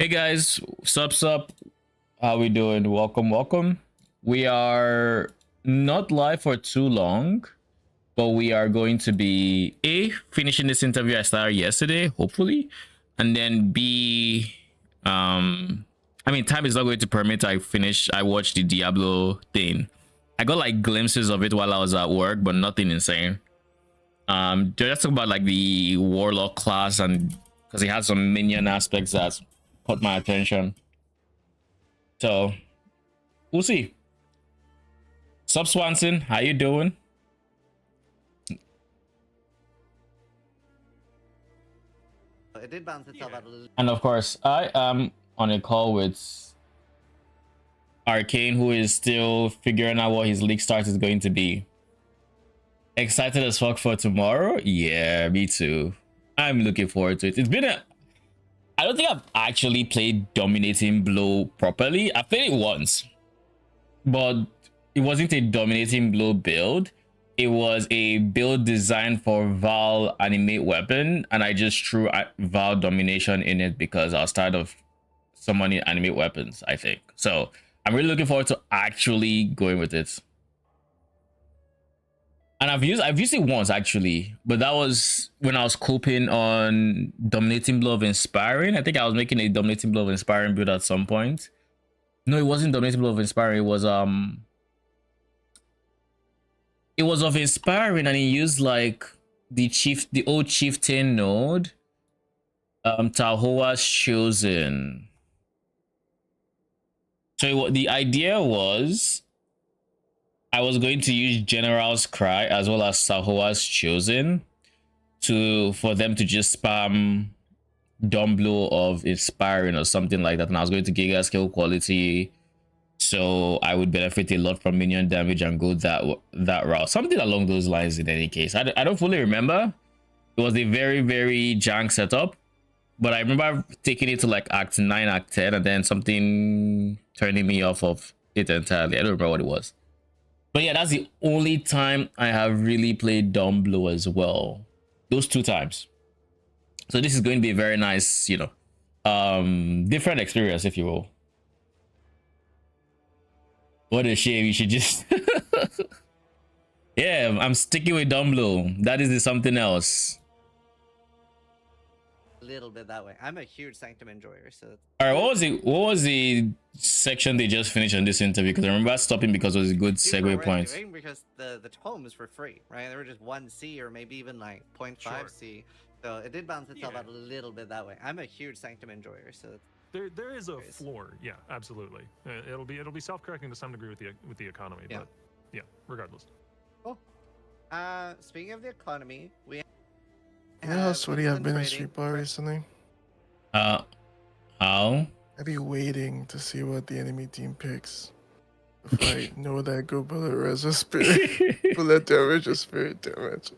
Hey guys, sup? How we doing? Welcome. We are not live for too long, but we are going to be finishing this interview I started yesterday, hopefully, and then I mean, time is not going to permit I watched the Diablo thing. I got like glimpses of it while I was at work, but nothing insane. Just talk about like the warlock class, and because it has some minion aspects that caught my attention. So we'll see. Sup Swanson, how you doing? It did bounce itself out a little. And of course, I am on a call with Arcane, who is still figuring out what his league start is going to be. Excited as fuck for tomorrow? Yeah, me too. I'm looking forward to it. I don't think I've actually played Dominating Blow properly. I played it once, but it wasn't a Dominating Blow build. It was a build designed for Val animate weapon, and I just threw Val domination in it because I was tired of summoning animate weapons, I think. So I'm really looking forward to actually going with it. And I've used it once actually, but that was when I was coping on Dominating Blow of Inspiring. I think I was making a Dominating Blow of Inspiring build at some point. No, it wasn't Dominating Blow of Inspiring. It was of Inspiring, and he used like the old chieftain node, Tahoa's Chosen. So the idea was I was going to use General's Cry as well as Tahoa's Chosen for them to just spam Dumb Blow of Inspiring or something like that, and I was going to Giga skill quality, so I would benefit a lot from minion damage and go that route, something along those lines. In any case, I don't fully remember. It was a very jank setup, but I remember taking it to like Act 9, Act 10, and then something turning me off of it entirely. I don't remember what it was, but yeah, that's the only time I have really played Dumb Blow as well. Those 2 times. So this is going to be a very nice, different experience, if you will. What a shame. You should just yeah, I'm sticking with Dumb Blow. That is something else. A little bit that way. I'm a huge Sanctum enjoyer, so. All right, what was the section they just finished on this interview? Because I remember stopping because it was a good segue point. Because the tomes were free, right? They were just 1C or maybe even like 0.5C. So it did bounce itself out a little bit that way. I'm a huge Sanctum enjoyer, so. There is a floor, yeah, absolutely. It'll be self-correcting to some degree with the economy, but yeah, regardless. Cool. Speaking of the economy, we. How sweaty I've been in Street Bar recently. How? I'd be waiting to see what the enemy team picks. If I know that go bullet res or spirit, bullet damage or spirit damage.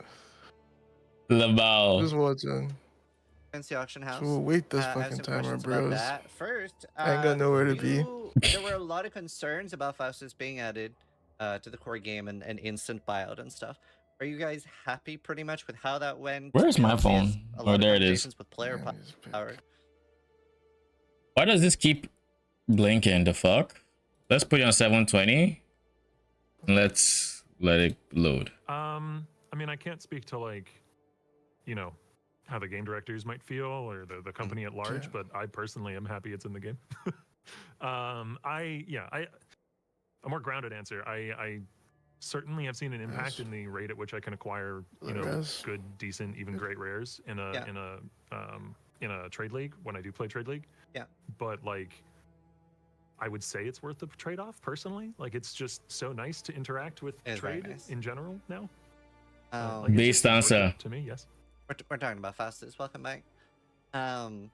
Labao. Just watching. The auction house. So we'll wait this fucking timer, bros. First, I ain't got nowhere to be. There were a lot of concerns about Faustus being added to the core game and instant buyout and stuff. Are you guys happy pretty much with how that went? Where's my phone? Oh, there it is. With player power. Why does this keep blinking? The fuck? Let's put it on 720. And let's let it load. I mean, I can't speak to like, how the game directors might feel or the company at large, but I personally am happy it's in the game. A more grounded answer. I certainly have seen an impact in the rate at which I can acquire, good, decent, even great rares in a trade league when I do play trade league. Yeah. But like, I would say it's worth the trade-off personally. Like, it's just so nice to interact with trade in general now. Based answer to me, yes. We're talking about Faustus. Welcome back. Well,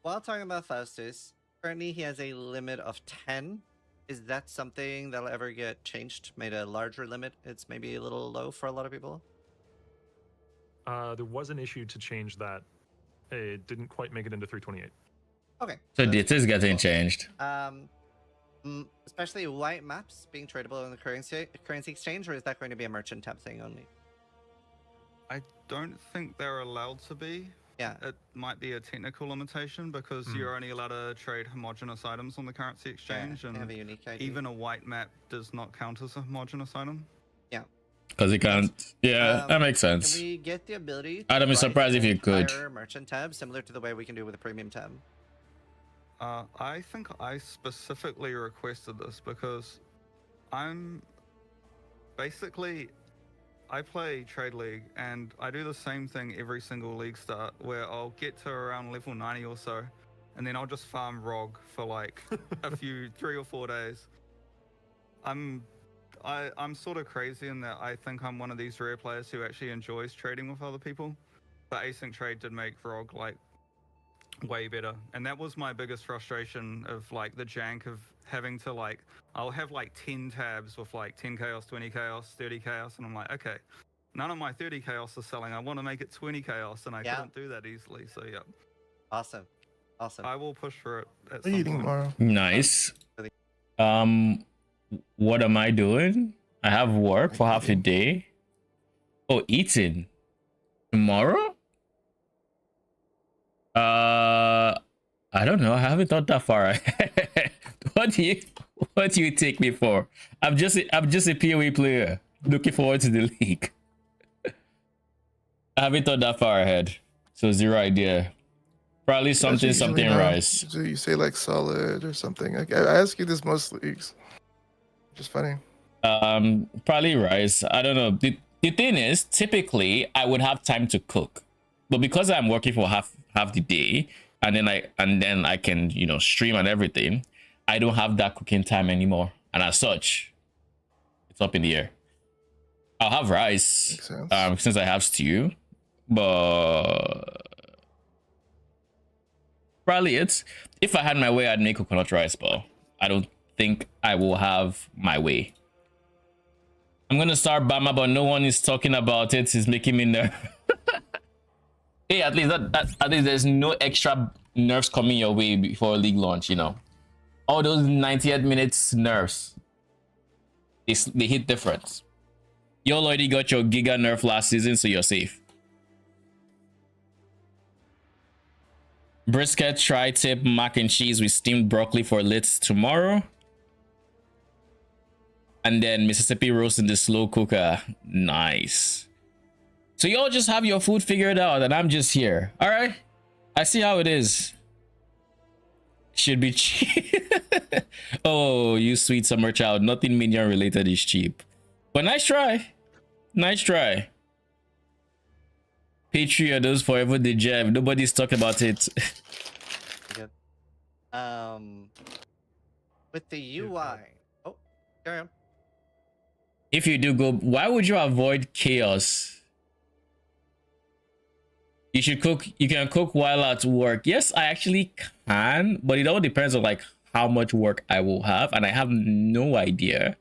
while talking about Faustus, currently he has a limit of 10. Is that something that'll ever get changed? Made a larger limit? It's maybe a little low for a lot of people? There was an issue to change that. It didn't quite make it into 328. Okay. So it is getting changed. Especially white maps being tradable in the currency exchange, or is that going to be a merchant tab thing only? I don't think they're allowed to be. Yeah. It might be a technical limitation because you're only allowed to trade homogeneous items on the currency exchange, They and have a unique ID. even a white map does not count as a homogeneous item. Yeah. Because you can't. Yeah, that makes sense. Can we get the ability to I'd be surprised if you could. merchant tab, similar to the way we can do with a premium tab? I think I specifically requested this because I'm basically, I play Trade League and I do the same thing every single league start where I'll get to around level 90 or so and then I'll just farm ROG for like a few 3 or 4 days. I'm sort of crazy in that I think I'm one of these rare players who actually enjoys trading with other people, but async trade did make ROG like way better, and that was my biggest frustration of like the jank of having to like, I'll have like 10 tabs with like 10 chaos, 20 chaos, 30 chaos, and I'm like, okay, none of my 30 chaos is selling. I want to make it 20 chaos, and I couldn't do that easily. So yeah. Awesome. I will push for it at What some are you eating point. tomorrow? Nice. What am I doing? I have work for half a day. Oh, eating tomorrow? I don't know. I haven't thought that far ahead. What do you take me for? I'm just a PoE player looking forward to the league. I haven't thought that far ahead, so zero idea. Probably something rice. You say like solid or something. Like I ask you this most leagues. Just funny. Probably rice. I don't know. The thing is, typically I would have time to cook, but because I'm working for half the day, and then I can, you know, stream and everything, I don't have that cooking time anymore, and as such, it's up in the air. I'll have rice, since I have stew, but probably it's, if I had my way, I'd make coconut rice, but I don't think I will have my way. I'm gonna start Bama, but no one is talking about it. It's making me nervous. Hey, at least at least there's no extra nerfs coming your way before league launch, you know. All those 90th minutes nerfs, they hit different. You already got your giga nerf last season, so you're safe. Brisket, tri-tip, mac and cheese with steamed broccoli for lit tomorrow. And then Mississippi roast in the slow cooker. Nice. So y'all just have your food figured out and I'm just here. All right. I see how it is. Should be cheap. Oh, you sweet summer child. Nothing minion related is cheap. But nice try. Nice try. Patreon, those forever the jab. Nobody's talking about it. Good. With the UI. Oh, carry on. If you do go, why would you avoid chaos? You should cook. You can cook while at work. Yes, I actually can, but it all depends on like how much work I will have, and I have no idea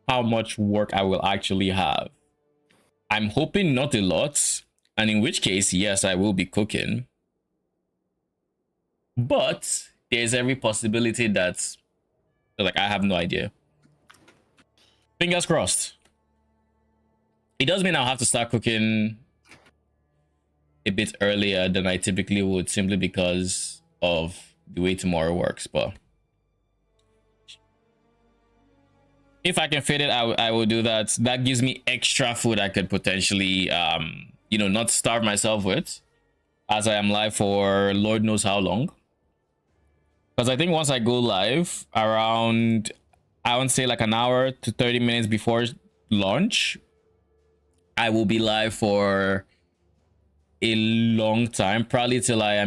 how much work I will actually have. I'm hoping not a lot, and in which case, yes, I will be cooking. But there's every possibility that, like, I have no idea. Fingers crossed. It does mean I'll have to start cooking a bit earlier than I typically would, simply because of the way tomorrow works. But if I can fit it, I will do that. That gives me extra food I could potentially, you know, not starve myself with, as I am live for Lord knows how long. Because I think once I go live around, I would say like an hour to 30 minutes before launch, I will be live for a long time, probably till I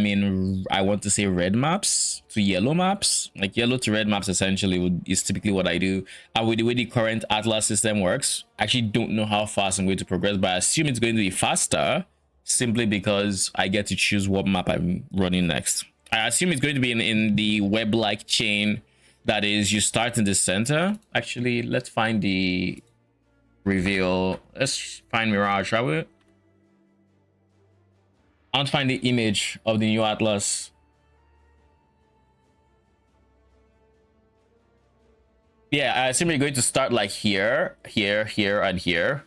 want to say red maps to yellow maps. Like yellow to red maps essentially is typically what I do. And with the way the current Atlas system works, I actually don't know how fast I'm going to progress, but I assume it's going to be faster simply because I get to choose what map I'm running next. I assume it's going to be in the web-like chain that is, you start in the center. Actually, let's find the reveal. Let's find Mirage, shall we? I want to find the image of the new Atlas. Yeah, I assume you're going to start like here, here, here, and here.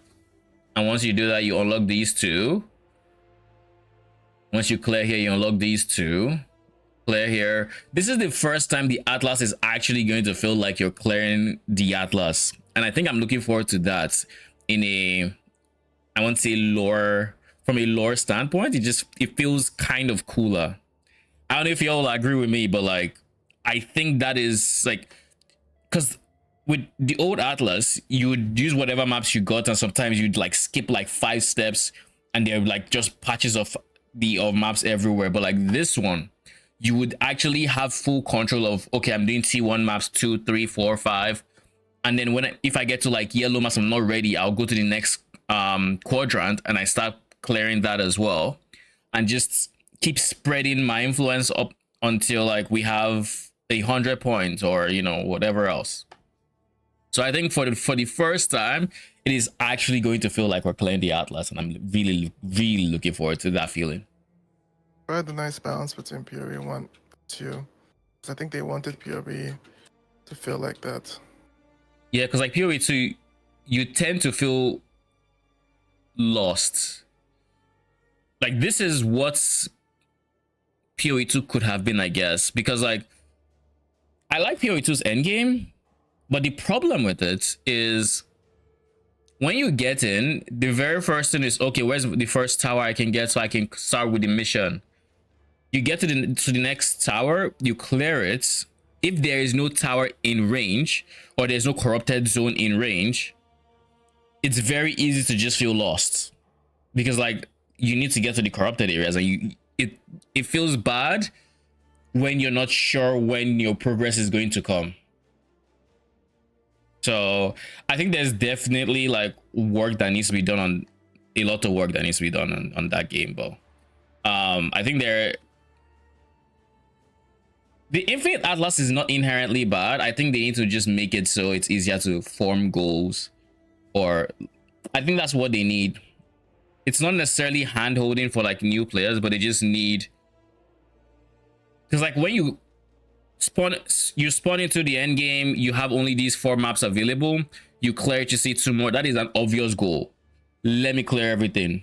And once you do that, you unlock these two. Once you clear here, you unlock these two. Clear here. This is the first time the Atlas is actually going to feel like you're clearing the Atlas. And I think I'm looking forward to that in a, I won't say lore, from a lore standpoint. It feels kind of cooler. I don't know if you all agree with me, but like, I think that is like, because with the old Atlas, you would use whatever maps you got, and sometimes you'd like skip like 5 steps and they're like just patches of maps everywhere. But like this one, you would actually have full control of, okay, I'm doing T1 maps 2, 3, 4, 5. And then if I get to like yellow maps, I'm not ready, I'll go to the next quadrant and I start clearing that as well. And just keep spreading my influence up until like we have 100 points or, you know, whatever else. So I think for the first time, it is actually going to feel like we're clearing the Atlas, and I'm really, really looking forward to that feeling. I had a nice balance between PoE 1 and 2. Because I think they wanted PoE to feel like that. Yeah, because like PoE 2, you tend to feel lost. Like this is what PoE 2 could have been, I guess. Because like, I like PoE 2's endgame, but the problem with it is when you get in, the very first thing is, okay, where's the first tower I can get so I can start with the mission? You get to the next tower, you clear it. If there is no tower in range or there's no corrupted zone in range, it's very easy to just feel lost, because like you need to get to the corrupted areas, and it feels bad when you're not sure when your progress is going to come. So I think there's definitely like work that needs to be done on, a lot of work that needs to be done on that game. But I think the Infinite Atlas is not inherently bad. I think they need to just make it so it's easier to form goals, or I think that's what they need. It's not necessarily hand holding for like new players, but they just need, because like when you spawn into the end game, you have only these 4 maps available. You clear it, you see 2 more. That is an obvious goal. Let me clear everything.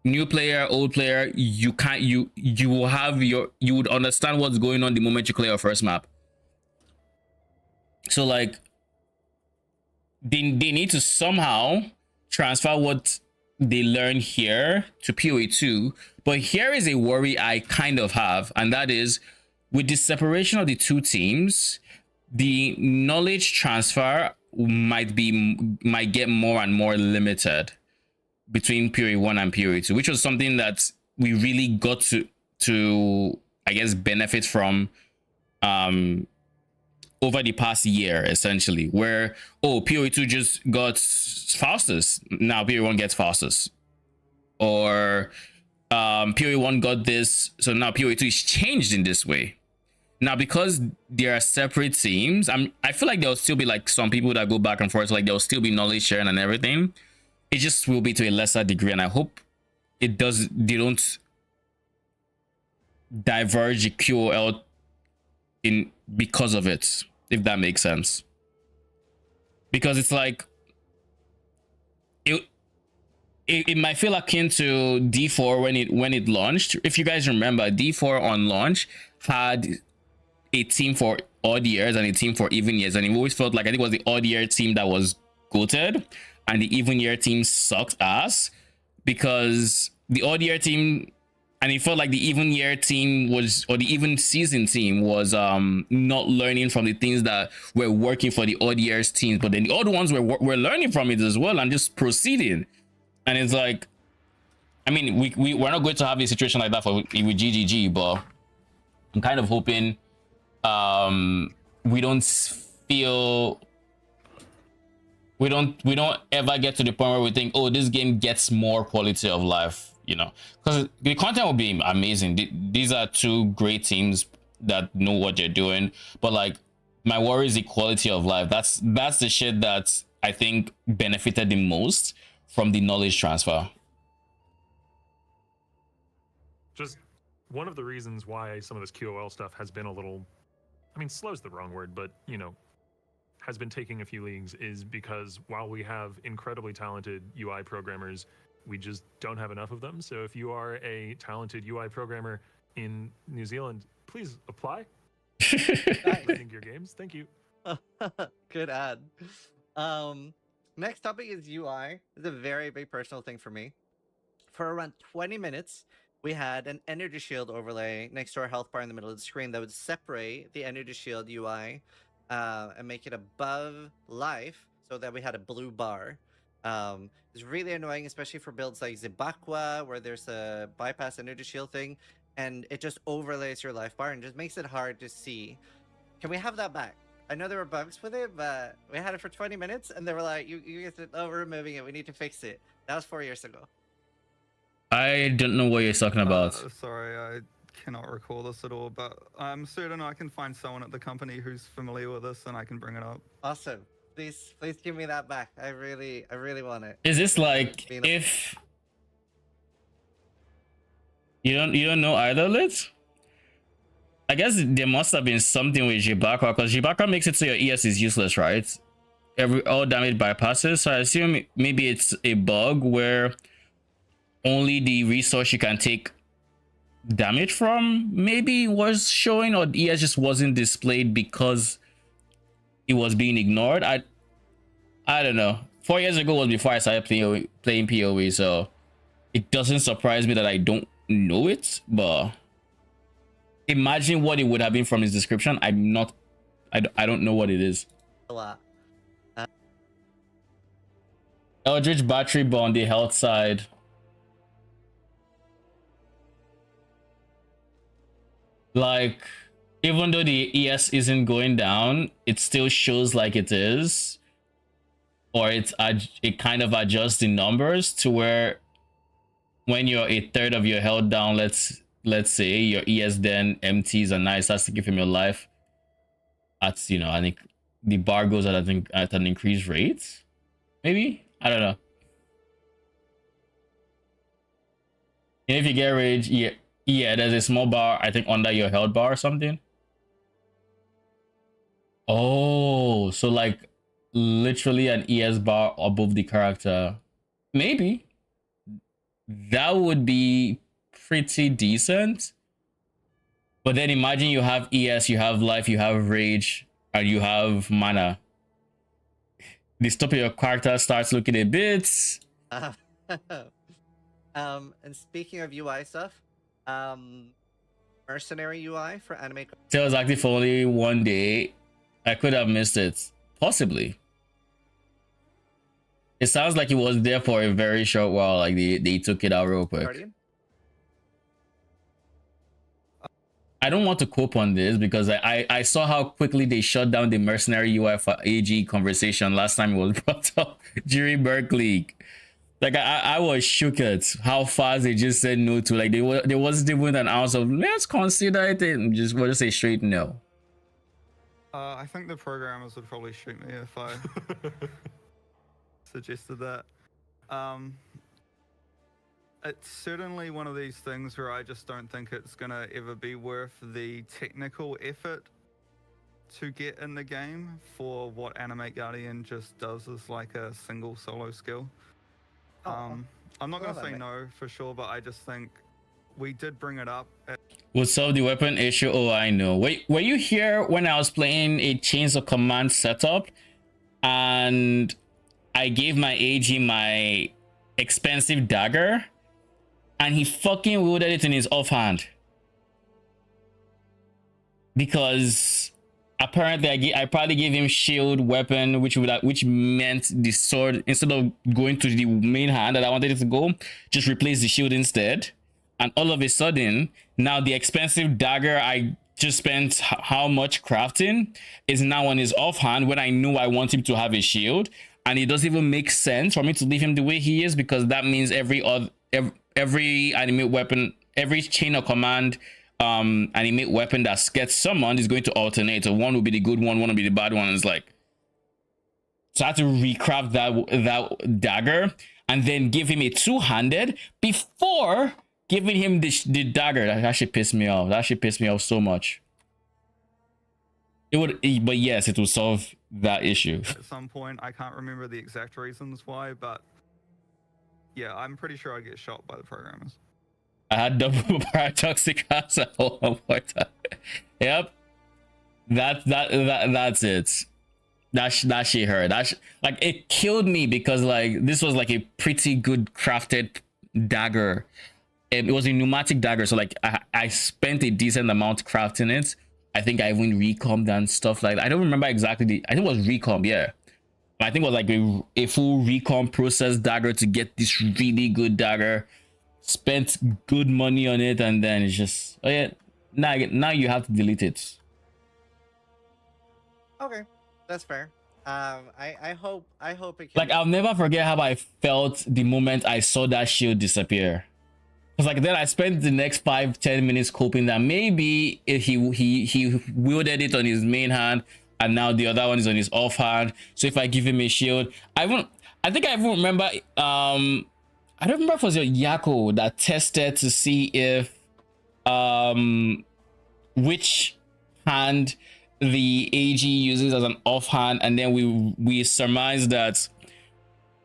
New player, old player, you can't, you will have you would understand what's going on the moment you clear your first map. So like they need to somehow transfer what they learn here to PoE 2. But here is a worry I kind of have, and that is, with the separation of the 2 teams, the knowledge transfer might get more and more limited between PoE 1 and PoE 2, which was something that we really got to I guess benefit from over the past year, essentially, where PoE 2 just got fastest, now PoE 1 gets fastest, or PoE 1 got this, so now PoE 2 is changed in this way. Now, because they are separate teams, I feel like there'll still be like some people that go back and forth, like there'll still be knowledge sharing and everything. It just will be to a lesser degree, and I hope they don't diverge the QOL because of it, if that makes sense. Because it's like it might feel akin to D4 when it launched. If you guys remember, D4 on launch had a team for odd years and a team for even years, and it always felt like, I think it was the odd year team that was goated, and the even year team sucked ass, because the odd year team, and it felt like the even year team was, or the even season team was not learning from the things that were working for the odd years teams, but then the odd ones were learning from it as well and just proceeding. And it's like, I mean, we're not going to have a situation like that with GGG, but I'm kind of hoping we don't ever get to the point where we think, oh, this game gets more quality of life, you know, because the content will be amazing. These are 2 great teams that know what they're doing, but like, my worry is the quality of life. That's the shit that I think benefited the most from the knowledge transfer. Just one of the reasons why some of this QOL stuff has been a little, I mean, slow's the wrong word, but, you know, has been taking a few leagues, is because while we have incredibly talented UI programmers We just don't have enough of them. So if you are a talented UI programmer in New Zealand, please apply. Landing Gear Games. Thank you. Good ad. Next topic is UI. It's a very big personal thing for me. For around 20 minutes, we had an energy shield overlay next to our health bar in the middle of the screen that would separate the energy shield UI and make it above life so that we had a blue bar. It's really annoying, especially for builds like Zibakwa, where there's a bypass energy shield thing, and it just overlays your life bar and just makes it hard to see. Can we have that back? I know there were bugs with it, but we had it for 20 minutes, and they were like, you guys said, oh, we're removing it. We need to fix it. That was 4 years ago. I don't know what you're talking about. Sorry, I cannot recall this at all, but I'm certain I can find someone at the company who's familiar with this, and I can bring it up. Awesome. Please give me that back. I really want it. Is this like if you don't know either, Lit? I guess there must have been something with Jibaka, because Jibaka makes it so your ES is useless, right? All damage bypasses. So I assume maybe it's a bug where only the resource you can take damage from maybe was showing, or the ES just wasn't displayed because it was being ignored. I don't know. 4 years ago was before I started playing PoE, so it doesn't surprise me that I don't know it, but imagine what it would have been from his description. I don't know what it is. A lot. Eldritch battery bar on the health side. Like, even though the ES isn't going down, it still shows like it is, or it kind of adjusts the numbers to where when you're a third of your health down, let's say your ES then empties and now it starts to give him your life at, you know, I think the bar goes at an increased rate, maybe, I don't know. And if you get rage, yeah, there's a small bar, I think, under your health bar or something. Oh, so like literally an ES bar above the character. Maybe. That would be pretty decent. But then imagine you have ES, you have life, you have rage, and you have mana. The top of your character starts looking a bit. And speaking of UI stuff, mercenary UI for anime. It was active for only 1 day. I could have missed it, possibly. It sounds like it was there for a very short while. Like they took it out real quick. Guardian? I don't want to cope on this because I saw how quickly they shut down the mercenary UI for AG conversation last time it was brought up during Berkeley. Like I was shook at how fast they just said no to. Like there wasn't even an ounce of let's consider it. And we'll just say straight no. I think the programmers would probably shoot me if I suggested that. It's certainly one of these things where I just don't think it's gonna ever be worth the technical effort to get in the game for what Animate Guardian just does as like a single solo skill. I'm not gonna say no for sure, but I just think we did bring it up. Would solve the weapon issue. Oh, I know. Wait, were you here when I was playing a Chains of Command setup and I gave my AG my expensive dagger and he fucking wielded it in his offhand? Because apparently I probably gave him shield weapon, which meant the sword, instead of going to the main hand that I wanted it to go, just replace the shield instead. And all of a sudden, now the expensive dagger I just spent how much crafting is now on his offhand when I knew I want him to have a shield. And it doesn't even make sense for me to leave him the way he is, because that means every animate weapon, every chain of command animate weapon that gets summoned is going to alternate. So one will be the good one will be the bad one. It's like, so I had to recraft that dagger and then give him a two-handed before giving him the dagger. That actually pissed me off. That actually pissed me off so much. It would, but yes, it will solve that issue. At some point, I can't remember the exact reasons why, but Yeah, I'm pretty sure I get shot by the programmers. I had double paradoxic as at one point. Yep. That's it. That she heard. Like it killed me because like this was like a pretty good crafted dagger. It was a pneumatic dagger, so like I spent a decent amount crafting it. I think I even recombed and stuff like that. I don't remember exactly I think it was recomb, yeah. I think it was like a full recomb process dagger to get this really good dagger. Spent good money on it, and then it's just, oh yeah, now you have to delete it. Okay, that's fair. I hope it can. Like I'll never forget how I felt the moment I saw that shield disappear. Cause like then I spent the next 5-10 minutes hoping that maybe if he wielded it on his main hand, and now the other one is on his offhand. So if I give him a shield, I think I even remember. I don't remember if it was your Yako that tested to see if which hand the AG uses as an offhand, and then we surmised that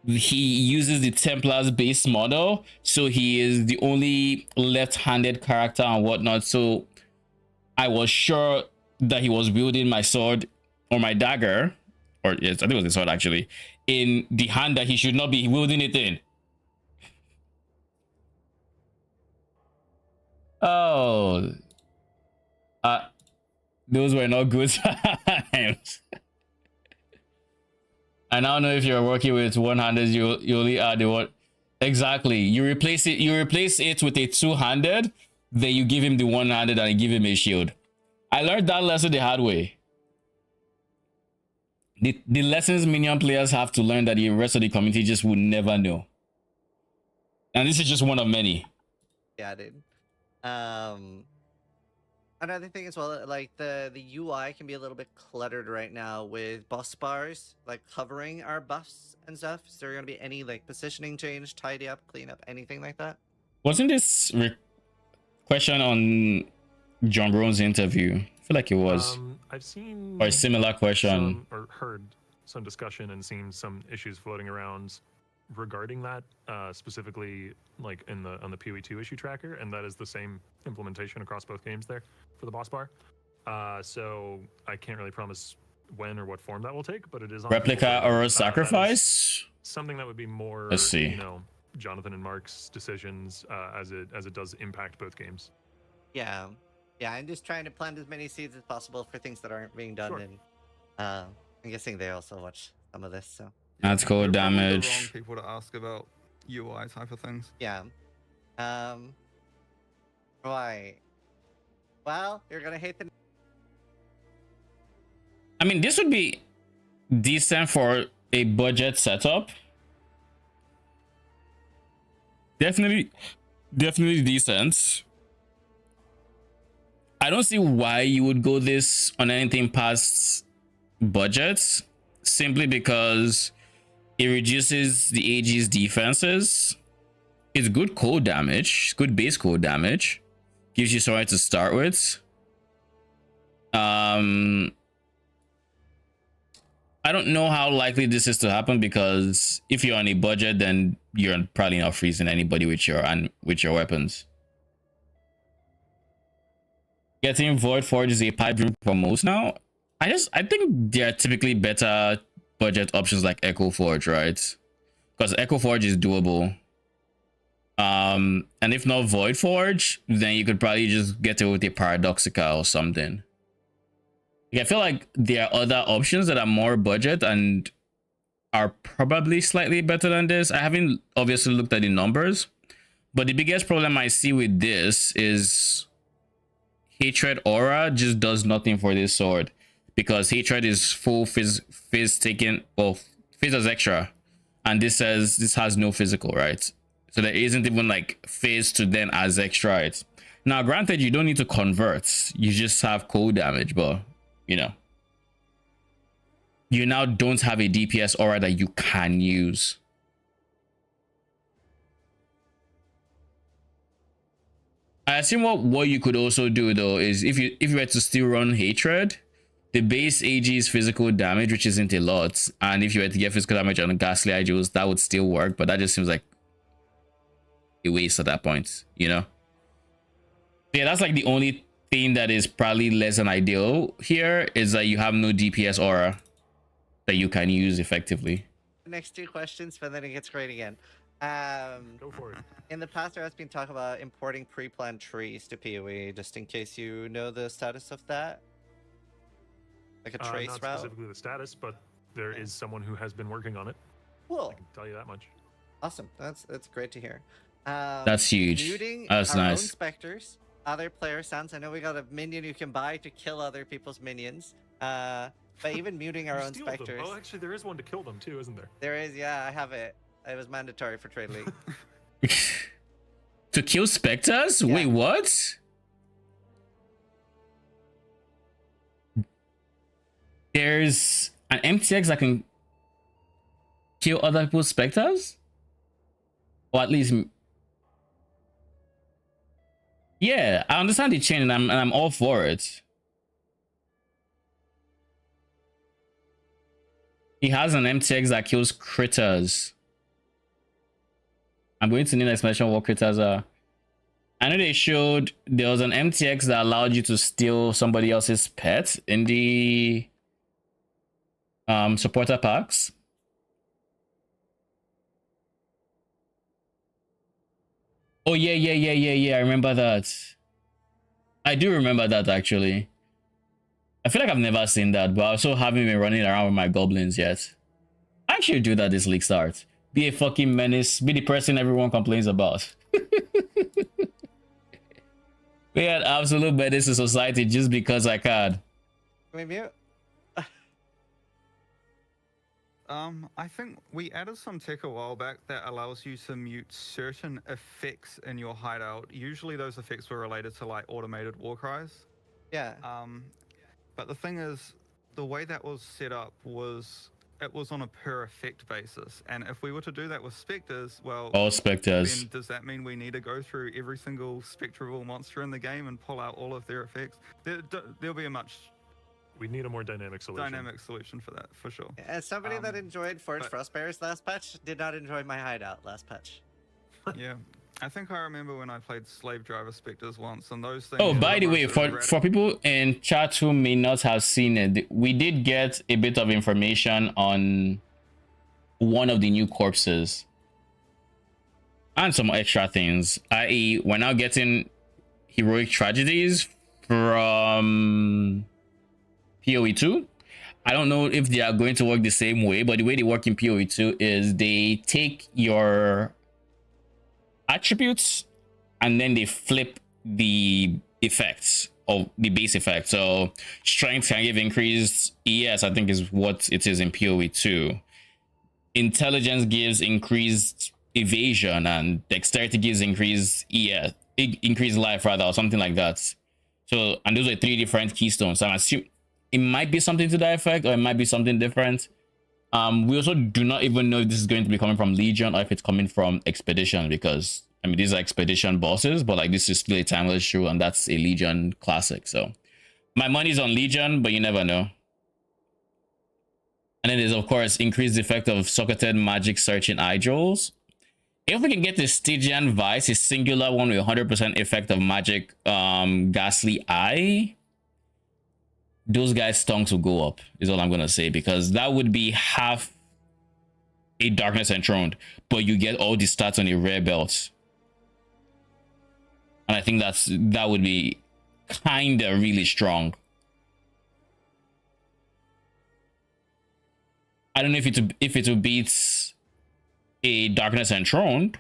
he uses the Templar's base model, so he is the only left-handed character and whatnot. So I was sure that he was wielding my sword or my dagger, or yes, I think it was the sword actually, in the hand that he should not be wielding it in. Oh, those were not good times. I now know if you're working with one-handed, you only add the one. Exactly. You replace it with a two-handed, then you give him the one-handed and you give him a shield. I learned that lesson the hard way. The lessons minion players have to learn that the rest of the community just would never know. And this is just one of many. Yeah, dude. Another thing as well, like the UI can be a little bit cluttered right now with boss bars, like covering our buffs and stuff. Is there gonna be any like positioning change, tidy up, clean up, anything like that? Wasn't this question on John Brown's interview? I feel like it was. I've seen or a similar question or heard some discussion and seen some issues floating around regarding that, specifically like on the PoE2 issue tracker, and that is the same implementation across both games there for the boss bar. So I can't really promise when or what form that will take, but it is on replica or a sacrifice. Something that would be more, let's see, you know, Jonathan and Mark's decisions as it does impact both games. Yeah, I'm just trying to plant as many seeds as possible for things that aren't being done, and I'm guessing they also watch some of this, so. That's cool damage. The wrong people to ask about UI type of things. Yeah. Right. Well, you're gonna hate the. I mean, this would be decent for a budget setup. Definitely decent. I don't see why you would go this on anything past budget, simply because it reduces the AG's defenses. It's good cold damage, good base cold damage. Gives you somewhere to start with. I don't know how likely this is to happen, because if you're on a budget, then you're probably not freezing anybody with your weapons. Getting Void Forge is a pipe dream for most now. I think there are typically better budget options like Echo Forge, right? Because Echo Forge is doable. And if not Void Forge, then you could probably just get it with a Paradoxica or something. I feel like there are other options that are more budget and are probably slightly better than this. I haven't obviously looked at the numbers, but the biggest problem I see with this is Hatred Aura just does nothing for this sword, because Hatred is full phys taken, well, phys as extra, and this says this has no physical, right? So there isn't even like phase to then as extra, right? Now, granted, you don't need to convert, you just have cold damage, but you know, you now don't have a DPS aura that you can use. I assume what you could also do though is if you were to still run Hatred, the base AG is physical damage, which isn't a lot, and if you were to get physical damage on Ghastly Igils, that would still work, but that just seems like a waste at that point, you know? Yeah, that's like the only thing that is probably less than ideal here is that you have no DPS aura that you can use effectively. Next two questions, but then it gets great again. Go for it. In the past, there has been talk about importing pre-planned trees to PoE, just in case you know the status of that. Like a trace not route. specifically the status, but there is someone who has been working on it. Cool. I can tell you that much. Awesome. That's great to hear. That's huge. Muting That's our own nice. specters, other player sounds. I know we got a minion you can buy to kill other people's minions. But even muting our own Steal them. specters. Oh, actually, there is one to kill them too, isn't there? There is, yeah, I have it. It was mandatory for Trade League. To kill specters? Yeah. Wait, what? There's an MTX that can kill other people's specters? Or at least... Yeah, I understand the change and I'm all for it. He has an MTX that kills critters. I'm going to need an explanation of what critters are. I know they showed there was an MTX that allowed you to steal somebody else's pet in the supporter packs. Oh yeah. I remember that. I do remember that actually. I feel like I've never seen that, but I also haven't been running around with my goblins yet. I should do that this league start. Be a fucking menace. Be the person everyone complains about. We had absolute menace to society just because I can. Can we mute? I think we added some tech a while back that allows you to mute certain effects in your hideout. Usually those effects were related to like automated war cries. Yeah. But the thing is, the way that was set up was it was on a per effect basis, and if we were to do that with specters, well, All specters. then does that mean we need to go through every single spectral monster in the game and pull out all of their effects? There'll be a much We need a more dynamic solution. for that, for sure. As somebody that enjoyed Forged Frostbearers last patch, did not enjoy my hideout last patch. Yeah. I think I remember when I played Slave Driver Spectres once, and those things... Oh, by the way, were for people in chat who may not have seen it, we did get a bit of information on one of the new corpses and some extra things, i.e. we're now getting heroic tragedies from PoE2. I don't know if they are going to work the same way, but the way they work in PoE2 is they take your attributes and then they flip the effects of the base effect. So strength can give increased ES, I think is what it is in PoE2. Intelligence gives increased evasion, and dexterity gives increased ES, increased life rather, or something like that. So, and those are 3 different keystones. So I'm assuming it might be something to that effect, or it might be something different. We also do not even know if this is going to be coming from Legion or if it's coming from Expedition, because I mean these are Expedition bosses, but like this is still a timeless shoe, and that's a Legion classic. So my money's on Legion, but you never know. And then there's of course increased effect of socketed magic searching eye jewels. If we can get the Stygian Vice, a singular one with 100% effect of magic ghastly eye, those guys' stonks will go up, is all I'm gonna say, because that would be half a Darkness Enthroned, but you get all the stats on a rare belt. And I think that would be kinda really strong. I don't know if it will beat a Darkness Enthroned,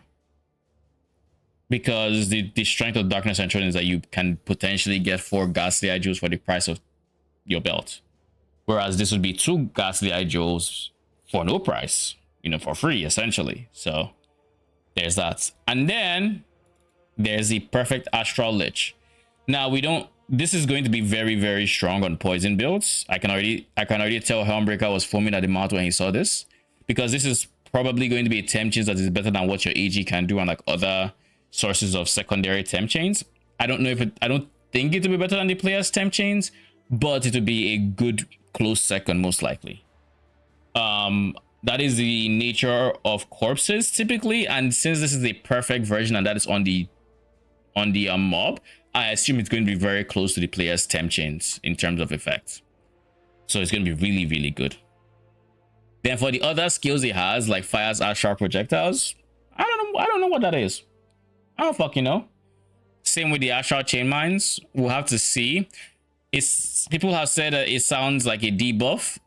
because the strength of Darkness Enthroned is that you can potentially get 4 ghastly eye jewels for the price of your belt, whereas this would be 2 ghastly eye jewels for no price, you know, for free essentially. So there's that. And then there's the perfect Astral Lich. Now this is going to be very, very strong on poison builds. I can already tell Helmbreaker was foaming at the mouth when he saw this, because this is probably going to be a temp chain that is better than what your AG can do and like other sources of secondary temp chains. I don't think it will be better than the player's temp chains, but it will be a good close second most likely. that is the nature of corpses typically, and since this is the perfect version and that is on the mob, I assume it's going to be very close to the player's temp chains in terms of effects. So it's going to be really, really good. Then for the other skills he has, like fires astral projectiles, I don't know what that is. I don't fucking know. Same with the astral chain mines. We'll have to see. People have said that it sounds like a debuff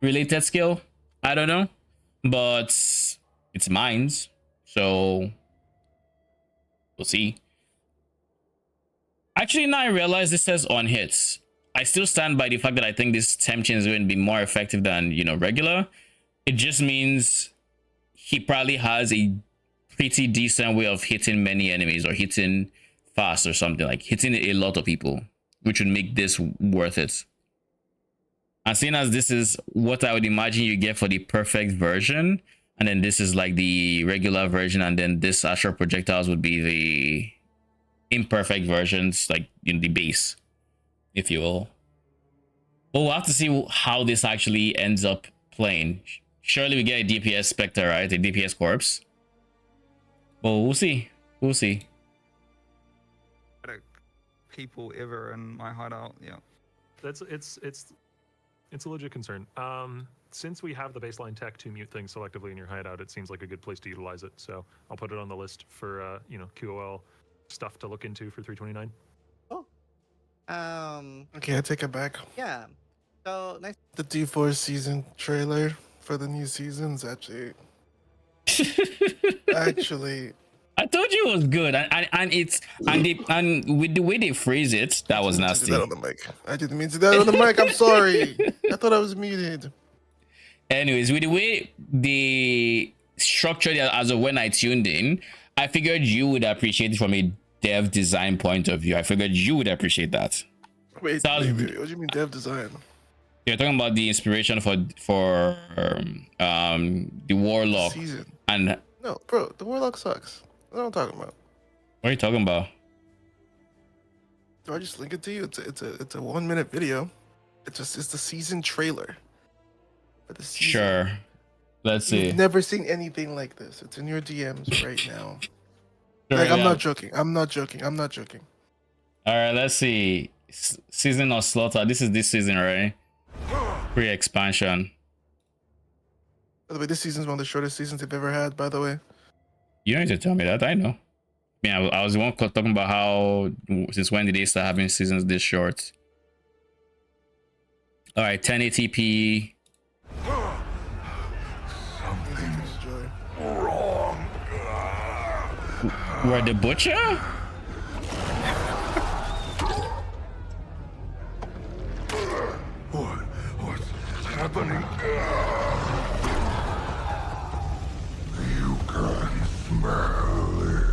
related skill. I don't know, but it's mines, so we'll see. Actually, now I realize this says on hits. I still stand by the fact that I think this temp chain is going to be more effective than, you know, regular. It just means he probably has a pretty decent way of hitting many enemies or hitting fast or something, like hitting a lot of people, which would make this worth it. And seeing as this is what I would imagine you get for the perfect version, and then this is like the regular version, and then this astral projectiles would be the imperfect versions, like in the base, if you will. But we'll have to see how this actually ends up playing. Surely we get a DPS Spectre, right? A DPS Corpse. But we'll see. We'll see. People ever in my hideout, yeah. It's a legit concern. Since we have the baseline tech to mute things selectively in your hideout, it seems like a good place to utilize it. So I'll put it on the list for you know, QOL stuff to look into for 329. Oh. Okay, I take it back. Yeah. So nice. The D4 season trailer for the new season's actually I told you it was good, and it's and with the way they phrase it, that was nasty. That on the mic. I didn't mean to do that on the mic. I'm sorry. I thought I was muted. Anyways, with the way they structured it as of when I tuned in, I figured you would appreciate it from a dev design point of view. I figured you would appreciate that. Wait, So what do you mean dev design? You're talking about the inspiration for the Warlock Season. and No, bro, the Warlock sucks. What am I talking about? what are you talking about? Do I just link it to you? It's a 1 minute video. It's the season trailer. For the season. Sure. Let's see. You've never seen anything like this. It's in your DMs right now. Sure, Like, I'm yeah. not joking. I'm not joking. I'm not joking. All right, let's see. Season of Slaughter. This is this season, right? Pre-expansion. By the way, this season's one of the shortest seasons they've ever had, by the way. You don't need to tell me that. I know. Yeah, I was the one talking about how since when did they start having seasons this short? All right, 1080p. Where the butcher? What's happening? You can smell it.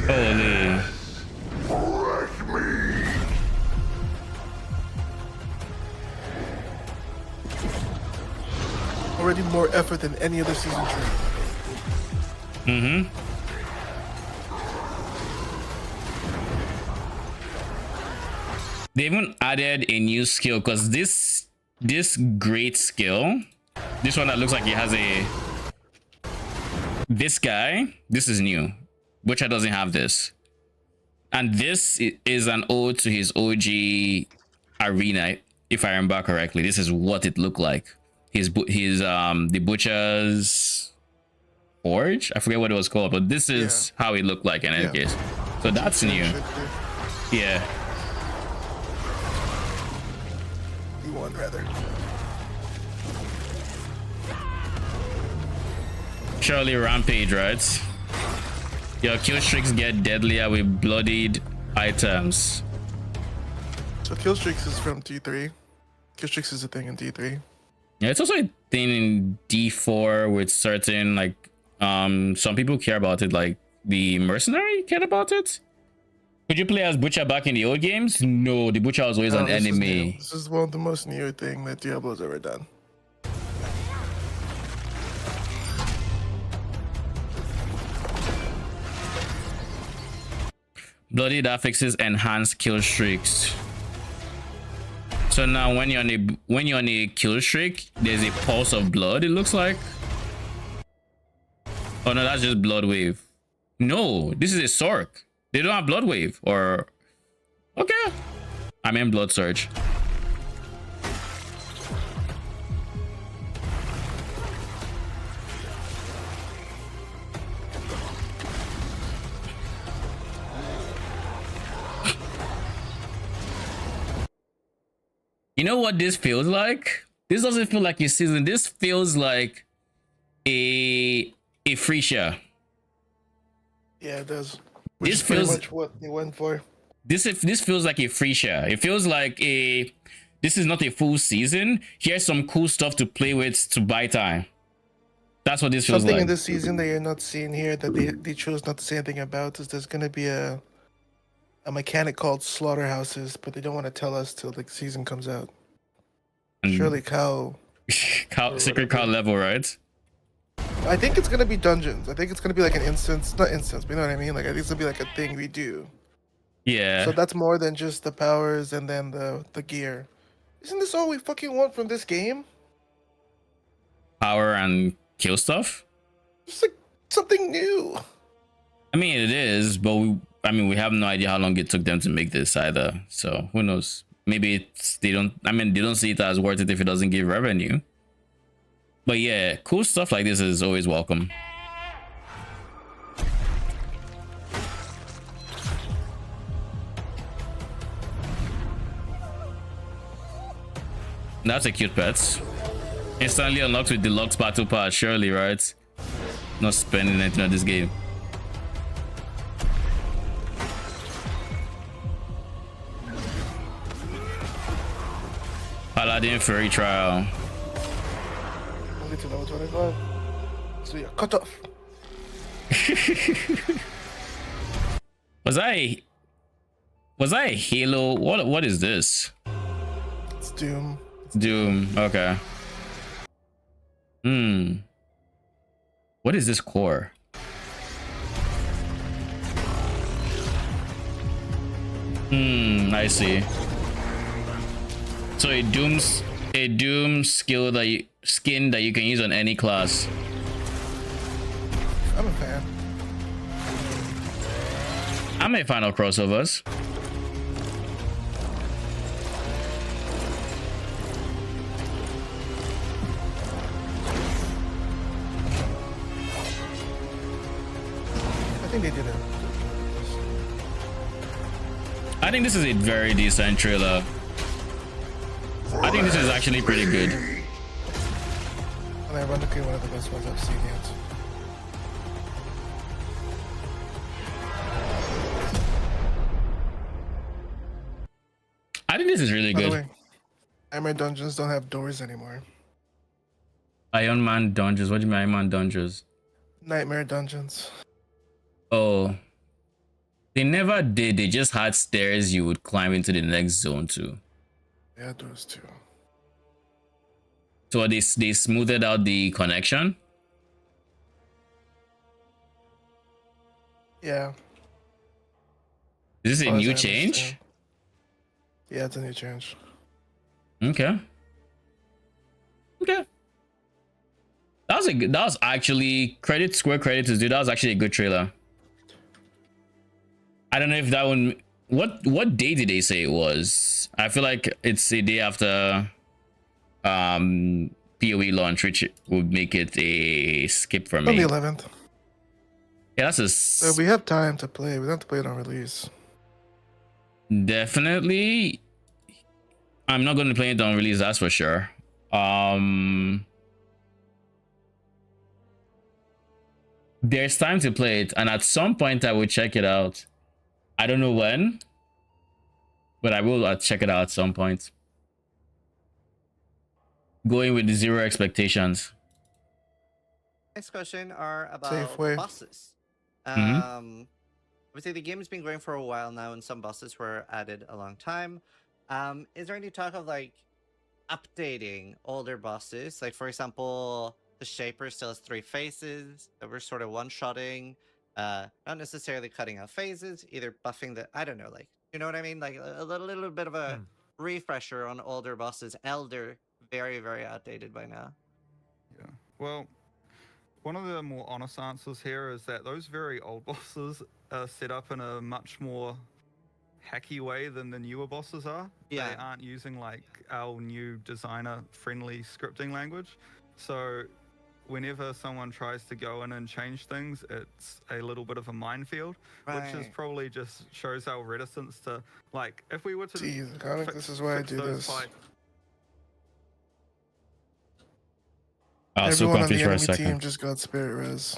Holy. Fresh meat. Already more effort than any other season trailer. Mm-hmm. They even added a new skill because this great skill, this one that looks like it has a this guy, this is new. Butcher doesn't have this. And this is an ode to his OG arena, if I remember correctly. This is what it looked like. His the Butcher's Forge? I forget what it was called, but this is how it looked like in any case. So that's new. Yeah. D1 rather. Surely Rampage, right? Your kill streaks get deadlier with bloodied items. So kill streaks is from D3. Kill streaks is a thing in D3. Yeah, it's also a thing in D4 with certain like some people care about it, like the mercenary cared about it. Could you play as Butcher back in the old games? No, the Butcher was always an enemy. This is one of the most new thing that Diablo's ever done. Bloodied affixes enhance kill streaks. So now when you're on a kill streak, there's a pulse of blood, it looks like. Oh no, that's just blood wave. No, this is a Sork. They don't have blood wave or okay. I mean blood surge. You know what this feels like? This doesn't feel like a season. This feels like a free share. Yeah, it does. Which This is pretty feels much what they went for. this feels like a free share. It feels like this is not a full season. Here's some cool stuff to play with to buy time. That's what this feels Something like. in this season that you're not seeing here that they chose not to say anything about is there's gonna be a mechanic called slaughterhouses, but they don't want to tell us till the season comes out. And Surely cow. secret card level, right? I think it's gonna be dungeons. I think it's gonna be like an instance, not instance, but you know what I mean? Like I think it's gonna be like a thing we do. Yeah. So that's more than just the powers and then the gear. Isn't this all we fucking want from this game? Power and kill stuff. Just like something new. I mean, it is, but we have no idea how long it took them to make this either. So who knows? Maybe they don't see it as worth it if it doesn't give revenue. But yeah, cool stuff like this is always welcome. That's a cute pet. Instantly unlocked with deluxe battle pass, surely, right? Not spending anything on this game. Paladin Fairy Trial. Only to level 25. So yeah, cut off. Was I a Halo? What is this? It's Doom. Doom. Okay. What is this core? I see. So a Doom skill skin that you can use on any class. I'm a fan. I'm a fan of crossovers. I think they did it. I think this is a very decent trailer. I think this is actually pretty good. And ironically, one of the best ones I've seen yet. I think this is really By the good. way, Nightmare Dungeons don't have doors anymore. Iron Man Dungeons. What do you mean Iron Man Dungeons? Nightmare Dungeons. Oh. They never did. They just had stairs you would climb into the next zone to. Yeah, doors too. So they smoothed out the connection. Yeah. Is this a As far as new I change? understand. Yeah, it's a new change. Okay. Okay. That was actually square credit to do. That was actually a good trailer. I don't know if that one. What day did they say it was? I feel like it's a day after PoE launch, which would make it a skip for On me. the 11th. Yeah, that's So we have time to play. We don't have to play it on release. definitely. I'm not going to play it on release, that's for sure. There's time to play it, and at some point I will check it out. I don't know when, but I will check it out at some point. Going with zero expectations. Next question are about Safeway. bosses. Obviously, the game has been going for a while now, and some bosses were added a long time. Is there any talk of like updating older bosses? Like, for example, the Shaper still has 3 phases that we're sort of one-shotting. Not necessarily cutting out phases, either buffing the. I don't know, like, you know what I mean? Like a little bit of a refresher on older bosses. Elder, very, very outdated by now. Yeah. Well, one of the more honest answers here is that those very old bosses are set up in a much more hacky way than the newer bosses are. Yeah. They aren't using like our new designer-friendly scripting language. So whenever someone tries to go in and change things, it's a little bit of a minefield, which is Right. probably just shows our reticence to, like, if we were to Jeez, I think this is why I fix do those this. fights. I was so Everyone on the confused for a enemy team second. just got spirit res.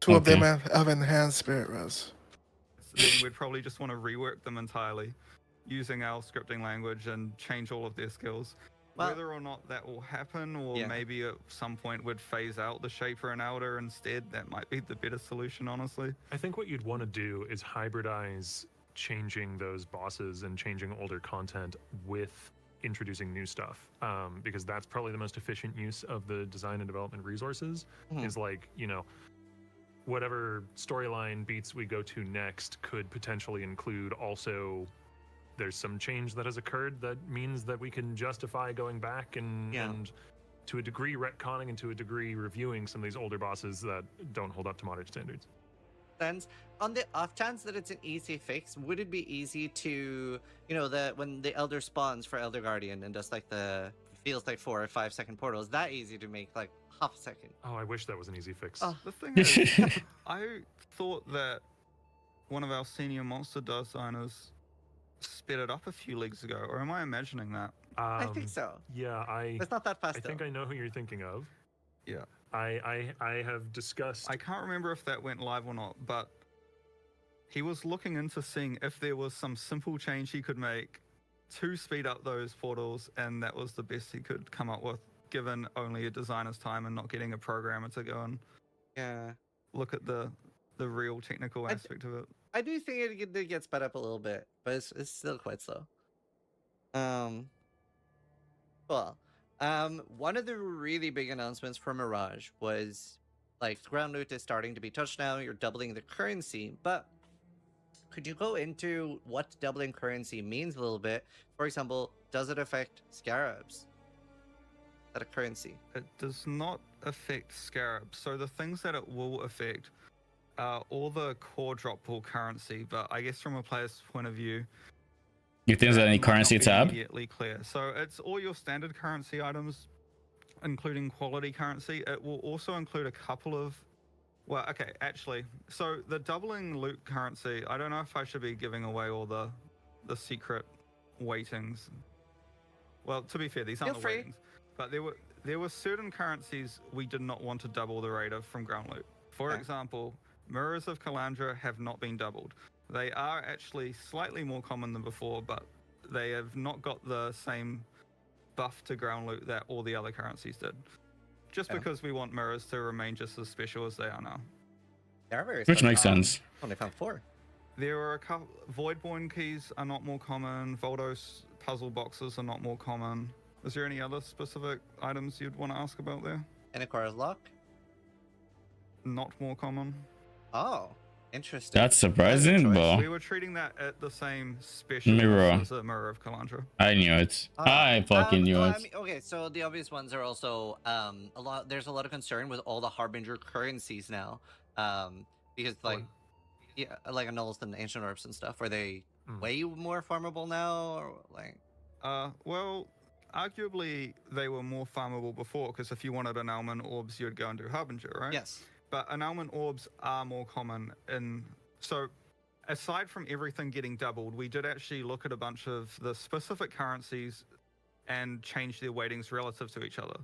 Two of them Okay. have enhanced spirit res. Then we'd probably just want to rework them entirely using our scripting language and change all of their skills. Well- Whether or not that will happen, or Yeah. maybe at some point would phase out the Shaper and Elder instead, that might be the better solution, honestly. I think what you'd want to do is hybridize changing those bosses and changing older content with introducing new stuff, because that's probably the most efficient use of the design and development resources. Mhm. Is like, you know, whatever storyline beats we go to next could potentially include also there's some change that has occurred that means that we can justify going back and Yeah. and to a degree retconning and to a degree reviewing some of these older bosses that don't hold up to modern standards. Sense. On the off chance that it's an easy fix, would it be easy to, when the Elder spawns for Elder Guardian and does like the feels like 4 or 5 second portals, that easy to make like half a second? Oh, I wish that was an easy fix. Oh. The thing is, I thought that one of our senior monster designers sped it up a few leagues ago, or am I imagining that? I think so. Yeah, I It's not that fast. I think I know who you're thinking of. Yeah. I have discussed. I can't remember if that went live or not, but he was looking into seeing if there was some simple change he could make to speed up those portals, and that was the best he could come up with, given only a designer's time and not getting a programmer to go and Yeah. look at the real technical aspect of it. I do think it did get sped up a little bit, but it's still quite slow. Well, one of the really big announcements for Mirage was like ground loot is starting to be touched now. You're doubling the currency, but could you go into what doubling currency means a little bit? For example, does it affect scarabs? Is that a currency? It does not affect scarabs. So the things that it will affect are all the core drop pool currency, but I guess from a player's point of view, You think there's any might not currency be tab? immediately clear. So it's all your standard currency items, including quality currency. It will also include a couple of, well, okay, actually, so the doubling loot currency, I don't know if I should be giving away all the secret weightings. Well, to be fair, these aren't Feel the free. weightings, but there were certain currencies we did not want to double the rate of from ground loot. For Okay. example, Mirrors of Kalandra have not been doubled. They are actually slightly more common than before, but they have not got the same buff to ground loot that all the other currencies did. Just Yeah. because we want mirrors to remain just as special as they are now. They are very Which special. makes sense. Only found 4. There are a couple. Voidborn keys are not more common. Voldos puzzle boxes are not more common. Is there any other specific items you'd want to ask about there? Iniquara's Lock. Not more common. Oh, interesting. That's surprising, choice. but We were treating that at the same special Mirror. as a Mirror of Kalandra. I knew it. I fucking knew well, it. I mean, okay, so the obvious ones are also there's a lot of concern with all the Harbinger currencies now. Because like like Annulls and Ancient Orbs and stuff, are they way more farmable now, or like Well, arguably they were more farmable before, because if you wanted annulment orbs, you'd go and do Harbinger, right? yes. But annulment orbs are more common in. So, aside from everything getting doubled, we did actually look at a bunch of the specific currencies and change their weightings relative to each other.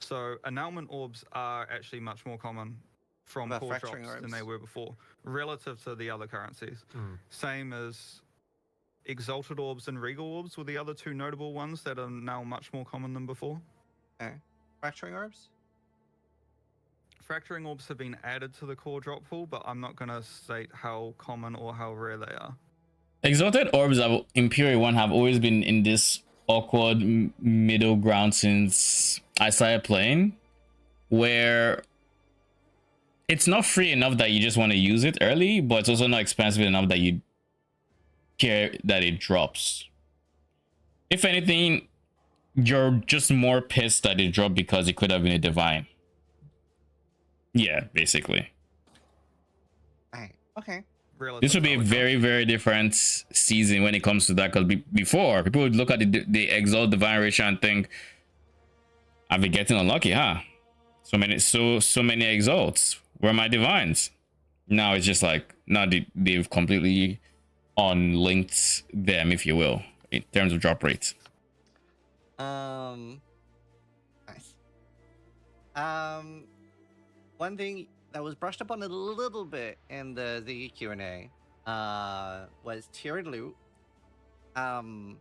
So, annulment orbs are actually much more common from About core drops fracturing than orbs? they were before, relative to the other currencies. Same as exalted orbs and regal orbs were the other two notable ones that are now much more common than before. Okay. Fracturing Orbs? Fracturing orbs have been added to the core drop pool, but I'm not going to state how common or how rare they are. Exalted orbs of Imperial 1 have always been in this awkward middle ground since I started playing, where it's not free enough that you just want to use it early, but it's also not expensive enough that you care that it drops. If anything, you're just more pissed that it dropped because it could have been a divine. Yeah, basically. Right. Okay. This would be a very, very different season when it comes to that. Because before, people would look at the Exile divine ratio and think, I've been getting unlucky, huh? So many exalts. Where are my divines? Now it's just like, now they've completely unlinked them, if you will, in terms of drop rates. Nice. One thing that was brushed up on a little bit in the Q&A was tiered loot. Can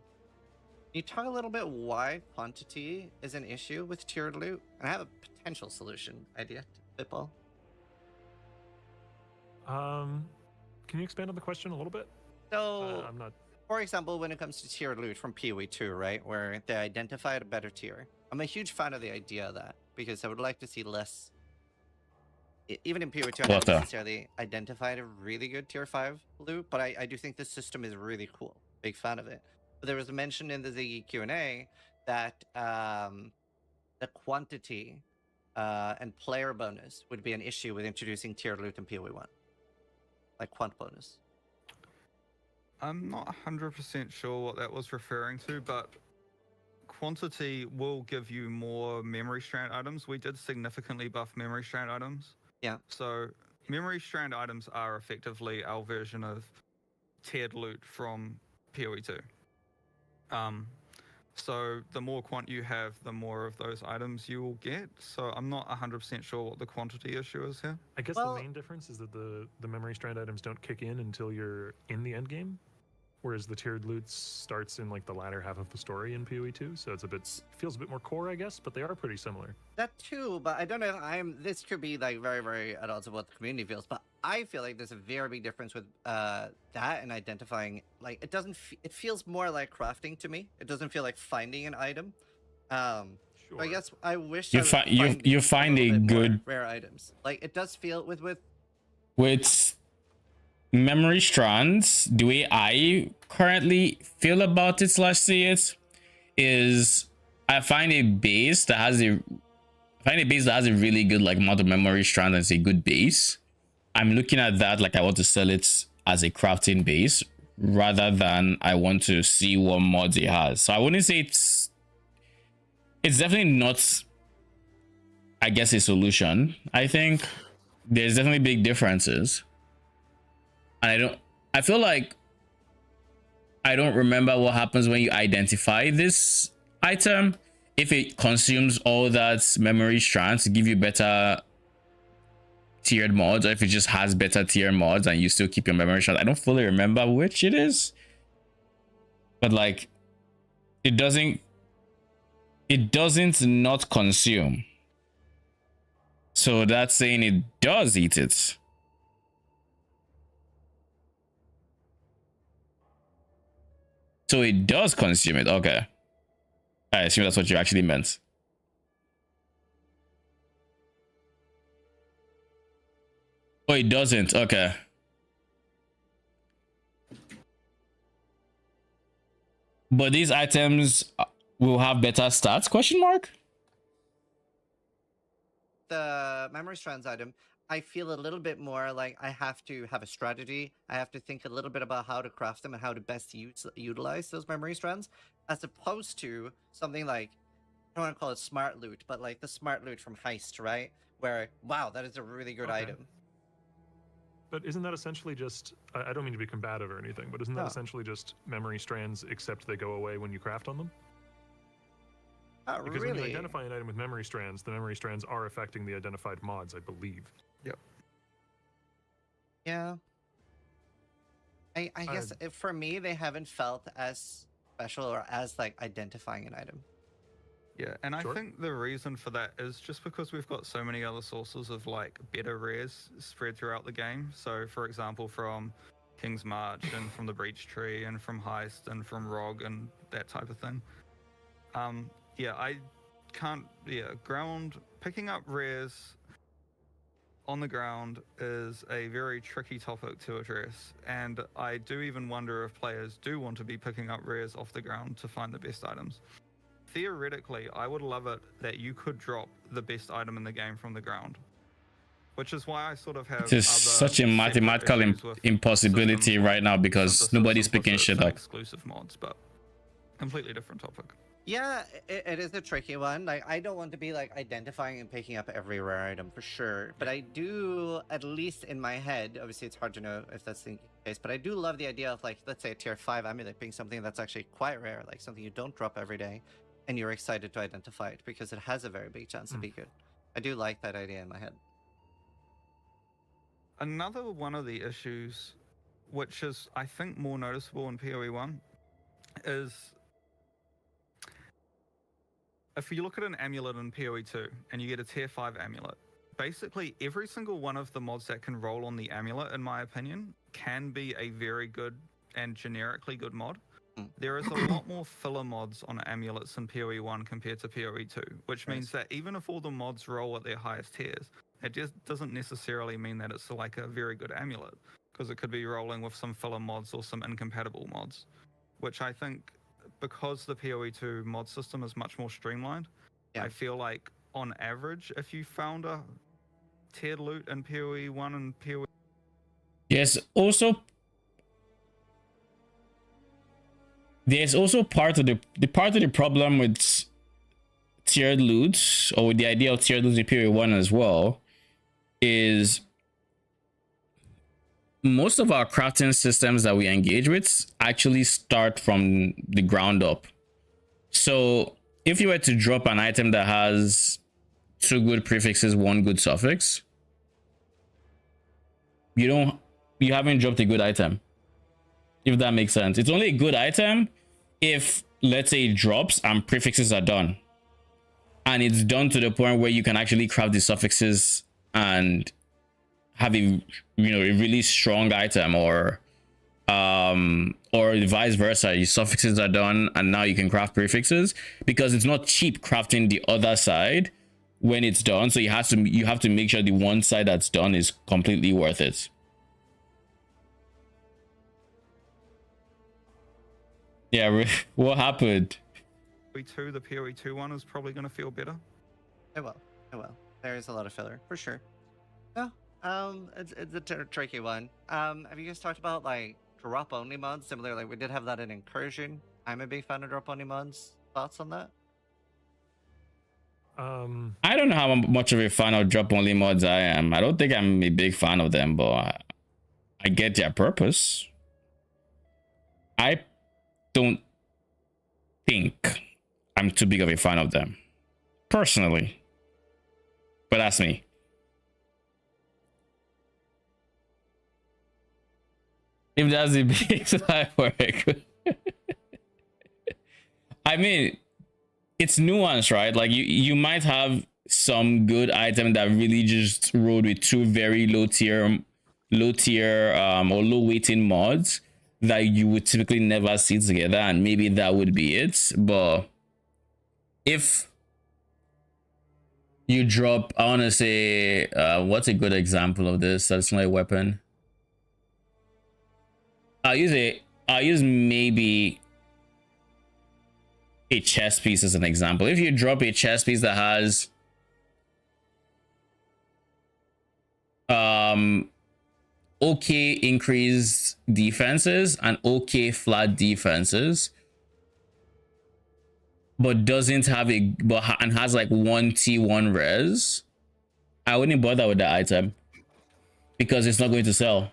you talk a little bit why quantity is an issue with tiered loot? And I have a potential solution idea to spitball. Can you expand on the question a little bit? So, I'm not. for example, when it comes to tiered loot from PoE 2, right, where they identified a better tier, I'm a huge fan of the idea of that because I would like to see less. Even in PoE 2, I haven't necessarily identified a really good tier 5 loot, but I do think this system is really cool. Big fan of it. But there was a mention in the Ziggy Q&A that the quantity and player bonus would be an issue with introducing tiered loot in PoE 1. Like quant bonus. I'm not 100% sure what that was referring to, but quantity will give you more memory strand items. We did significantly buff memory strand items. Yeah. So memory strand items are effectively our version of tiered loot from PoE 2. So the more quant you have, the more of those items you will get. So I'm not 100% sure what the quantity issue is here. I guess the main difference is that the memory strand items don't kick in until you're in the end game, whereas the tiered loot starts in like the latter half of the story in PoE 2. So it's feels a bit more core, I guess, but they are pretty similar. That too, but I don't know if this could be like very, very at odds with what the community feels, but I feel like there's a very big difference with that and identifying, like, it feels more like crafting to me. It doesn't feel like finding an item. Sure. I guess I wish you find a good rare items. Like it does feel with memory strands. The way I currently feel about it / see it is I find a base that has a really good like amount of memory strand and it's a good base. I'm looking at that like I want to sell it as a crafting base rather than I want to see what mods it has. So I wouldn't say it's definitely not, I guess, a solution. I think there's definitely big differences. And I feel like I don't remember what happens when you identify this item. If it consumes all that memory strands to give you better tiered mods, or if it just has better tier mods and you still keep your memory strands. I don't fully remember which it is. But like it doesn't not consume. So that's saying it does eat it. So it does consume it. Okay. I assume that's what you actually meant. Oh, it doesn't. Okay. But these items will have better stats? Question mark. The memory strands item, I feel a little bit more like I have to have a strategy. I have to think a little bit about how to craft them and how to best utilize those memory strands, as opposed to something like, I don't want to call it smart loot, but like the smart loot from Heist, right? Where, wow, that is a really good item. But isn't that essentially just, I don't mean to be combative or anything, but isn't that essentially just memory strands, except they go away when you craft on them? Because when you identify an item with memory strands, the memory strands are affecting the identified mods, I believe. Yep. Yeah. I guess for me, they haven't felt as special or as like identifying an item. Yeah, and I think the reason for that is just because we've got so many other sources of like better rares spread throughout the game. So for example, from King's March and from the Breach Tree and from Heist and from ROG and that type of thing. Yeah, I can't, picking up rares on the ground is a very tricky topic to address, and I do even wonder if players do want to be picking up rares off the ground to find the best items. Theoretically, I would love it that you could drop the best item in the game from the ground, which is why I sort of have It's such a mathematical impossibility right now because nobody's picking shit up. Exclusive mods, but completely different topic. Yeah, it is a tricky one. Like, I don't want to be like identifying and picking up every rare item for sure, but I do, at least in my head, obviously it's hard to know if that's the case, but I do love the idea of, like, let's say a tier 5 amulet being something that's actually quite rare, like something you don't drop every day, and you're excited to identify it because it has a very big chance to be good. I do like that idea in my head. Another one of the issues, which is I think more noticeable in PoE 1, is if you look at an amulet in PoE 2 and you get a tier 5 amulet, basically every single one of the mods that can roll on the amulet, in my opinion, can be a very good and generically good mod. There is a lot more filler mods on amulets in PoE 1 compared to PoE 2, which means that even if all the mods roll at their highest tiers, it just doesn't necessarily mean that it's like a very good amulet, because it could be rolling with some filler mods or some incompatible mods, which I think, because the PoE 2 mod system is much more streamlined, I feel like on average, if you found a tiered loot in PoE 1 and PoE... Yes, also... There's also part of the problem with tiered loot, or with the idea of tiered loot in PoE 1 as well, is most of our crafting systems that we engage with actually start from the ground up. So if you were to drop an item that has 2 good prefixes, 1 good suffix, you haven't dropped a good item, if that makes sense. It's only a good item if, let's say, it drops and prefixes are done, and it's done to the point where you can actually craft the suffixes and have a a really strong item, or vice versa. Your suffixes are done and now you can craft prefixes, because it's not cheap crafting the other side when it's done. So you have to make sure the one side that's done is completely worth it. Yeah, what happened? The PoE 2 one is probably going to feel better. It will. There is a lot of filler for sure. Yeah. It's a tricky one. Have you guys talked about like drop only mods? Similar, like we did have that in Incursion. I'm a big fan of drop only mods. Thoughts on that? I don't know how much of a fan of drop only mods I am. I don't think I'm a big fan of them, but I get their purpose. I don't think I'm too big of a fan of them personally, but that's me. If that's the big side work. I mean, it's nuanced, right? Like you might have some good item that really just rode with 2 very low tier or low weighting mods that you would typically never see together, and maybe that would be it. But if you drop, I want to say, what's a good example of this that's not a weapon? I'll use maybe a chess piece as an example. If you drop a chess piece that has okay increased defenses and okay flat defenses, but doesn't have and has like 1 T1 res, I wouldn't bother with that item because it's not going to sell,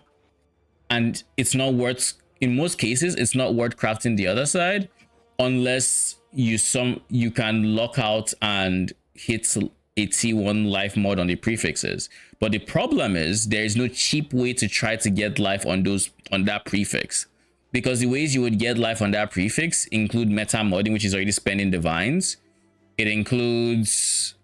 and it's not worth, in most cases it's not worth crafting the other side unless you can lock out and hit a T1 life mod on the prefixes. But the problem is there is no cheap way to try to get life on that prefix, because the ways you would get life on that prefix include meta modding, which is already spending divines. It includes,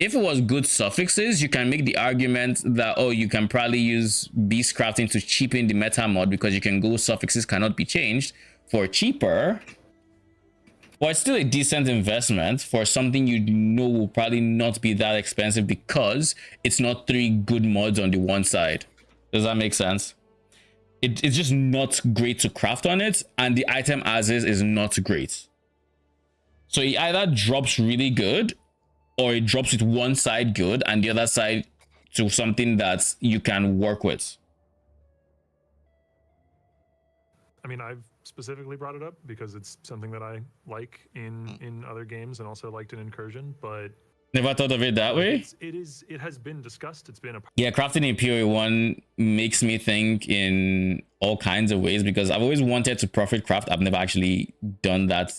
if it was good suffixes, you can make the argument that, oh, you can probably use beast crafting to cheapen the meta mod, because you can go suffixes cannot be changed for cheaper. But it's still a decent investment for something you know will probably not be that expensive because it's not 3 good mods on the one side. Does that make sense? It's just not great to craft on it, and the item as is not great. So it either drops really good, or it drops with one side good and the other side to something that you can work with. I mean, I've specifically brought it up because it's something that I like in other games and also liked in Incursion, but Never thought of it that way. It has been discussed. It's been a Yeah, crafting in PoE1 makes me think in all kinds of ways because I've always wanted to profit craft. I've never actually done that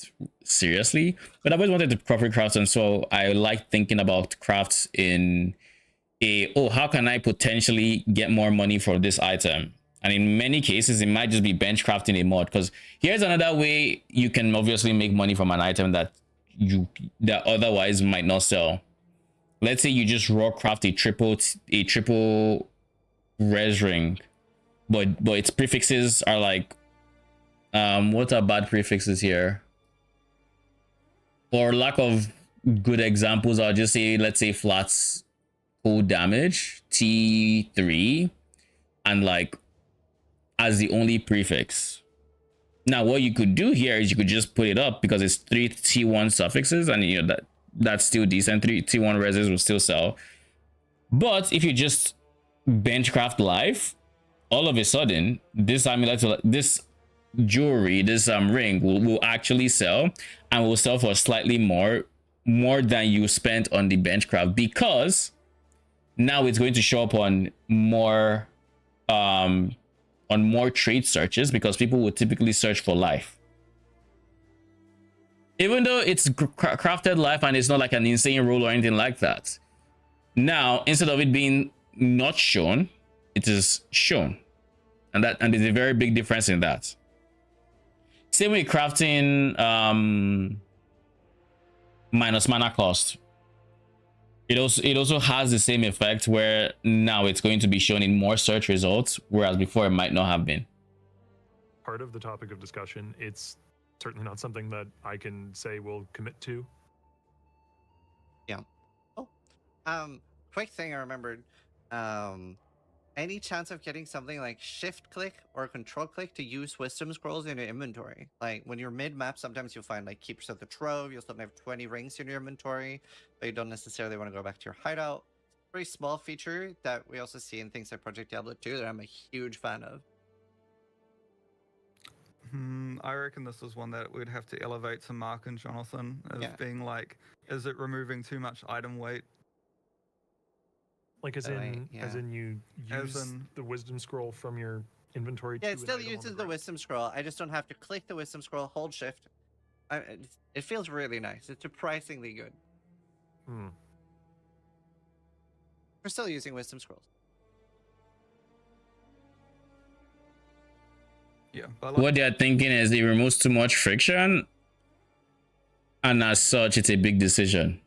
seriously, but I've always wanted to profit craft, and so I like thinking about crafts in how can I potentially get more money for this item? And in many cases, it might just be bench crafting a mod, because here's another way you can obviously make money from an item that otherwise might not sell. Let's say you just raw craft a triple res ring, but its prefixes are like what are bad prefixes here? For lack of good examples, I'll just say, let's say flats cold damage T3 and like as the only prefix. Now what you could do here is you could just put it up because it's 3 T1 suffixes, and you know that's still decent. 3 T1 reses will still sell. But if you just benchcraft life, all of a sudden this amulet, this jewelry, this ring will actually sell, and will sell for slightly more than you spent on the benchcraft, because now it's going to show up on more trade searches, because people would typically search for life. Even though it's crafted life and it's not like an insane roll or anything like that. Now, instead of it being not shown, it is shown. And there's a very big difference in that. Same with crafting minus mana cost. It also has the same effect, where now it's going to be shown in more search results, whereas before it might not have been. part of the topic of discussion. It's certainly not something that I can say we'll commit to. Yeah. Oh, quick thing I remembered. Any chance of getting something like shift click or control click to use wisdom scrolls in your inventory? Like when you're mid map, sometimes you'll find like Keepers of the Trove, you'll still have 20 rings in your inventory, but you don't necessarily want to go back to your hideout. Very small feature that we also see in things like Project Diablo 2 that I'm a huge fan of. I reckon this is one that we'd have to elevate to Mark and Jonathan as being like, is it removing too much item weight? Like as in you use the wisdom scroll from your inventory. Yeah, it still uses the wisdom scroll. I just don't have to click the wisdom scroll, hold shift. It feels really nice. It's surprisingly good. We're still using wisdom scrolls. Yeah. Like, what they're thinking is it removes too much friction, and as such, it's a big decision.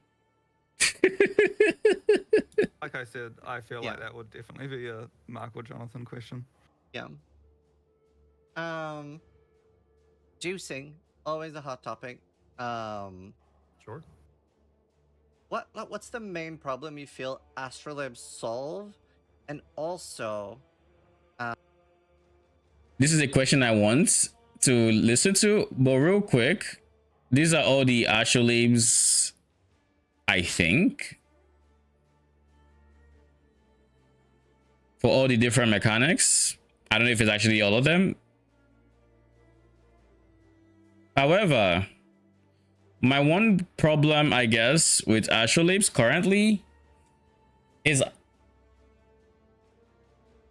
like I said, I feel like that would definitely be a Mark or Jonathan question. Yeah. Juicing, always a hot topic. Sure. What's the main problem you feel Astrolabs solve? And also, this is a question I want to listen to, but real quick, these are all the Astrolabes, I think, for all the different mechanics. I don't know if it's actually all of them. However, my one problem, I guess, with Astrolabes currently is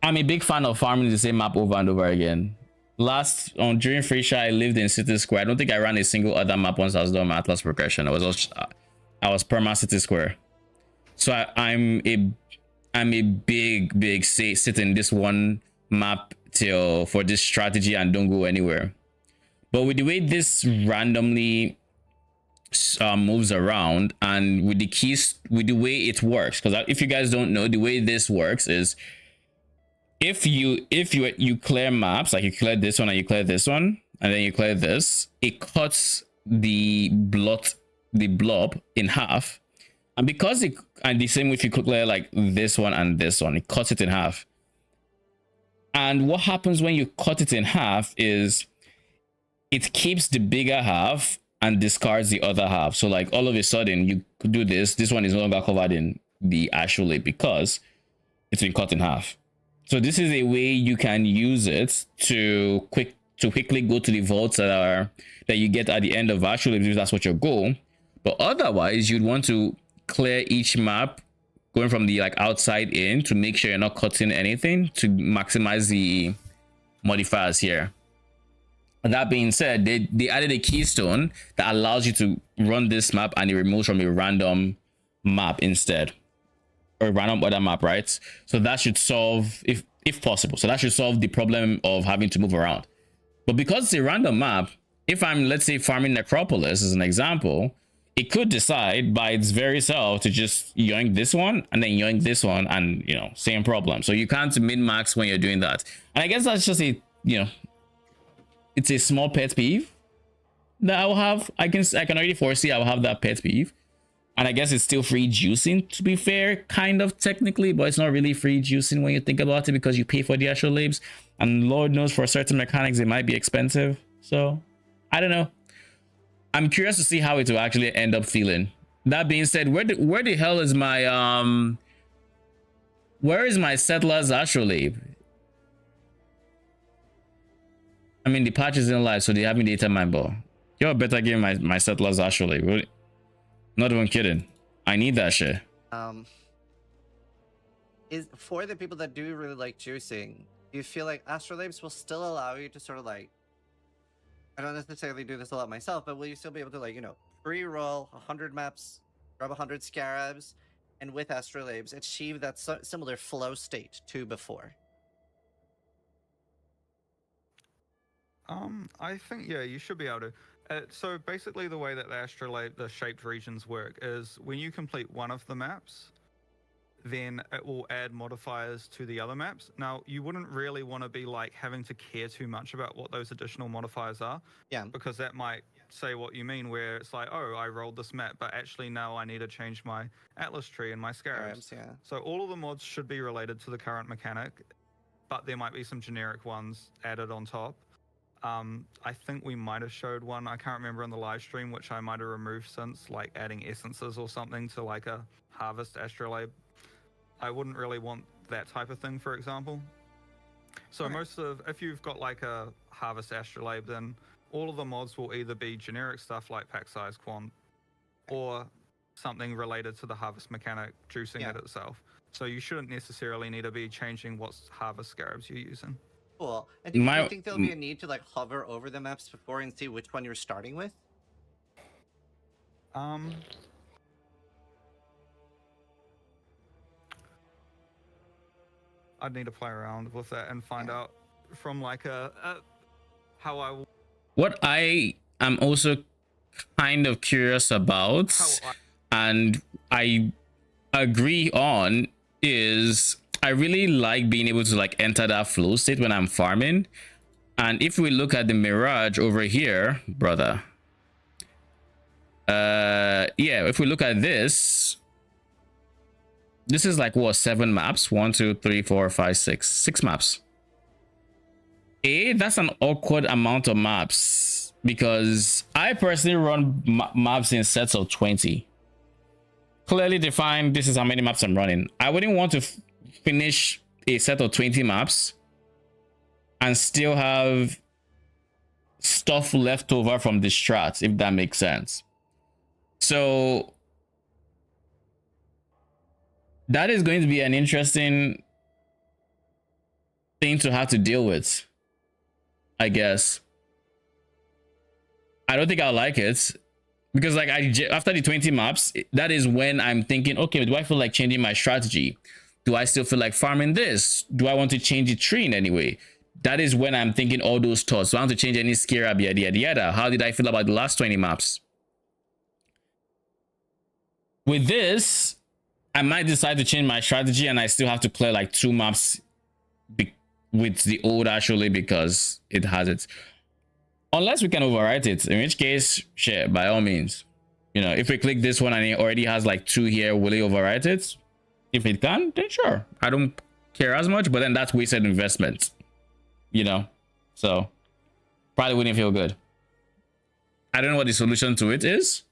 I'm a big fan of farming the same map over and over again. During Freesia, I lived in City Square. I don't think I ran a single other map once I was done my Atlas progression. I was perma City Square. So I'm a big say sit in this one map for this strategy and don't go anywhere. But with the way this randomly moves around, and with the keys, with the way it works, because if you guys don't know, the way this works is if you clear maps, like you clear this one and you clear this one and then you clear this, it cuts the blob in half, and because it, and the same if you clear like this one and this one, it cuts it in half. And what happens when you cut it in half is it keeps the bigger half and discards the other half. So like all of a sudden you could do this one is no longer covered in the astrolabe because it's been cut in half. So this is a way you can use it to quickly go to the vaults that you get at the end of astrolabe if that's what your goal. But otherwise you'd want to clear each map going from the like outside in to make sure you're not cutting anything to maximize the modifiers here. That being said, they added a keystone that allows you to run this map and it removes from a random map instead, or a random other map, right? So that should solve, if possible, so that should solve the problem of having to move around. But because it's a random map, if I'm, let's say, farming Necropolis as an example, it could decide by its very self to just yoink this one and then yoink this one, and you know, same problem. So you can't min-max when you're doing that. And I guess that's just a, you know, it's a small pet peeve that I will have. I can already foresee I'll have that pet peeve. And I guess it's still free juicing, to be fair, kind of technically, but it's not really free juicing when you think about it because you pay for the astrolabes, and Lord knows for certain mechanics it might be expensive. So I don't know. I'm curious to see how it will actually end up feeling. That being said, where the hell is my where is my Settlers astrolabe? I mean, the patch is in live, so they have me data mine, but yo, better give me my Settlers astrolabe. Not even kidding. I need that shit. Is for the people that do really like juicing, do you feel like astrolabes will still allow you to sort of like, I don't necessarily do this a lot myself, but will you still be able to, like, you know, pre-roll 100 maps, grab 100 scarabs, and with astrolabes achieve that similar flow state to before? I think, yeah, you should be able to. So basically the way that the astrolabe, the shaped regions work is when you complete one of the maps, then it will add modifiers to the other maps. Now, you wouldn't really want to be like having to care too much about what those additional modifiers are. Yeah. Because that might say what you mean, where it's like, oh, I rolled this map, but actually now I need to change my Atlas tree and my scarabs. Yeah. So all of the mods should be related to the current mechanic, but there might be some generic ones added on top. I think we might have showed one, I can't remember on the live stream, which I might have removed since, like adding essences or something to like a harvest astrolabe. I wouldn't really want that type of thing, for example. So if you've got like a harvest astrolabe, then all of the mods will either be generic stuff like pack size quant, or something related to the harvest mechanic, juicing it itself. So you shouldn't necessarily need to be changing what harvest scarabs you're using. Cool. And do you think there'll be a need to like hover over the maps before and see which one you're starting with? I'd need to play around with that and find out from like how I. What I am also kind of curious about, and I agree on, is I really like being able to like enter that flow state when I'm farming. And if we look at the Mirage over here, brother, yeah, if we look at this is like what, 7 maps? 1, 2, 3, 4, 5, 6 maps. That's an awkward amount of maps because I personally run maps in sets of 20. Clearly defined, this is how many maps I'm running. I wouldn't want to finish a set of 20 maps and still have stuff left over from the strats, if that makes sense. So that is going to be an interesting thing to have to deal with, I guess. I don't think I'll like it because like after the 20 maps, that is when I'm thinking, okay, do I feel like changing my strategy? Do I still feel like farming this? Do I want to change the tree in any way? That is when I'm thinking all those thoughts. Do I want to change any scarab, yada, yada, yada? How did I feel about the last 20 maps? With this, I might decide to change my strategy and I still have to clear like 2 maps with the old astrolabe because it has it. Unless we can overwrite it, in which case, shit, by all means. You know, if we click this one and it already has like 2 here, will it overwrite it? If it can, then sure. I don't care as much, but then that's wasted investment. You know? So, probably wouldn't feel good. I don't know what the solution to it is.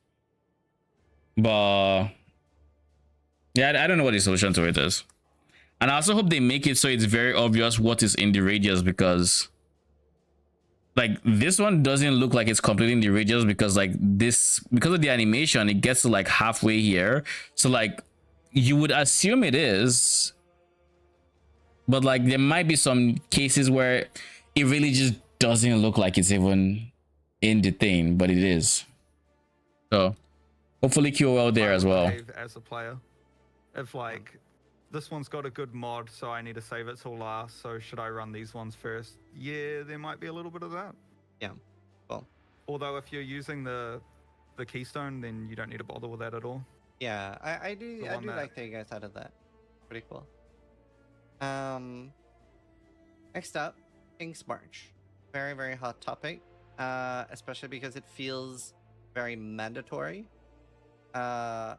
But, yeah, I don't know what the solution to it is. And I also hope they make it so it's very obvious what is in the radius, because like this one doesn't look like it's completing the radius, because like this, because of the animation, it gets to like halfway here. So like you would assume it is, but like there might be some cases where it really just doesn't look like it's even in the thing, but it is. So hopefully QOL there as well. As a player, if like this one's got a good mod, so I need to save it till last, so should I run these ones first? Yeah, there might be a little bit of that. Yeah. Well, although if you're using the keystone, then you don't need to bother with that at all. yeah, I do like that you guys added that. Pretty cool. Next up, King's March. Very, very hot topic. Especially because it feels very mandatory. How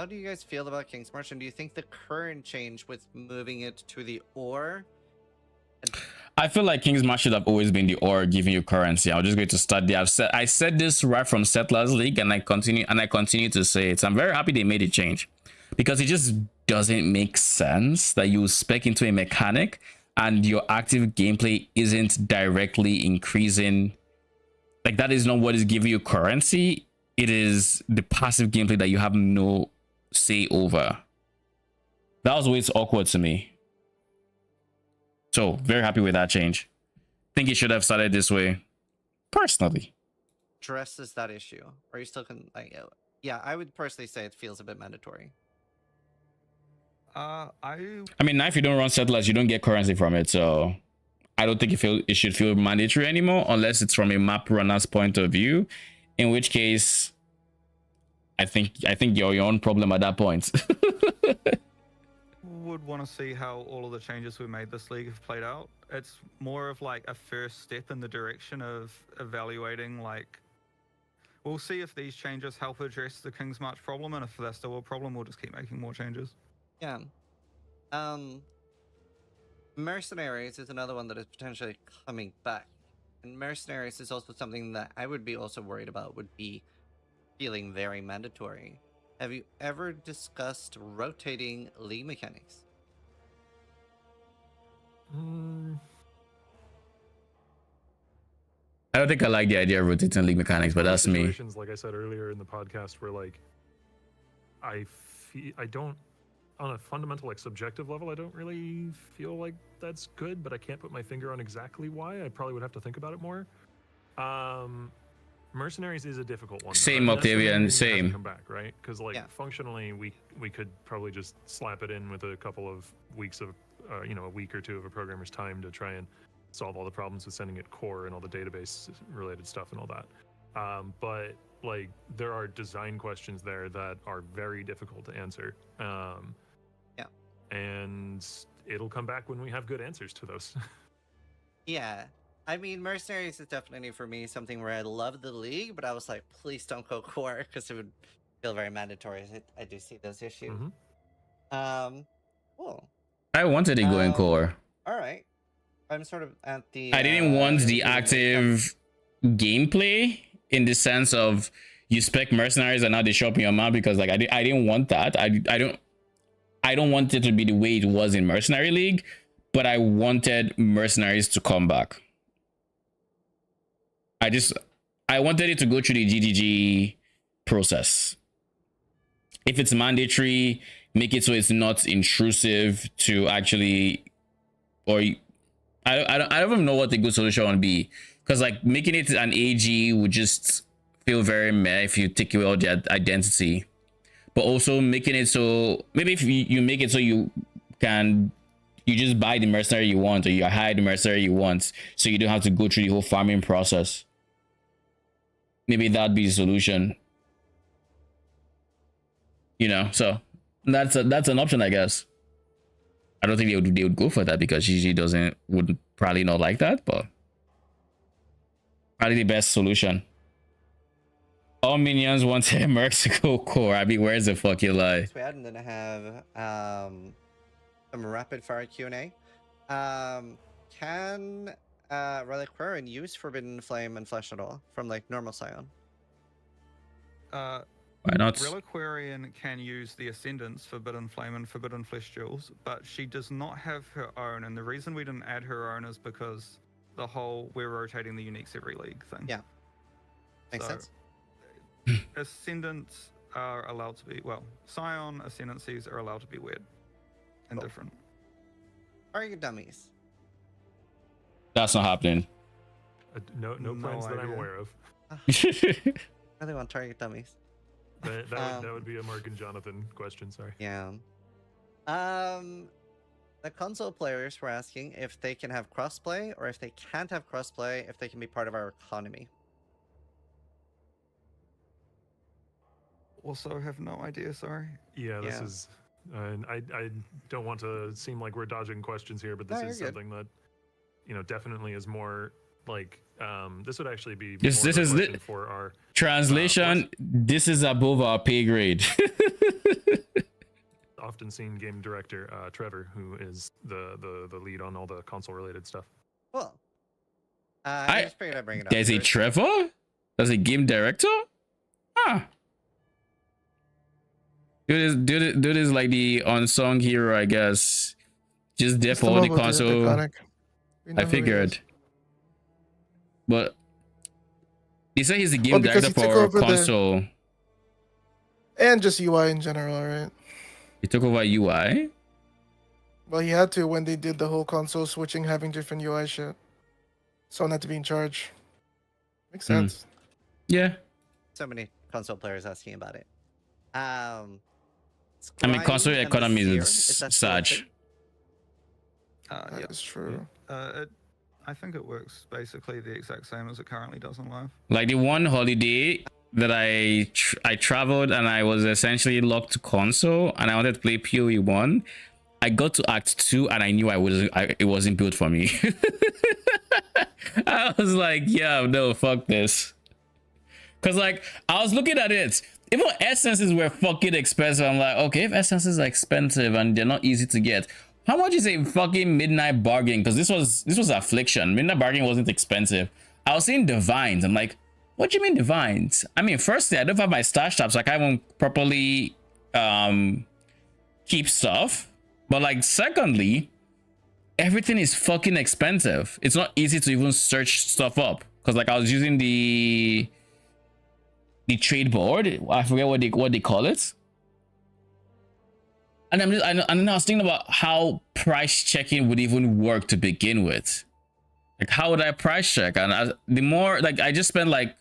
do you guys feel about King's March, and do you think the current change with moving it to the ore? I feel like King's March should have always been the ore giving you currency. I'm just going to start there. I said this right from Settlers League, and I continue to say it. So I'm very happy they made a change, because it just doesn't make sense that you spec into a mechanic and your active gameplay isn't directly increasing. Like, that is not what is giving you currency. It is the passive gameplay that you have no say over. That was always awkward to me. So very happy with that change. Think it should have started this way, personally. Addresses that issue, or you still can like? Yeah, I would personally say it feels a bit mandatory. I mean, now if you don't run Settlers, you don't get currency from it. So I don't think it should feel mandatory anymore, unless it's from a map runner's point of view. In which case, I think you're your own problem at that point. Would want to see how all of the changes we made this league have played out. It's more of like a first step in the direction of evaluating, like, we'll see if these changes help address the King's March problem, and if that's still a problem, we'll just keep making more changes. Yeah. Mercenaries is another one that is potentially coming back. And Mercenaries is also something that I would be also worried about, would be feeling very mandatory. Have you ever discussed rotating league mechanics? I don't think I like the idea of rotating league mechanics, but that's me. Like I said earlier in the podcast, where like I don't, on a fundamental, like, subjective level, I don't really feel like that's good, but I can't put my finger on exactly why. I probably would have to think about it more. Mercenaries is a difficult one. Same, Octavian, same. Come back, right? Because like functionally, we could probably just slap it in with a couple of weeks of, a week or two of a programmer's time to try and solve all the problems with sending it core and all the database related stuff and all that. But like there are design questions there that are very difficult to answer. And it'll come back when we have good answers to those. Yeah. I mean, Mercenaries is definitely for me something where I love the league, but I was like, please don't go core, because it would feel very mandatory. I do see those issues. Cool. I wanted it going core. All right. I'm sort of at the. I didn't want the active gameplay in the sense of you spec Mercenaries and now they show up in your map, because like I didn't want that. I don't want it to be the way it was in Mercenary League, but I wanted Mercenaries to come back. I wanted it to go through the GGG process. If it's mandatory, make it so it's not intrusive to actually, or I don't even know what the good solution would be, because like making it an AG would just feel very meh if you take away all the identity. But also making it so, maybe if you make it so you just buy the mercenary you want, or you hire the mercenary you want, so you don't have to go through the whole farming process. Maybe that'd be the solution. So that's an option, I guess. I don't think they would go for that, because GG would probably not like that, but Probably the best solution. All minions want a Mexico core. I mean, where's the fucking lie? So we had, and then I have some rapid fire Q&A. Can Reliquarian use Forbidden Flame and Flesh at all from like normal Scion? Why not? Reliquarian can use the Ascendant's Forbidden Flame and Forbidden Flesh jewels, but she does not have her own. And the reason we didn't add her own is because the whole we're rotating the uniques every league thing. Yeah. Makes sense. Ascendants are allowed to be, well, Scion Ascendancies are allowed to be weird and Cool. different. Target dummies. That's not happening. No plans that I'm idea. aware of. I really want target dummies. That would be a Mark and Jonathan question. Sorry. Yeah. The console players were asking if they can have crossplay, or if they can't have crossplay, if they can be part of our economy. Also have no idea, sorry. Yeah, this Yeah. is. I don't want to seem like we're dodging questions here, but this No, is you're good. something that, definitely is more like. This would actually be This- more this of a is the- question for our Translation: this is above our pay grade. often seen game director Trevor, who is the lead on all the console related stuff. Cool. I- I just figured I'd bring it up. There's a Trevor? There's a game director? Huh. Dude is like the unsung hero, I guess. Just there Just for all the mobile dude, console. iconic. We know I who he figured. is. But he said he's the game Oh, because director he took for over the- console. And just UI in general, right? He took over UI. Well, he had to when they did the whole console switching, having different UI shit. Someone had to be in charge. Makes Hmm. sense. Yeah. So many console players asking about it. I mean, Scrying console and the economy Seer, is that still a such. thing? That Yeah. is true. I think it works basically the exact same as it currently does in live. Like the one holiday that I traveled and I was essentially locked to console and I wanted to play PoE 1. I got to Act 2 and I knew it wasn't built for me. I was like, yeah, no, fuck this. Cause like I was looking at it. Even essences were fucking expensive. I'm like, okay, if essences are expensive and they're not easy to get, how much is a fucking midnight bargain? Because this was Affliction. Midnight bargain wasn't expensive. I was seeing divines. I'm like, what do you mean divines? I mean, firstly, I don't have my stash tab, so I can't even properly keep stuff. But like, secondly, everything is fucking expensive. It's not easy to even search stuff up. Because like I was using the trade board. I forget what they call it. And I was thinking about how price checking would even work to begin with. Like, how would I price check? And the more like I just spent like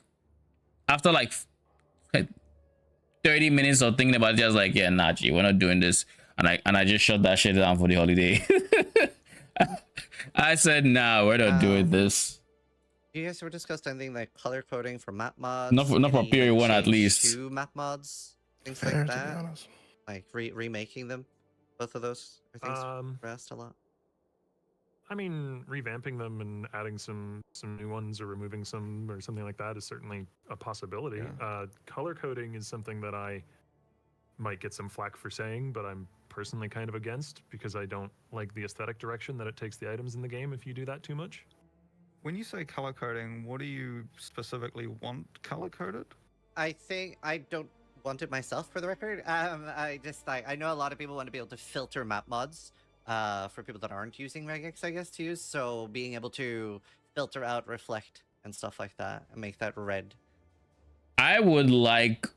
after like 30 minutes of thinking about it, I was like, yeah, nah, G, we're not doing this. And I just shut that shit down for the holiday. I said, nah, we're not doing this. You guys ever discussed anything like color coding for map mods? Not for Any, period like, one at change least. to map mods, things Fair, like to be that. honest. Like remaking them. Both of those are things Um, we're asked a lot. I mean, revamping them and adding some new ones or removing some or something like that is certainly a possibility. Yeah. Color coding is something that I might get some flack for saying, but I'm personally kind of against because I don't like the aesthetic direction that it takes the items in the game if you do that too much. When you say color coding, what do you specifically want color coded? I think I don't want it myself, for the record. I just like I know a lot of people want to be able to filter map mods for people that aren't using regex, I guess, to use. So being able to filter out, reflect, and stuff like that, and make that red. I would like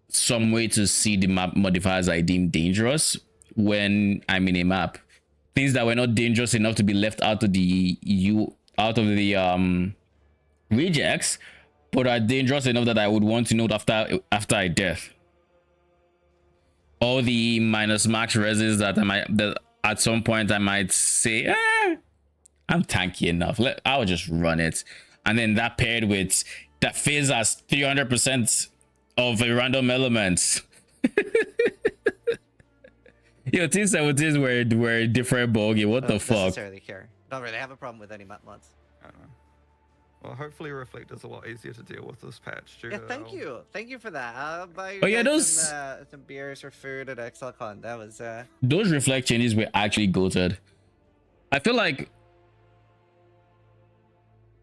some way to see the map modifiers I deem dangerous when I'm in a map. Things that were not dangerous enough to be left out of the rejects, but are dangerous enough that I would want to note after I death. All the minus max reses that at some point I might say, I'm tanky enough. I'll just run it. And then that paired with that phase as 300% of a random element. Yo, Team 17s were a different bogey. What the Don't fuck? necessarily care. Don't really have a problem with any map mods. I don't know. Well, hopefully Reflect is a lot easier to deal with this patch. Yeah, thank you for that. I'll buy you Oh, yeah, guys those- some beers or food at ExileCon. That was Those reflect changes were actually goated. I feel like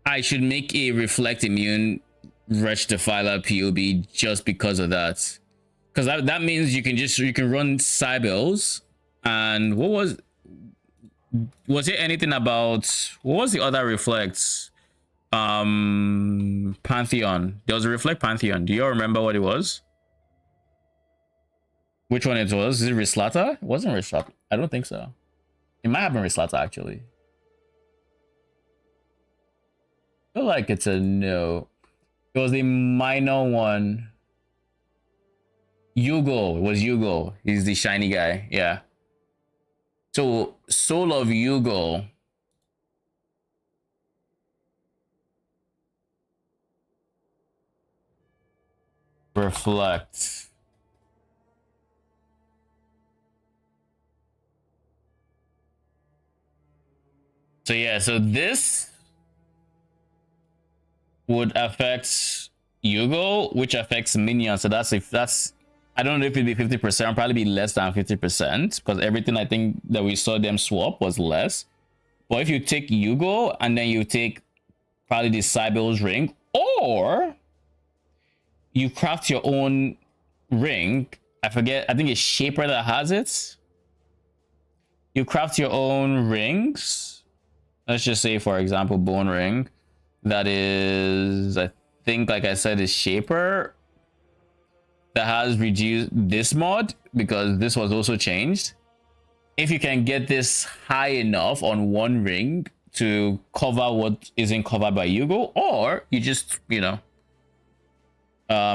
I should make a reflect immune rectifier POB just because of that. Because that means you can run Cybils. And what was it anything about what was the other reflects? Pantheon. There was a reflect Pantheon. Do you all remember what it was? Which one it was? Is it Rislata? It wasn't Rislata. I don't think so. It might have been Rislata actually. I feel like it's a no. It was a minor one. Yugo. It was Yugo. He's the shiny guy. Yeah. So Soul of Yugo. Reflect. So yeah, so this would affect Yugo, which affects minions. So that's if that's I don't know if it'd be 50%, probably be less than 50%, because everything I think that we saw them swap was less. But if you take Yugo and then you take probably the Cybils ring, or you craft your own ring. I forget, I think it's Shaper that has it. You craft your own rings. Let's just say, for example, Bone Ring. That is, I think, like I said, is Shaper. That has reduced this mod because this was also changed. If you can get this high enough on one ring to cover what isn't covered by Yugo, or you just, you know,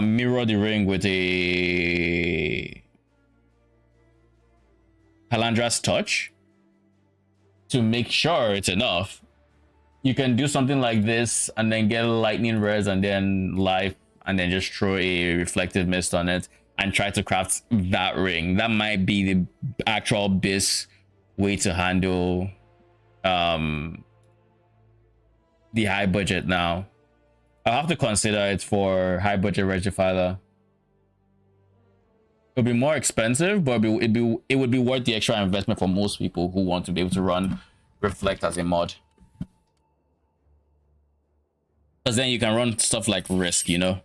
mirror the ring with a Halandra's touch to make sure it's enough. You can do something like this and then get lightning res and then life and then just throw a reflective mist on it and try to craft that ring. That might be the actual best way to handle the high budget now. I'll have to consider it for high budget Regifiler. It'll be more expensive, but it would be worth the extra investment for most people who want to be able to run Reflect as a mod. Because then you can run stuff like Risk, you know.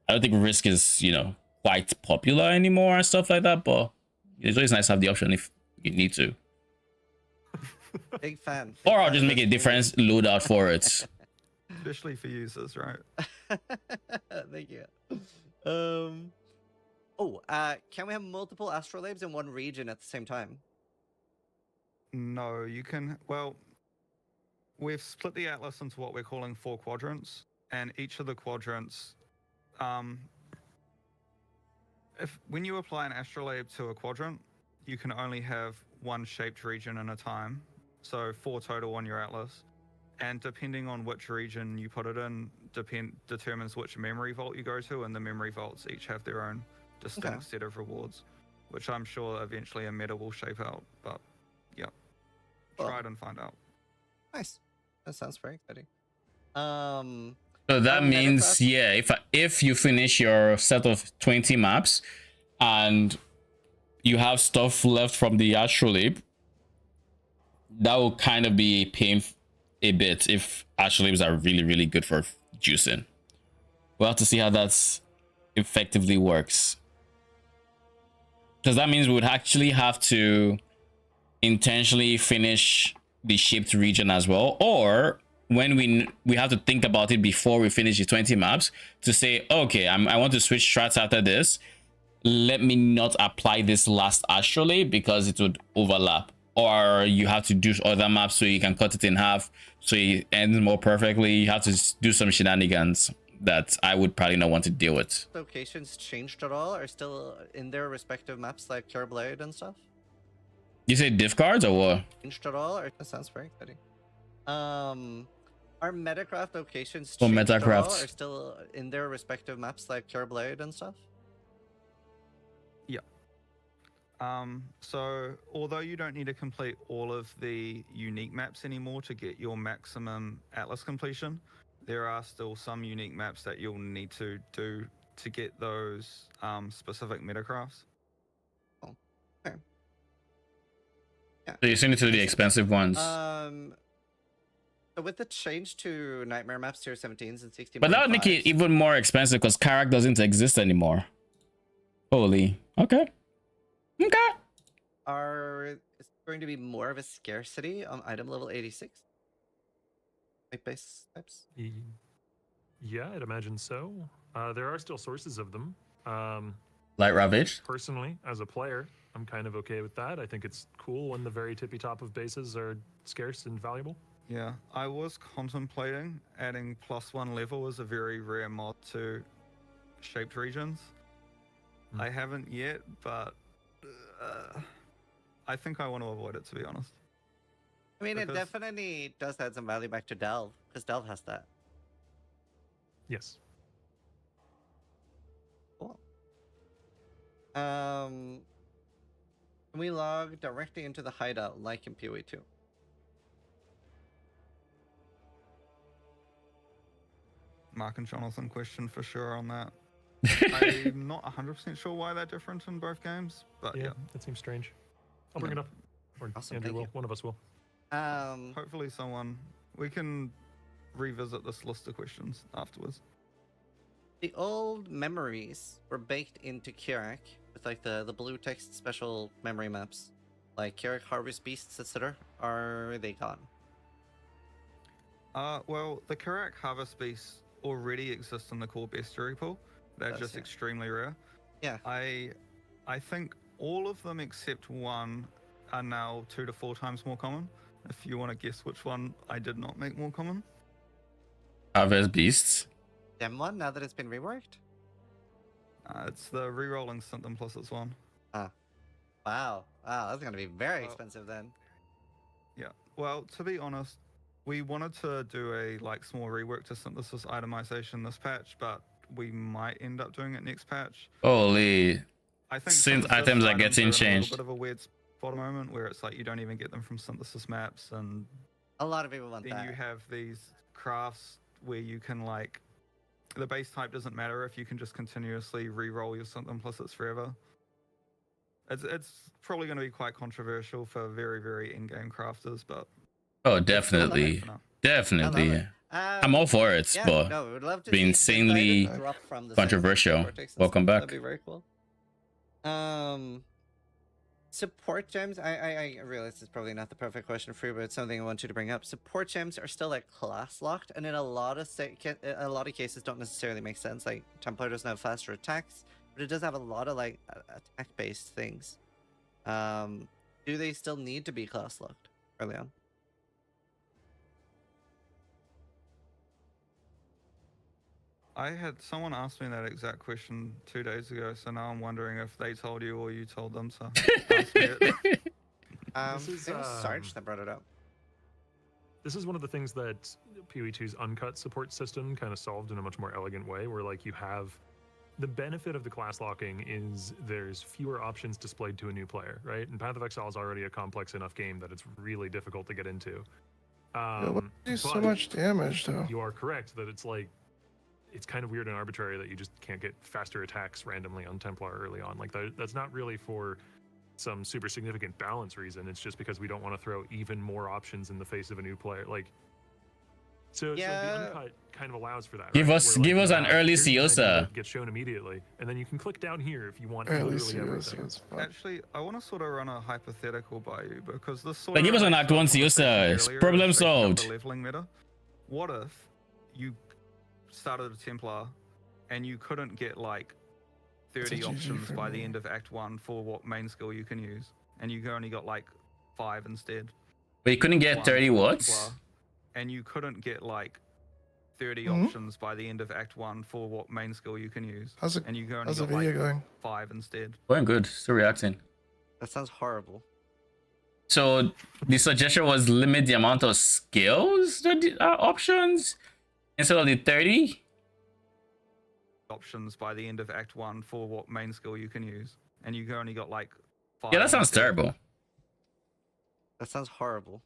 I don't think Risk is, you know, quite popular anymore and stuff like that, but it's always nice to have the option if you need to. big fan. Or I'll just make a different loadout for it. Especially for users, right? Thank you. Can we have multiple astrolabes in one region at the same time? No, you can. Well, we've split the atlas into what we're calling 4 quadrants, and each of the quadrants, when you apply an astrolabe to a quadrant, you can only have one shaped region at a time, so 4 total on your atlas. And depending on which region you put it in, determines which memory vault you go to, and the memory vaults each have their own distinct set of rewards, which I'm sure eventually a meta will shape out. But yeah, try it and find out. Nice. That sounds very exciting. So that means, yeah, if you finish your set of 20 maps and you have stuff left from the astrolabe, that will kind of be pain a bit if astrolabes are really, really good for juicing. We'll have to see how that's effectively works. Because that means we would actually have to intentionally finish the shaped region as well, or when we have to think about it before we finish the 20 maps to say, okay, I want to switch strats after this. Let me not apply this last astrolabe because it would overlap. Or you have to do other maps so you can cut it in half so it ends more perfectly. You have to do some shenanigans that I would probably not want to deal with. Locations changed at all? Are still in their respective maps like Cure Blade and stuff? You say diff cards or what? Changed at all? That sounds very exciting. Are Metacraft locations Oh, changed at all? Metacraft. Are still in their respective maps like Cure Blade and stuff? Yeah. So although you don't need to complete all of the unique maps anymore to get your maximum atlas completion, there are still some unique maps that you'll need to do to get those specific metacrafts. Oh, okay. Yeah. So you send it to the Makes sense. expensive ones. So with the change to Nightmare Maps tier 17s and 16, But that would make it even more expensive because Karak doesn't exist anymore. Holy. Okay. Okay. It's going to be more of a scarcity on item level 86? Like base types? Yeah, I'd imagine so. There are still sources of them. Light Ravage. Personally, as a player, I'm kind of okay with that. I think it's cool when the very tippy top of bases are scarce and valuable. Yeah, I was contemplating adding +1 level as a very rare mod to shaped regions. I haven't yet, but I think I want to avoid it, to be honest. I mean, it Because- definitely does add some value back to Delve, because Delve has that. Yes. Cool. Can we log directly into the hideout like in PoE 2? Mark and Jonathan question for sure on that. I'm not 100% sure why they're different in both games, but Yeah, yeah. that seems strange. I'll bring it up. Or Awesome, Andrew thank will. you. One of us will. Hopefully we can revisit this list of questions afterwards. The old memories were baked into Kirak with like the blue text special memory maps, like Kirak Harvest Beasts, etc. Are they gone? Well, the Karak Harvest Beasts already exist in the core bestiary pool. They're Does, just yeah. extremely rare. Yeah. I think all of them except one are now 2 to 4 times more common. If you want to guess which one I did not make more common. Harvest Beasts. Dem one now that it's been reworked? It's the reroll instant implicits one. Wow, that's gonna be very Well- expensive then. Yeah. Well, to be honest, we wanted to do a small rework to synthesis itemization this patch, but we might end up doing it next patch. Holy. I think Since synthesis items are items getting in changed. a little bit of a weird spot at the moment where it's like you don't even get them from synthesis maps, and A lot of people want then that. you have these crafts where you can the base type doesn't matter if you can just continuously re-roll your synth implicits forever. It's probably going to be quite controversial for very, very in-game crafters, but Oh, definitely. for now. Definitely. it. I'm all for it, Yeah, but no, we would love to be see this item insanely drop from the controversial. Sentinel Cortex and Welcome stuff. back. That'd be very cool. Support gems. I realize it's probably not the perfect question for you, but it's something I want you to bring up. Support gems are still class locked, and in a lot of cases don't necessarily make sense. Like Templar doesn't have faster attacks, but it does have a lot of attack based things. Do they still need to be class locked early on? I had someone ask me that exact question 2 days ago, so now I'm wondering if they told you or you told them. So ask me it. This is, it was Sarge that brought it up. This is one of the things that PoE2's uncut support system kind of solved in a much more elegant way, where you have the benefit of the class locking is there's fewer options displayed to a new player, right? And Path of Exile is already a complex enough game that it's really difficult to get into. Do so but much damage though. you are correct that it's kind of weird and arbitrary that you just can't get faster attacks randomly on Templar early on. That's not really for some super significant balance reason. It's just because we don't want to throw even more options in the face of a new player. So the uncut kind of allows for that. Give right? us- Where, give you us an have, early here's the menu Ciosa. that gets shown immediately, and then you can click down here if you want Early literally everything. COC is fun. Actually, I want to sort of run a hypothetical by you because this sort Like, of give us an relates Act to our 1 conversation Ciosa. earlier Problem of breaking up solved. the leveling meta. What if you started a Templar and you couldn't get 30 GG options for by the me. end of Act 1 for what main skill you can use, and you only got 5 instead? But you couldn't get One 30 for watts? Templar, and you couldn't get 30 Mhm. options by the end of Act 1 for what main skill you can use, How's it? and you only How's the got video going? 5 instead. Going good. Still reacting. That sounds horrible. So the suggestion was limit the amount of skills options instead of the 30. Options by the end of Act 1 for what main skill you can use, and you only got 5 Yeah, that sounds instead. terrible. That sounds horrible.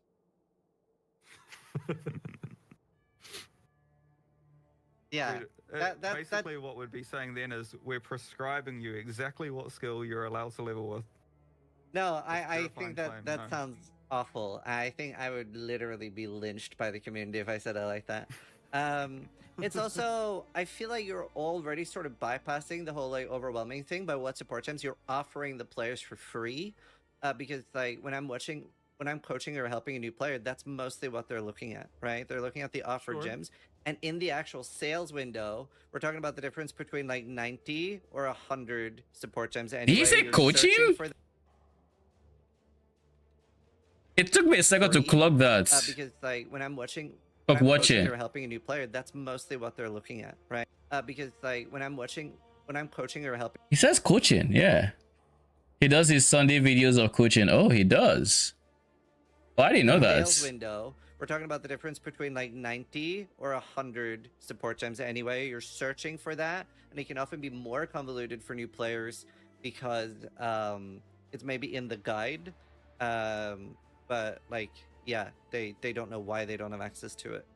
Yeah. That Basically, what we'd be saying then is we're prescribing you exactly what skill you're allowed to level with. No, I terrifying think that claim, that no. sounds awful. I think I would literally be lynched by the community if I said I like that. It's also, I feel like you're already sort of bypassing the whole like overwhelming thing by what support gems you're offering the players for free. Because like when I'm coaching or helping a new player, that's mostly what they're looking at, right? They're looking at the offered Sure. gems. And in the actual sales window, we're talking about the difference between like 90 or 100 support gems. Did Anyway, you say you're coaching? searching for It took me a second to free, clock that. because like when I'm coaching watching. or helping a new player, that's mostly what they're looking at, right? Because like when I'm coaching or helping He says coaching, yeah. He does his Sunday videos of coaching. Oh, he does. Oh, I didn't know that. sales window, we're talking about the difference between like 90 or 100 support gems. Anyway, you're searching for that, and it can often be more convoluted for new players because it's maybe in the guide, but like yeah, they don't know why they don't have access to it.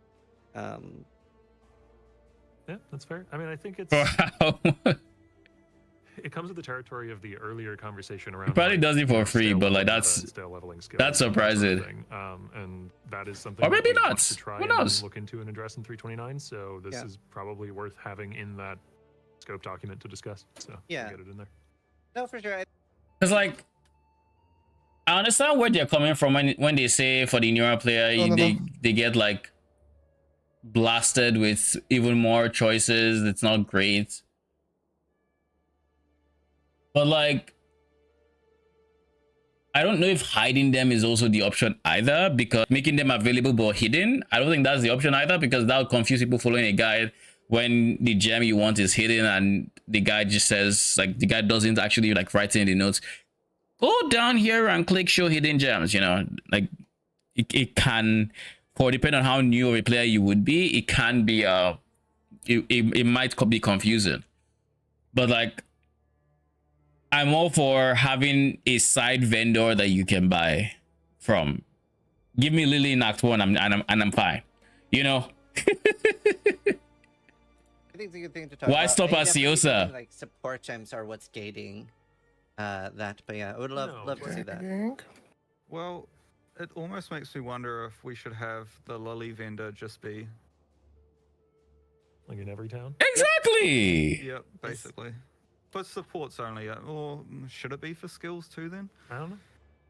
Yeah, that's fair. I mean, I think it's Wow. it comes with the territory of the earlier conversation around. Probably like, does it for free, stale but like leveling that's meta, stale leveling skills, that's that sort of surprising. thing. And that is something Or maybe that we want not. to try Who and knows? look into and address in 329. So this Yeah. is probably worth having in that scope document to discuss. So Yeah. get it in there. No, for sure. It's like I understand where they're coming from when they say for the newer player they get like blasted with even more choices. It's not great. But like I don't know if hiding them is also the option either, because making them available but hidden, I don't think that's the option either, because that would confuse people following a guide when the gem you want is hidden and the guy just says, like, the guy doesn't actually like write in the notes, go down here and click show hidden gems, you know, like it can, for depending on how new of a player you would be, it can be it might be confusing. But like I'm all for having a side vendor that you can buy from. Give me Lily in Act 1 and I'm fine. You know? I think it's a good thing to talk Why about. stop I at definitely Siosa? think, like support gems are what's gating that, but yeah, I would love to see that. Well, it almost makes me wonder if we should have the Lily vendor just be. Like in every town. Exactly. Yep, basically. But supports only, or should it be for skills too then? I don't know.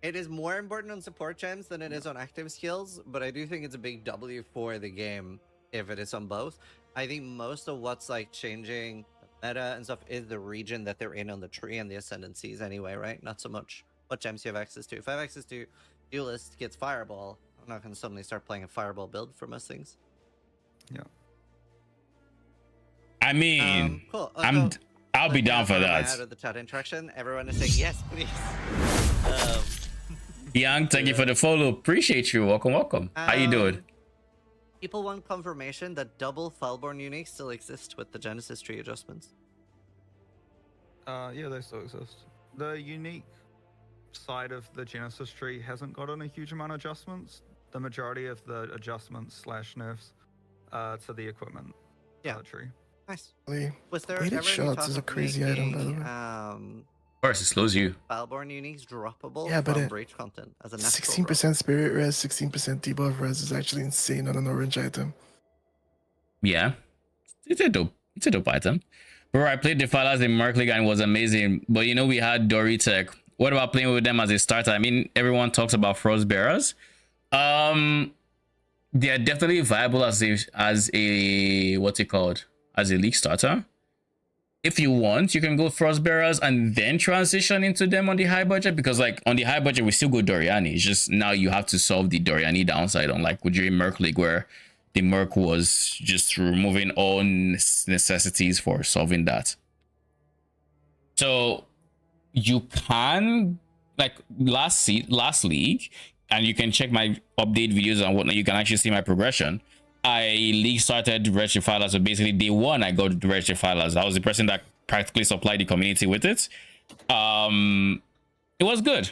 It is more important on support gems than it is on active skills, but I do think it's a big W for the game if it is on both. I think most of what's like changing the meta and stuff is the region that they're in on the tree and the ascendancies anyway, right? Not so much what gems you have access to. If I have access to Duelist gets Fireball, I'm not going to suddenly start playing a Fireball build for most things. Yeah. I mean, cool. I'll be down for Out that. of the chat interaction, everyone is saying yes, please. Young, thank you for the follow. Appreciate you. Welcome. How you doing? People want confirmation that double Falborn uniques still exist with the Genesis tree adjustments. Yeah, they still exist. The unique side of the Genesis tree hasn't gotten a huge amount of adjustments. The majority of the adjustments / nerfs to the equipment tree. Nice. Really? Was there Weighted ever any shots talk is a of crazy item, by the making, way. Of course, it slows you. Falborn uniques droppable Yeah, but from it- breach content as a natural 16% spirit res, 16% debuff res is actually insane on an orange item. Yeah, it's a dope item. Bro, I played Defilas in Merc League and it was amazing. But you know, we had Doritek. What about playing with them as a starter? I mean, everyone talks about Frostbearers. They are definitely viable as a what's it called? As a league starter. If you want, you can go Frostbearers and then transition into them on the high budget, because like on the high budget we still go Doriani. It's just now you have to solve the Doriani downside, unlike with your Merc League where the Merc was just removing all necessities for solving that. So you can, like last league, and you can check my update videos and whatnot, you can actually see my progression. I league started Wretched Filers, so basically day one I got Wretched Filers. I was the person that practically supplied the community with it. It was good.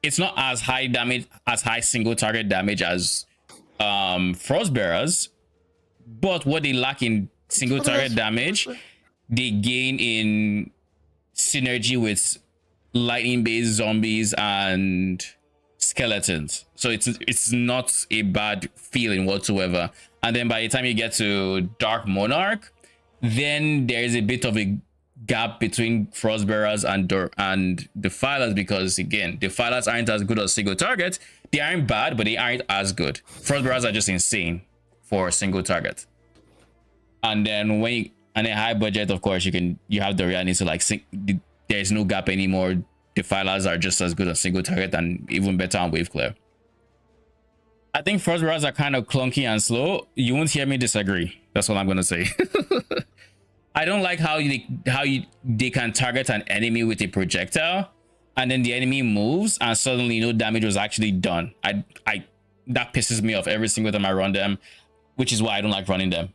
It's not as high damage, as high single target damage as Frostbearers, But what they lack in single target damage, they gain in synergy with lightning-based zombies and skeletons. So it's not a bad feeling whatsoever. And then by the time you get to Dark Monarch, then there is a bit of a gap between Frostbearers and Defilers, because again, Defilers aren't as good as single target. They aren't bad, but they aren't as good. Frostbearers are just insane for single target. And then when and a high budget, of course, you have Doriani, so like there's no gap anymore. Defilers are just as good as single target and even better on wave clear. I think Frostbearers are kind of clunky and slow. You won't hear me disagree. That's what I'm gonna say. I don't like how they can target an enemy with a projectile, and then the enemy moves and suddenly no damage was actually done. That pisses me off every single time I run them, which is why I don't like running them.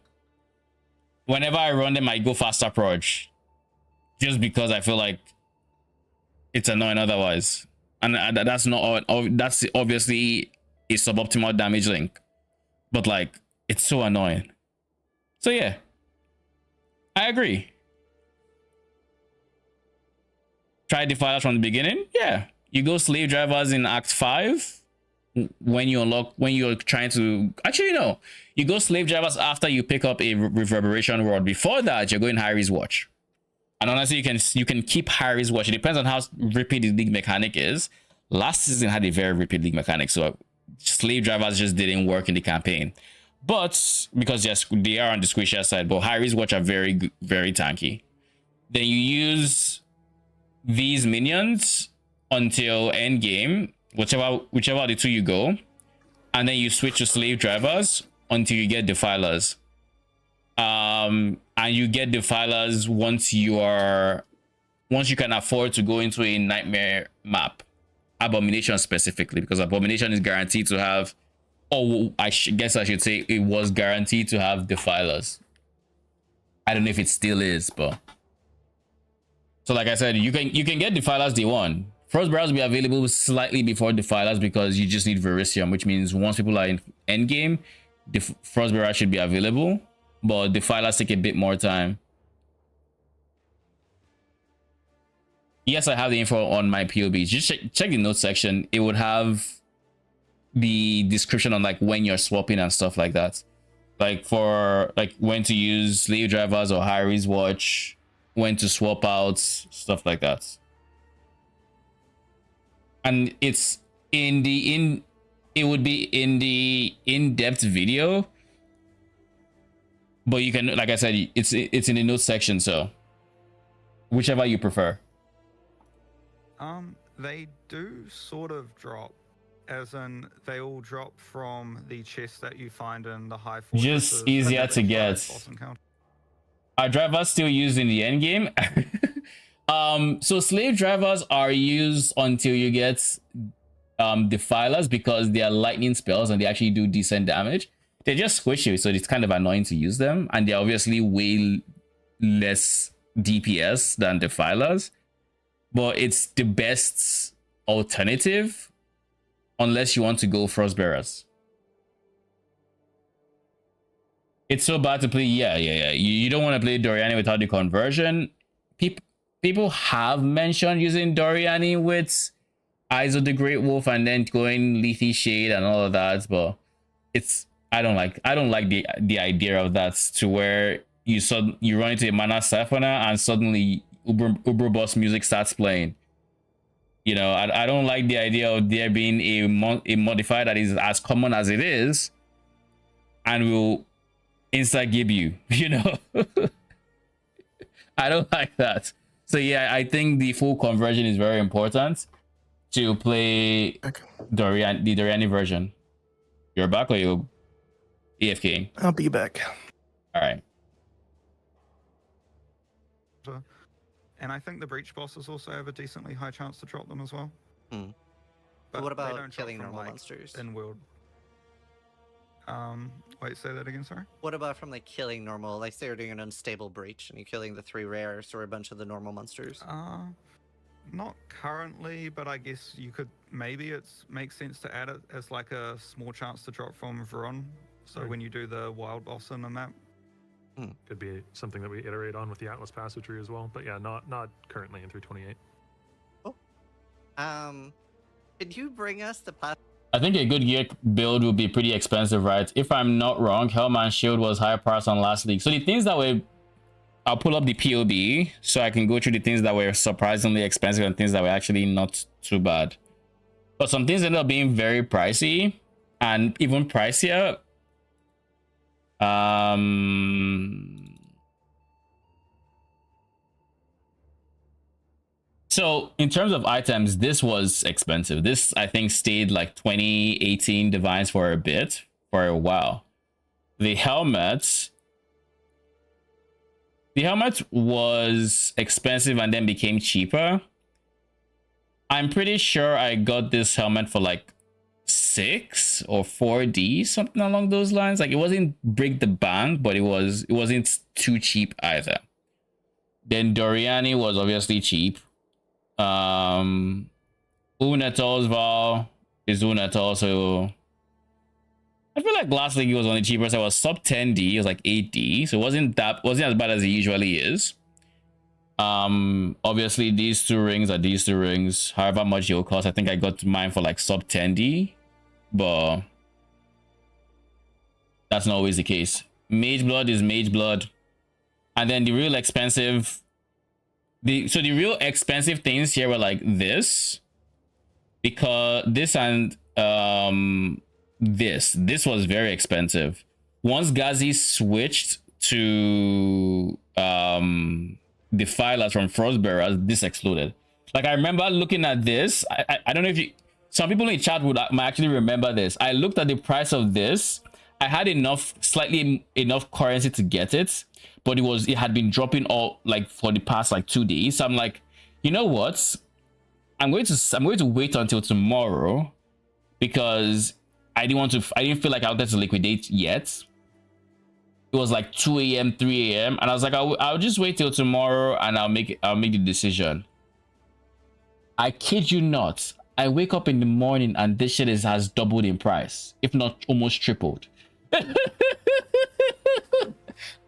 Whenever I run them, I go fast approach, just because I feel like it's annoying otherwise, and that's obviously a suboptimal damage link, but like it's so annoying. So yeah, I agree. Try Defilers from the beginning. Yeah, you go Slave Drivers in Act 5 when you're trying to, actually no, you go Slave Drivers after you pick up a Reverberation Rod. Before that, you're going Harry's Watch. And honestly, you can keep Harry's Watch. It depends on how repeat the league mechanic is. Last season had a very repeat league mechanic, so Slave Drivers just didn't work in the campaign. But because yes, they are on the squishier side, but Harry's Watch are very, very tanky. Then you use these minions until end game, whichever of the two you go, and then you switch to Slave Drivers until you get Defilers. And you get Defilers once you can afford to go into a Nightmare map, Abomination specifically, because Abomination is guaranteed to have, guess I should say it was guaranteed to have Defilers. I don't know if it still is, but so like I said, you can get Defilers day one. Frostbearers will be available slightly before Defilers because you just need Verisium, which means once people are in endgame, the Frostbearer should be available. But Defilers take a bit more time. Yes, I have the info on my POBs. Just check the notes section. It would have the description on like when you're swapping and stuff like that. Like for like when to use Slave Drivers or Harry's Watch, when to swap out, stuff like that. And it would be in the in-depth video. But you can, like I said, it's in the notes section, so whichever you prefer. They do sort of drop, as in they all drop from the chest that you find in the high fortresses. Just easier to get. Are drivers still used in the end game? So Slave Drivers are used until you get Defilers, because they are lightning spells and they actually do decent damage. They're just squishy, so it's kind of annoying to use them, and they're obviously way less DPS than Defilers, but it's the best alternative unless you want to go Frostbearers. It's so bad to play. Yeah. You don't want to play Doriani without the conversion. People have mentioned using Doriani with Eyes of the Great Wolf and then going Lethe Shade and all of that, but I don't like the idea of that, to where you run into a Mana Siphoner and suddenly Uber Boss music starts playing. You know, I don't like the idea of there being a modifier that is as common as it is and will insta give you, you know. I don't like that. So yeah, I think the full conversion is very important to play the Doriani version. You're back or you AFK? I'll be back. All right. And I think the breach bosses also have a decently high chance to drop them as well. But what they about don't drop killing from, normal like, monsters? in world? Wait, say that again, sorry? What about from like killing normal, like say you're doing an unstable breach and you're killing the 3 rares or a bunch of the normal monsters? Not currently, but I guess you could, maybe it makes sense to add it as like a small chance to drop from Veron So when you do the wild boss in the map, could be something that we iterate on with the Atlas Passageway as well. But yeah, not currently in 328. Could you bring us the path? I think a good gear build would be pretty expensive, right? If I'm not wrong, Hellman Shield was higher price on last league. So the things that were, I'll pull up the POB so I can go through the things that were surprisingly expensive and things that were actually not too bad. But some things ended up being very pricey and even pricier. So in terms of items, this was expensive. This, I think, stayed like 2018 Divines for a bit, for a while. The helmet was expensive and then became cheaper. I'm pretty sure I got this helmet for like 6 or 4D, something along those lines. Like it wasn't break the bank, but it wasn't too cheap either. Then Doriani was obviously cheap. Unetol's Val is Unetol, so I feel like last league it was only cheaper, so it was sub 10D, it was like 8D, so it wasn't as bad as it usually is. Obviously these two rings are these two rings, however much it'll cost. I think I got mine for like sub 10D, but that's not always the case. Mage Blood is Mage Blood, and then the real expensive the real expensive things here were like this, because this and this was very expensive. Once Gazi switched to Defilers from Frostbearers, this exploded. Like I remember looking at this. I don't know if you, some people in chat might actually remember this. I looked at the price of this. I had slightly enough currency to get it, but it had been dropping all like for the past like 2 days. So I'm like, you know what? I'm going to wait until tomorrow, because I didn't feel like I wanted to liquidate yet. It was like 2 a.m., 3 a.m. and I was like, I'll just wait till tomorrow and I'll make the decision. I kid you not. I wake up in the morning and this shit has doubled in price, if not almost tripled.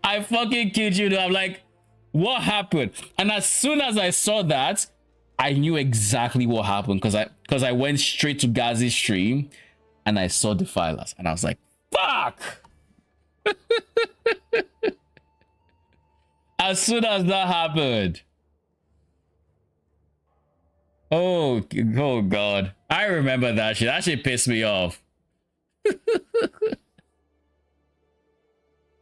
I fucking kid you. I'm like, what happened? And as soon as I saw that, I knew exactly what happened, because I went straight to Gazi's stream and I saw Defilers and I was like, fuck. As soon as that happened, oh god, I remember that shit. That shit pissed me off.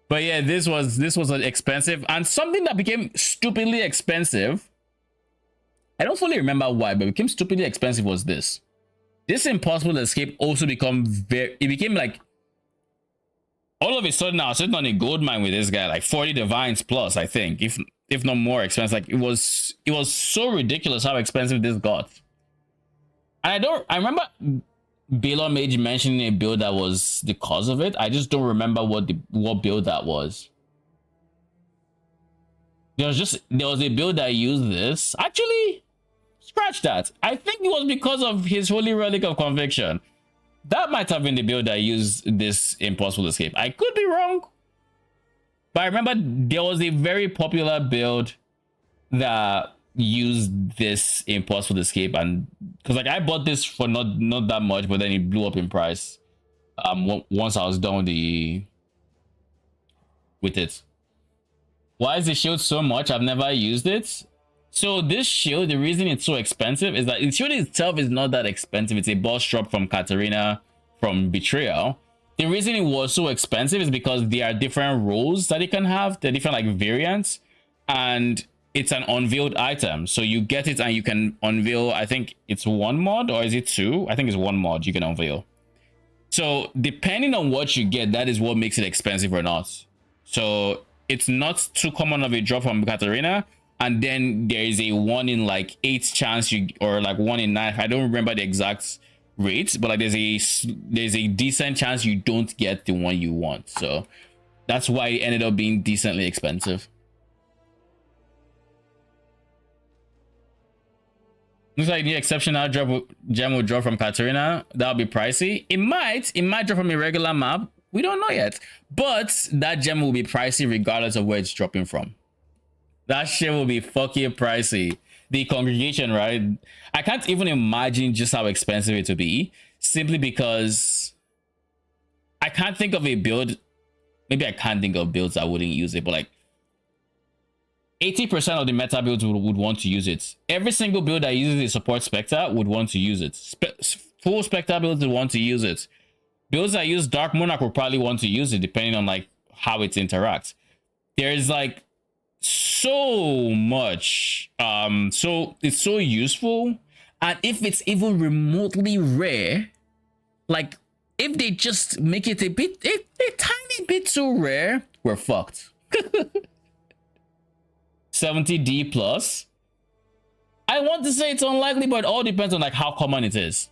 But yeah, this was expensive, and something that became stupidly expensive. I don't fully remember why, but it became stupidly expensive was this. This Impossible Escape also became like, all of a sudden I was sitting on a gold mine with this guy, like 40 divines plus, I think, if not more expensive. Like it was so ridiculous how expensive this got. And I remember Baylor Mage mentioning a build that was the cause of it. I just don't remember what build that was. There was a build that used this. Actually, scratch that. I think it was because of his Holy Relic of Conviction. That might have been the build that used this Impossible Escape. I could be wrong, but I remember there was a very popular build that used this Impossible Escape, and because like I bought this for not that much, but then it blew up in price once I was done with it. Why is the shield so much? I've never used it. So this shield, the reason it's so expensive is that the shield itself is not that expensive. It's a boss drop from Katarina from Betrayal. The reason it was so expensive is because there are different roles that it can have. They're different like variants, and it's an unveiled item. So you get it and you can unveil, I think it's 1 mod, or is it 2? I think it's 1 mod you can unveil. So depending on what you get, that is what makes it expensive or not. So it's not too common of a drop from Katarina, and then there is a 1 in like 8 chance or like 1 in 9. I don't remember the exact rate, but like there's a decent chance you don't get the one you want. So that's why it ended up being decently expensive. Looks like the exceptional gem will drop from Katarina. That'll be pricey. It might drop from a regular map. We don't know yet. But that gem will be pricey regardless of where it's dropping from. That shit will be fucking pricey. The congregation, right? I can't even imagine just how expensive it will be, simply because I can't think of a build. Maybe I can't think of builds that wouldn't use it, but like 80% of the meta builds would want to use it. Every single build that uses a support Spectre would want to use it. Full Spectre builds would want to use it. Builds that use Dark Monarch will probably want to use it, depending on like how it interacts. There's like so much. So it's so useful. And if it's even remotely rare, like if they just make it a tiny bit too rare, we're fucked. 70D plus. I want to say it's unlikely, but it all depends on like how common it is.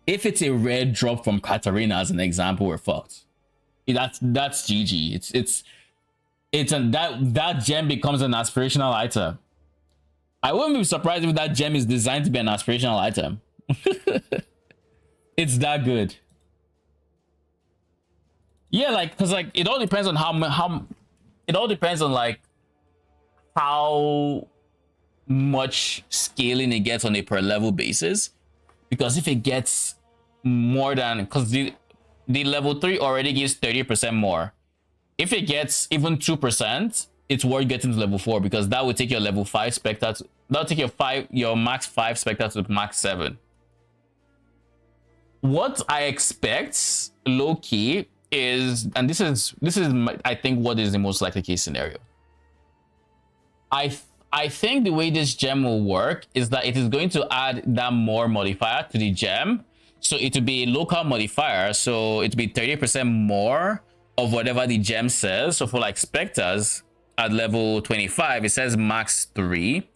If it's a rare drop from Katarina as an example, we're fucked. That's GG. That gem becomes an aspirational item. I wouldn't be surprised if that gem is designed to be an aspirational item. It's that good. Yeah, like, cause like it all depends on how it all depends on like how much scaling it gets on a per level basis. Because if it gets more than, because the level 3 already gives 30% more. If it gets even 2%, it's worth getting to level 4, because that would take your level 5 Spectre to, that'll take your max 5 Spectre to max 7. What I expect low key is, and this is I think what is the most likely case scenario. I think the way this gem will work is that it is going to add that more modifier to the gem. So it will be a local modifier. So it will be 30% more of whatever the gem says. So for like Spectres at level 25, it says max 3.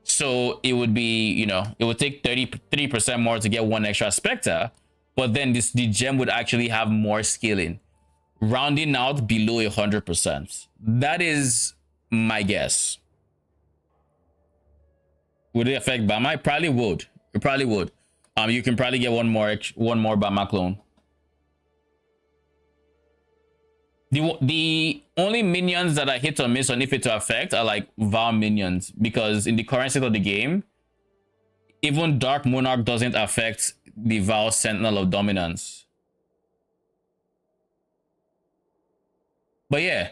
So it would be, you know, it would take 33% more to get one extra Spectre. But then the gem would actually have more scaling, rounding out below 100%. That is my guess. Would it affect Bama? It probably would. It probably would. You can probably get one more Bama clone. The only minions that are hit or miss on if it to affect are like Val minions, because in the current state of the game, even Dark Monarch doesn't affect the Val Sentinel of Dominance. But yeah,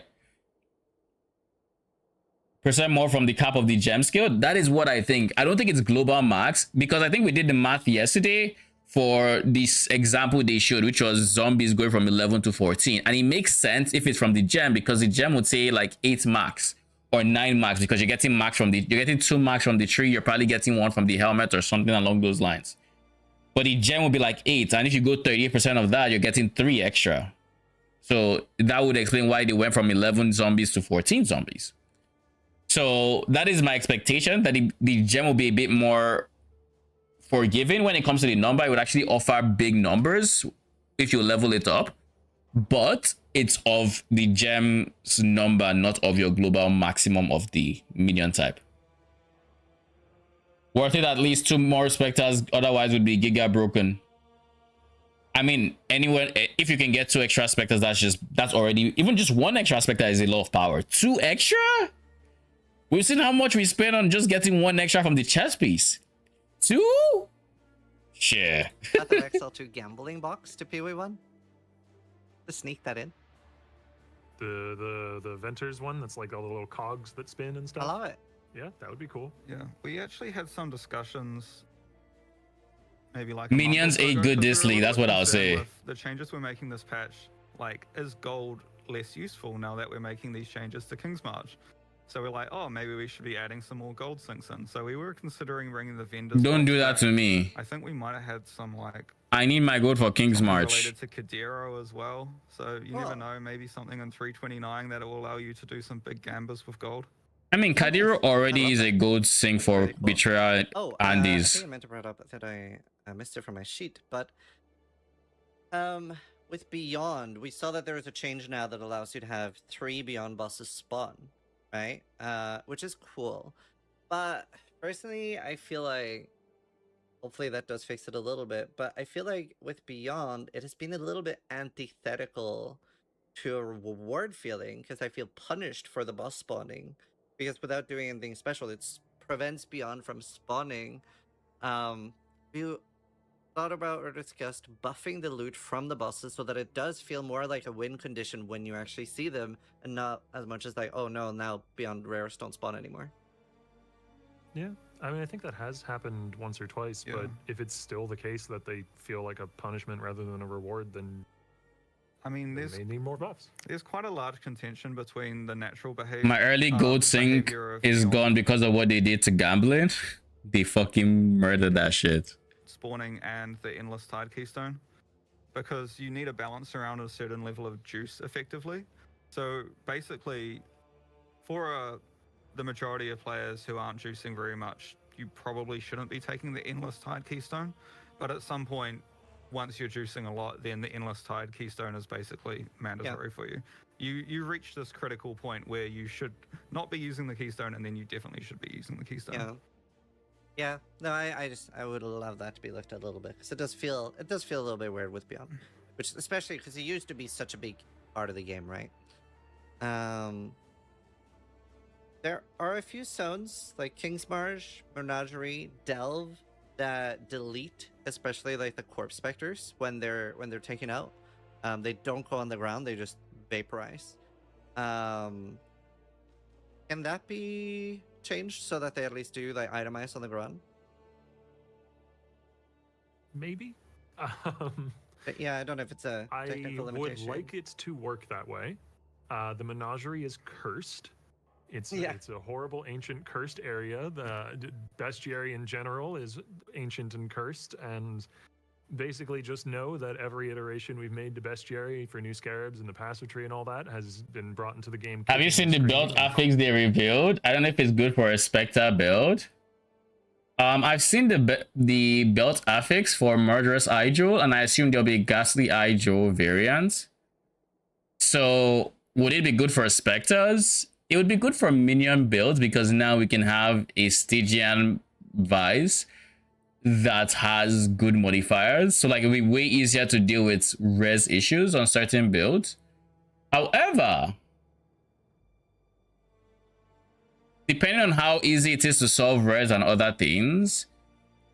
percent more from the cap of the gem skill. That is what I think. I don't think it's global max, because I think we did the math yesterday for this example they showed, which was zombies going from 11 to 14. And it makes sense if it's from the gem, because the gem would say like 8 max or 9 max, because you're getting 2 max from the tree. You're probably getting 1 from the helmet or something along those lines. But the gem would be like 8. And if you go 38% of that, you're getting 3 extra. So that would explain why they went from 11 zombies to 14 zombies. So that is my expectation, that the gem will be a bit more forgiving when it comes to the number. It would actually offer big numbers if you level it up, but it's of the gem's number, not of your global maximum of the minion type. Worth it at least 2 more Spectres, otherwise would be giga broken. I mean, anywhere, if you can get 2 extra Spectres, that's already, even just 1 extra Spectre is a lot of power. 2 extra? We've seen how much we spent on just getting 1 extra from the chess piece. 2? Shit. Got the XL2 gambling box to PW1. To sneak that in. The Venters one that's like all the little cogs that spin and stuff. I love it. Yeah, that would be cool. Yeah, we actually had some discussions. Maybe like Minions ate good this league. That's what I'll say. The changes we're making this patch, like, is gold less useful now that we're making these changes to King's March? So we're like, oh, maybe we should be adding some more gold sinks in. So we were considering bringing the vendors. Don't do that to me. I think we might have had some like. I need my gold for King's March. Related to Kadero as well. So you never know, maybe something in 329 that will allow you to do some big gambas with gold. I mean, Kadero already is a gold sink for Betrayal and I these. think I meant to bring it up that I missed it from my sheet, but with Beyond, we saw that there is a change now that allows you to have 3 Beyond bosses spawn, right? Which is cool. But personally, I feel like hopefully that does fix it a little bit. But I feel like with Beyond, it has been a little bit antithetical to a reward feeling because I feel punished for the boss spawning because without doing anything special, it prevents Beyond from spawning. You thought about or discussed buffing the loot from the bosses so that it does feel more like a win condition when you actually see them and not as much as like, oh no, now Beyond Rares don't spawn anymore. Yeah, I mean, I think that has happened once or twice, but if it's still the case that they feel like a punishment rather than a reward, then I mean, they may need more buffs. There's quite a large contention between the natural behavior. My early gold sync is gone because of what they did to gambling. They fucking murdered that shit. Spawning and the endless tide keystone, because you need a balance around a certain level of juice effectively. So basically, for the majority of players who aren't juicing very much, you probably shouldn't be taking the endless tide keystone. But at some point, once you're juicing a lot, then the endless tide keystone is basically mandatory for you. You reach this critical point where you should not be using the keystone, and then you definitely should be using the keystone. Yeah, no, I would love that to be looked at a little bit because it does feel a little bit weird with Beyond, which especially because it used to be such a big part of the game, right? There are a few zones like King's Marsh, Menagerie, Delve that delete, especially like the corpse specters when they're taken out. They don't go on the ground; they just vaporize. Can that be changed so that they at least do like itemize on the ground? Maybe. But yeah, I don't know if it's a technical limitation. I would like it to work that way. The Menagerie is cursed. It's a horrible ancient cursed area. The bestiary in general is ancient and cursed, and basically just know that every iteration we've made to bestiary for new scarabs and the passive tree and all that has been brought into the game. Have you seen the build affix they revealed? I don't know if it's good for a Spectre build. I've seen the build affix for Murderous Eye Jewel, and I assume there'll be Ghastly Eye Jewel variants. So would it be good for Spectres? It would be good for minion builds because now we can have a Stygian Vice that has good modifiers. So like it'll be way easier to deal with res issues on certain builds. However, depending on how easy it is to solve res and other things,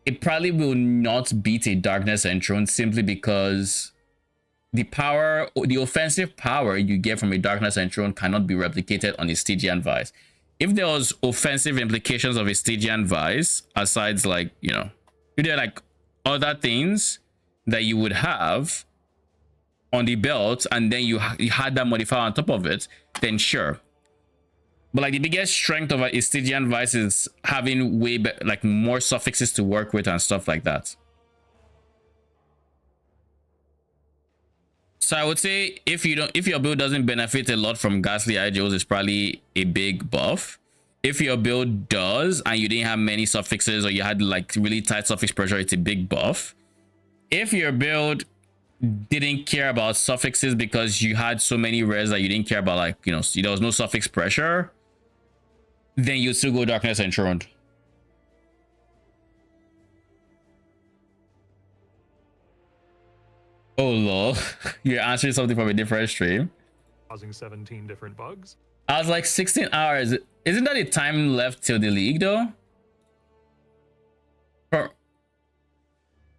it probably will not beat a Darkness Enthroned simply because the offensive power you get from a Darkness Enthroned cannot be replicated on a Stygian Vice. If there was offensive implications of a Stygian Vice, aside like, you know, if there are like other things that you would have on the belt and then you had that modifier on top of it, then sure. But like the biggest strength of a Stygian Vice is having like more suffixes to work with and stuff like that. So I would say if your build doesn't benefit a lot from Ghastly Eye Jewels, it's probably a big buff. If your build does and you didn't have many suffixes or you had like really tight suffix pressure, it's a big buff. If your build didn't care about suffixes because you had so many res that you didn't care about, like, you know, there was no suffix pressure, then you still go Darkness Enthroned. Oh lol, you're answering something from a different stream. Causing 17 different bugs. I was like 16 hours. Isn't that the time left till the league though?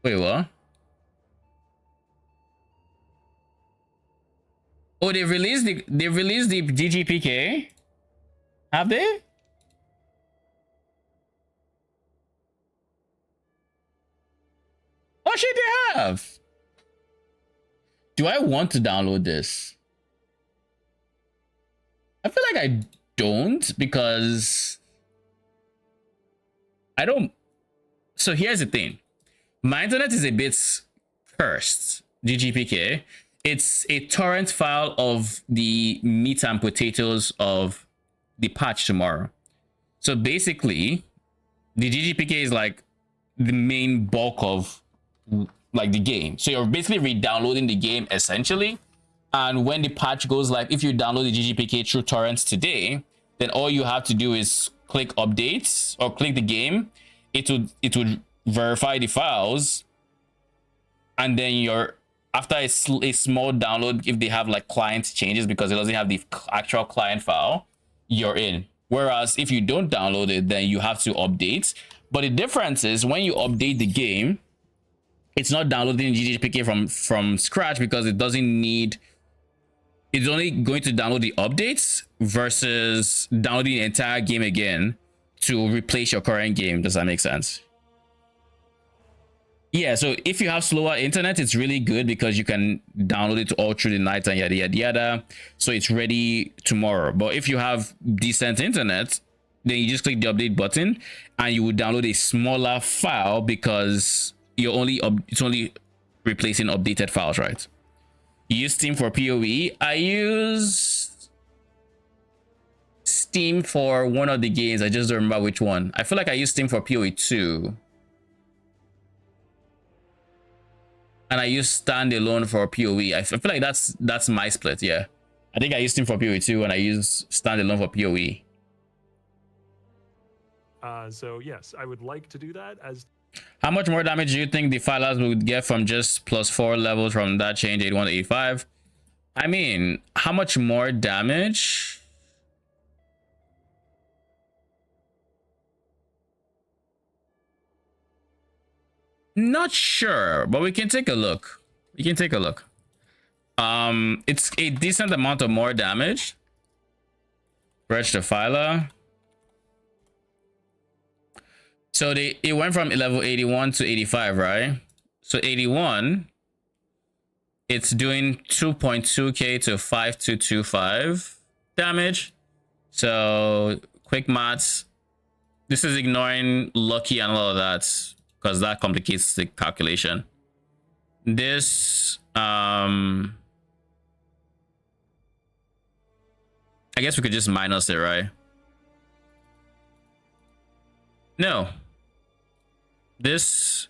Wait, what? Oh, they released the GGPK? Have they? Oh shit, they have. Do I want to download this? I feel like I don't because I don't. So here's the thing. My internet is a bit cursed. GGPK. It's a torrent file of the meat and potatoes of the patch tomorrow. So basically, the GGPK is like the main bulk of like the game. So you're basically re-downloading the game essentially. And when the patch goes live, if you download the GGPK through torrents today, then all you have to do is click updates or click the game. It would verify the files, and then you're after a small download, if they have like client changes because it doesn't have the actual client file, you're in. Whereas if you don't download it, then you have to update. But the difference is when you update the game, it's not downloading GGPK from scratch because it doesn't need. It's only going to download the updates versus downloading the entire game again to replace your current game. Does that make sense? Yeah, so if you have slower internet, it's really good because you can download it all through the night and yada yada yada. So it's ready tomorrow. But if you have decent internet, then you just click the update button and you will download a smaller file because it's only replacing updated files, right? You use Steam for PoE. I use Steam for one of the games. I just don't remember which one. I feel like I use Steam for PoE 2. And I use standalone for PoE. I feel like that's my split. Yeah, I think I used Steam for PoE 2 and I use standalone for PoE. So yes, I would like to do that. As how much more damage do you think the filers would get from just +4 levels from that change 81 to 85? I mean, how much more damage? Not sure, but we can take a look. We can take a look. It's a decent amount of more damage. Stretch the filer. So it went from level 81 to 85, right? So 81, it's doing 2.2k to 5225 damage. So quick maths. This is ignoring lucky and all of that because that complicates the calculation. This I guess we could just minus it, right? No. This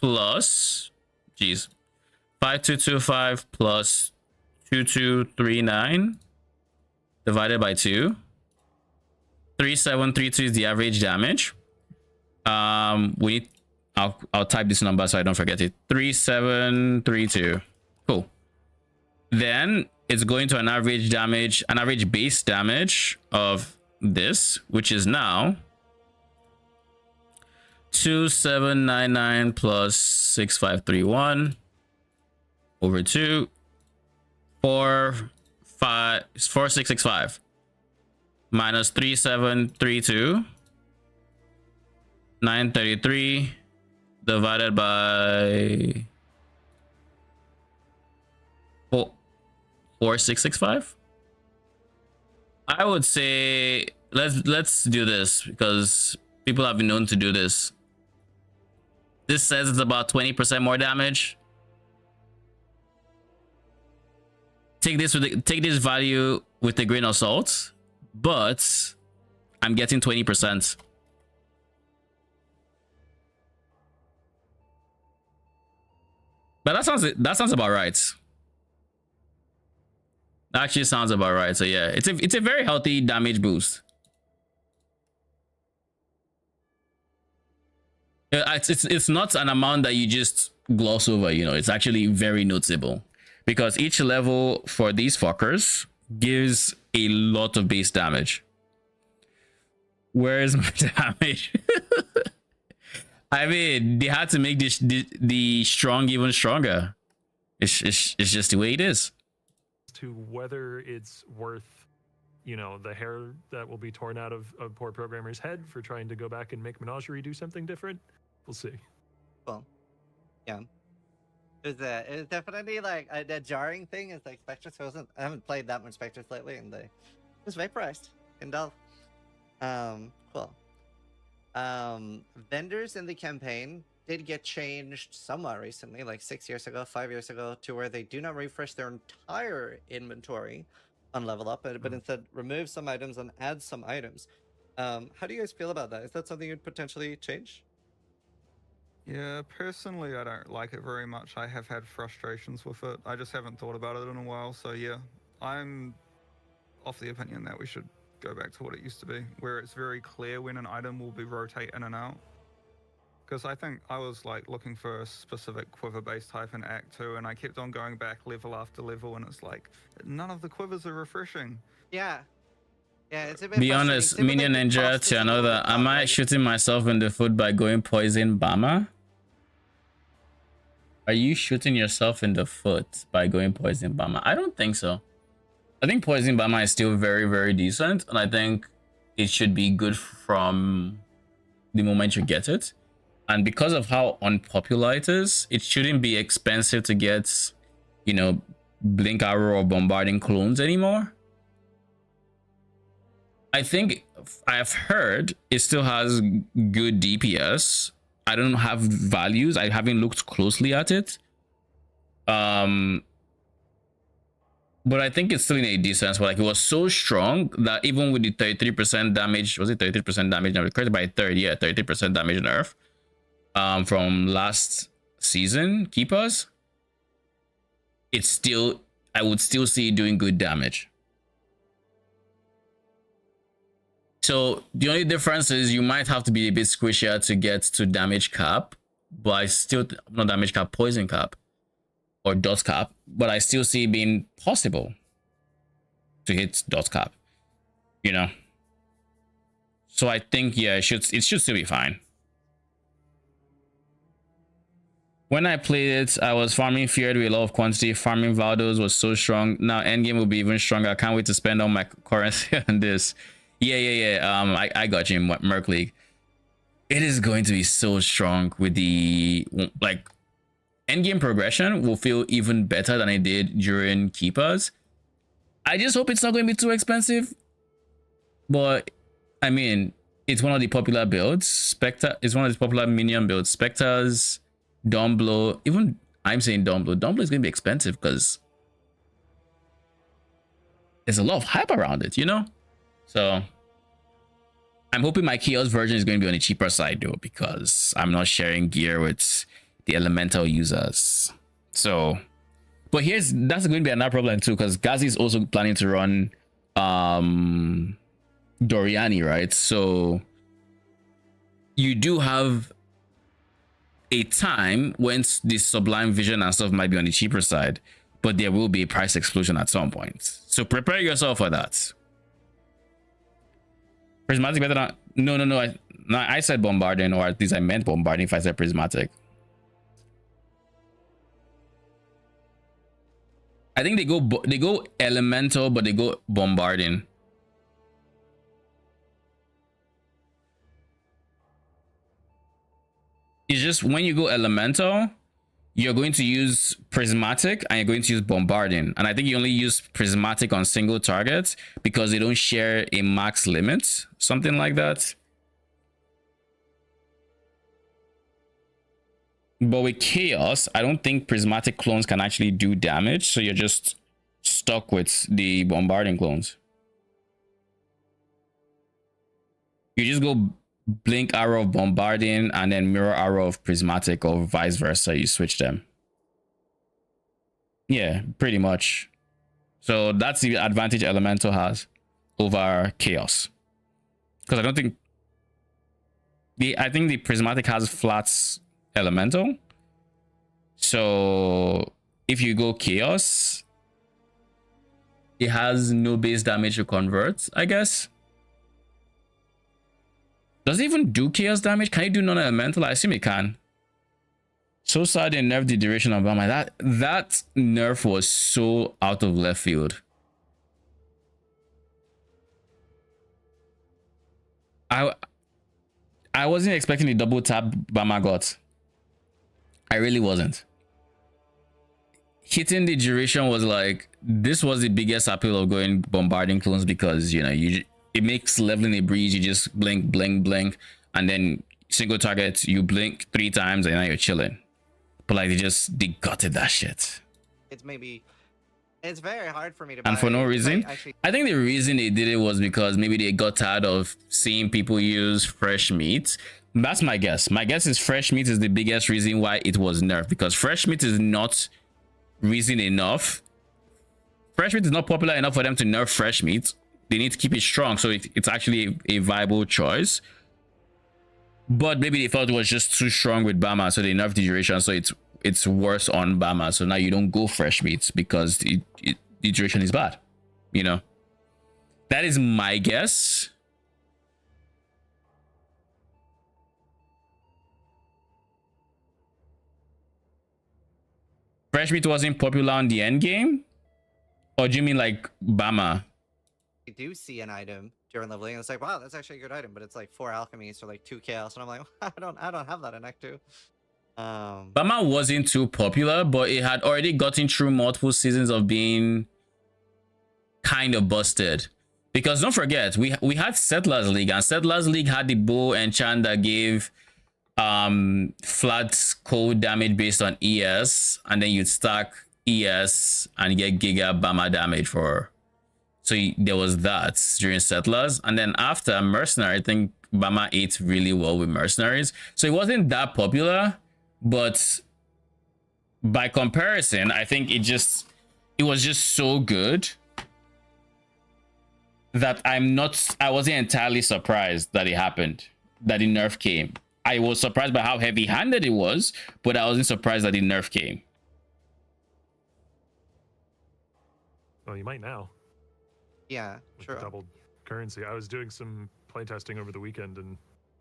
plus, geez, 5225 plus 2239 divided by 2. 3732 is the average damage. I'll type this number so I don't forget it. 3732. Cool. Then it's going to an average base damage of this, which is now 2799 plus 6531 over 2 4665 minus 3732 933 divided by 4665. I would say let's do this because people have been known to do this. This says it's about 20% more damage. Take this value with a grain of salt, but I'm getting 20%. But that sounds about right. That actually sounds about right. So yeah, it's a very healthy damage boost. It's not an amount that you just gloss over, you know. It's actually very noticeable because each level for these fuckers gives a lot of base damage. Where is my damage? I mean, they had to make the strong even stronger. It's just the way it is. To whether it's worth, you know, the hair that will be torn out of a poor programmer's head for trying to go back and make Menagerie do something different, we'll see. Well, yeah. It was definitely like a jarring thing. It's like Spectres I haven't played that much Spectres lately, and it was vaporized in Delve. Cool. Vendors in the campaign did get changed somewhat recently, like 6 years ago, 5 years ago, to where they do not refresh their entire inventory on level up, but instead remove some items and add some items. How do you guys feel about that? Is that something you'd potentially change? Yeah, personally, I don't like it very much. I have had frustrations with it. I just haven't thought about it in a while. So yeah, I'm of the opinion that we should go back to what it used to be, where it's very clear when an item will be rotate in and out. because I think I was like looking for a specific quiver-based type in Act 2, and I kept on going back level after level, and it's like none of the quivers are refreshing. Yeah. Yeah, it's a bit Be frustrating. honest, Typically, Minion the Ninja, cost is to a little another, bit am I outrageous. shooting myself in the foot by going poison Bama? Are you shooting yourself in the foot by going poison Bama? I don't think so. I think poison Bama is still very, very decent, and I think it should be good from the moment you get it. And because of how unpopular it is, it shouldn't be expensive to get, you know, Blink Arrow or Bombarding clones anymore. I think I've heard it still has good DPS. I don't have values. I haven't looked closely at it. But I think it's still in a decent spot. Like, it was so strong that even with the 33% damage, was it 33% damage? No, created by 30, yeah, 30% damage nerf from last season, Keepers. It's still, I would still see it doing good damage. So the only difference is you might have to be a bit squishier to get to damage cap, but I still, not damage cap, poison cap or dot cap, but I still see it being possible to hit dot cap, you know. So I think, yeah, it should still be fine. When I played it, I was farming Feared with a lot of quantity. Farming Valdos was so strong. Now endgame will be even stronger. I can't wait to spend all my currency on this. Yeah. I got you in Merc League. It is going to be so strong with the, like, endgame progression will feel even better than it did during Keepers. I just hope it's not going to be too expensive. But, I mean, it's one of the popular builds. Spectre is one of the popular minion builds. Spectres, Domblow, even I'm saying Domblow. Domblow is going to be expensive because there's a lot of hype around it, you know? So I'm hoping my Chaos version is going to be on the cheaper side though, because I'm not sharing gear with the elemental users. So, but that's going to be another problem too, because Gazi is also planning to run Doriani, right? So you do have a time when the Sublime Vision and stuff might be on the cheaper side, but there will be a price explosion at some point. So prepare yourself for that. Prismatic better than... No. I said bombarding, or at least I meant bombarding if I said prismatic. I think they go elemental, but they go bombarding. It's just when you go elemental, you're going to use prismatic and you're going to use bombarding. And I think you only use prismatic on single targets because they don't share a max limit, something like that. But with chaos, I don't think prismatic clones can actually do damage, so you're just stuck with the bombarding clones. You just go blink arrow of bombarding and then mirror arrow of prismatic, or vice versa. You switch them. Yeah, pretty much. So that's the advantage elemental has over chaos, because I don't think I think the prismatic has flats elemental. So if you go chaos, it has no base damage to convert, I guess. Does it even do chaos damage? Can it do non-elemental? I assume it can. So sad they nerfed the duration of Bama. That nerf was so out of left field. I wasn't expecting the double tap Bama got. I really wasn't. Hitting the duration was like, this was the biggest appeal of going bombarding clones, because, you know, it makes leveling a breeze. You just blink, blink, blink, and then single target, you blink 3 times and now you're chilling. But like, they gutted that shit. It's very hard for me to and buy, for no reason. I think the reason they did it was because maybe they got tired of seeing people use fresh meat. That's my guess. My guess is fresh meat is the biggest reason why it was nerfed, because fresh meat is not reason enough. Fresh meat is not popular enough for them to nerf fresh meat. They need to keep it strong, so it's actually a viable choice. but maybe they felt it was just too strong with Bama, so they nerfed the duration, so it's worse on Bama. So now you don't go fresh meats because the duration is bad. You know, that is my guess. Fresh meat wasn't popular on the end game, or do you mean like Bama? You do see an item during leveling, and it's like, wow, that's actually a good item, but it's like 4 alchemies or like 2 chaos, and I'm like, I don't have that in Act 2. Bama wasn't too popular, but it had already gotten through multiple seasons of being kind of busted. Because don't forget, we had Settlers League, and Settlers League had the bow enchant that gave flat cold damage based on ES, and then you'd stack ES and get Giga Bama damage for. So there was that during Settlers, and then after Mercenary, I think Bama ate really well with Mercenaries. So it wasn't that popular, but by comparison, I think it was just so good that I wasn't entirely surprised that it happened, that the nerf came. I was surprised by how heavy-handed it was, but I wasn't surprised that the nerf came. Well, you might now. Yeah, With true. the doubled currency. I was doing some playtesting over the weekend and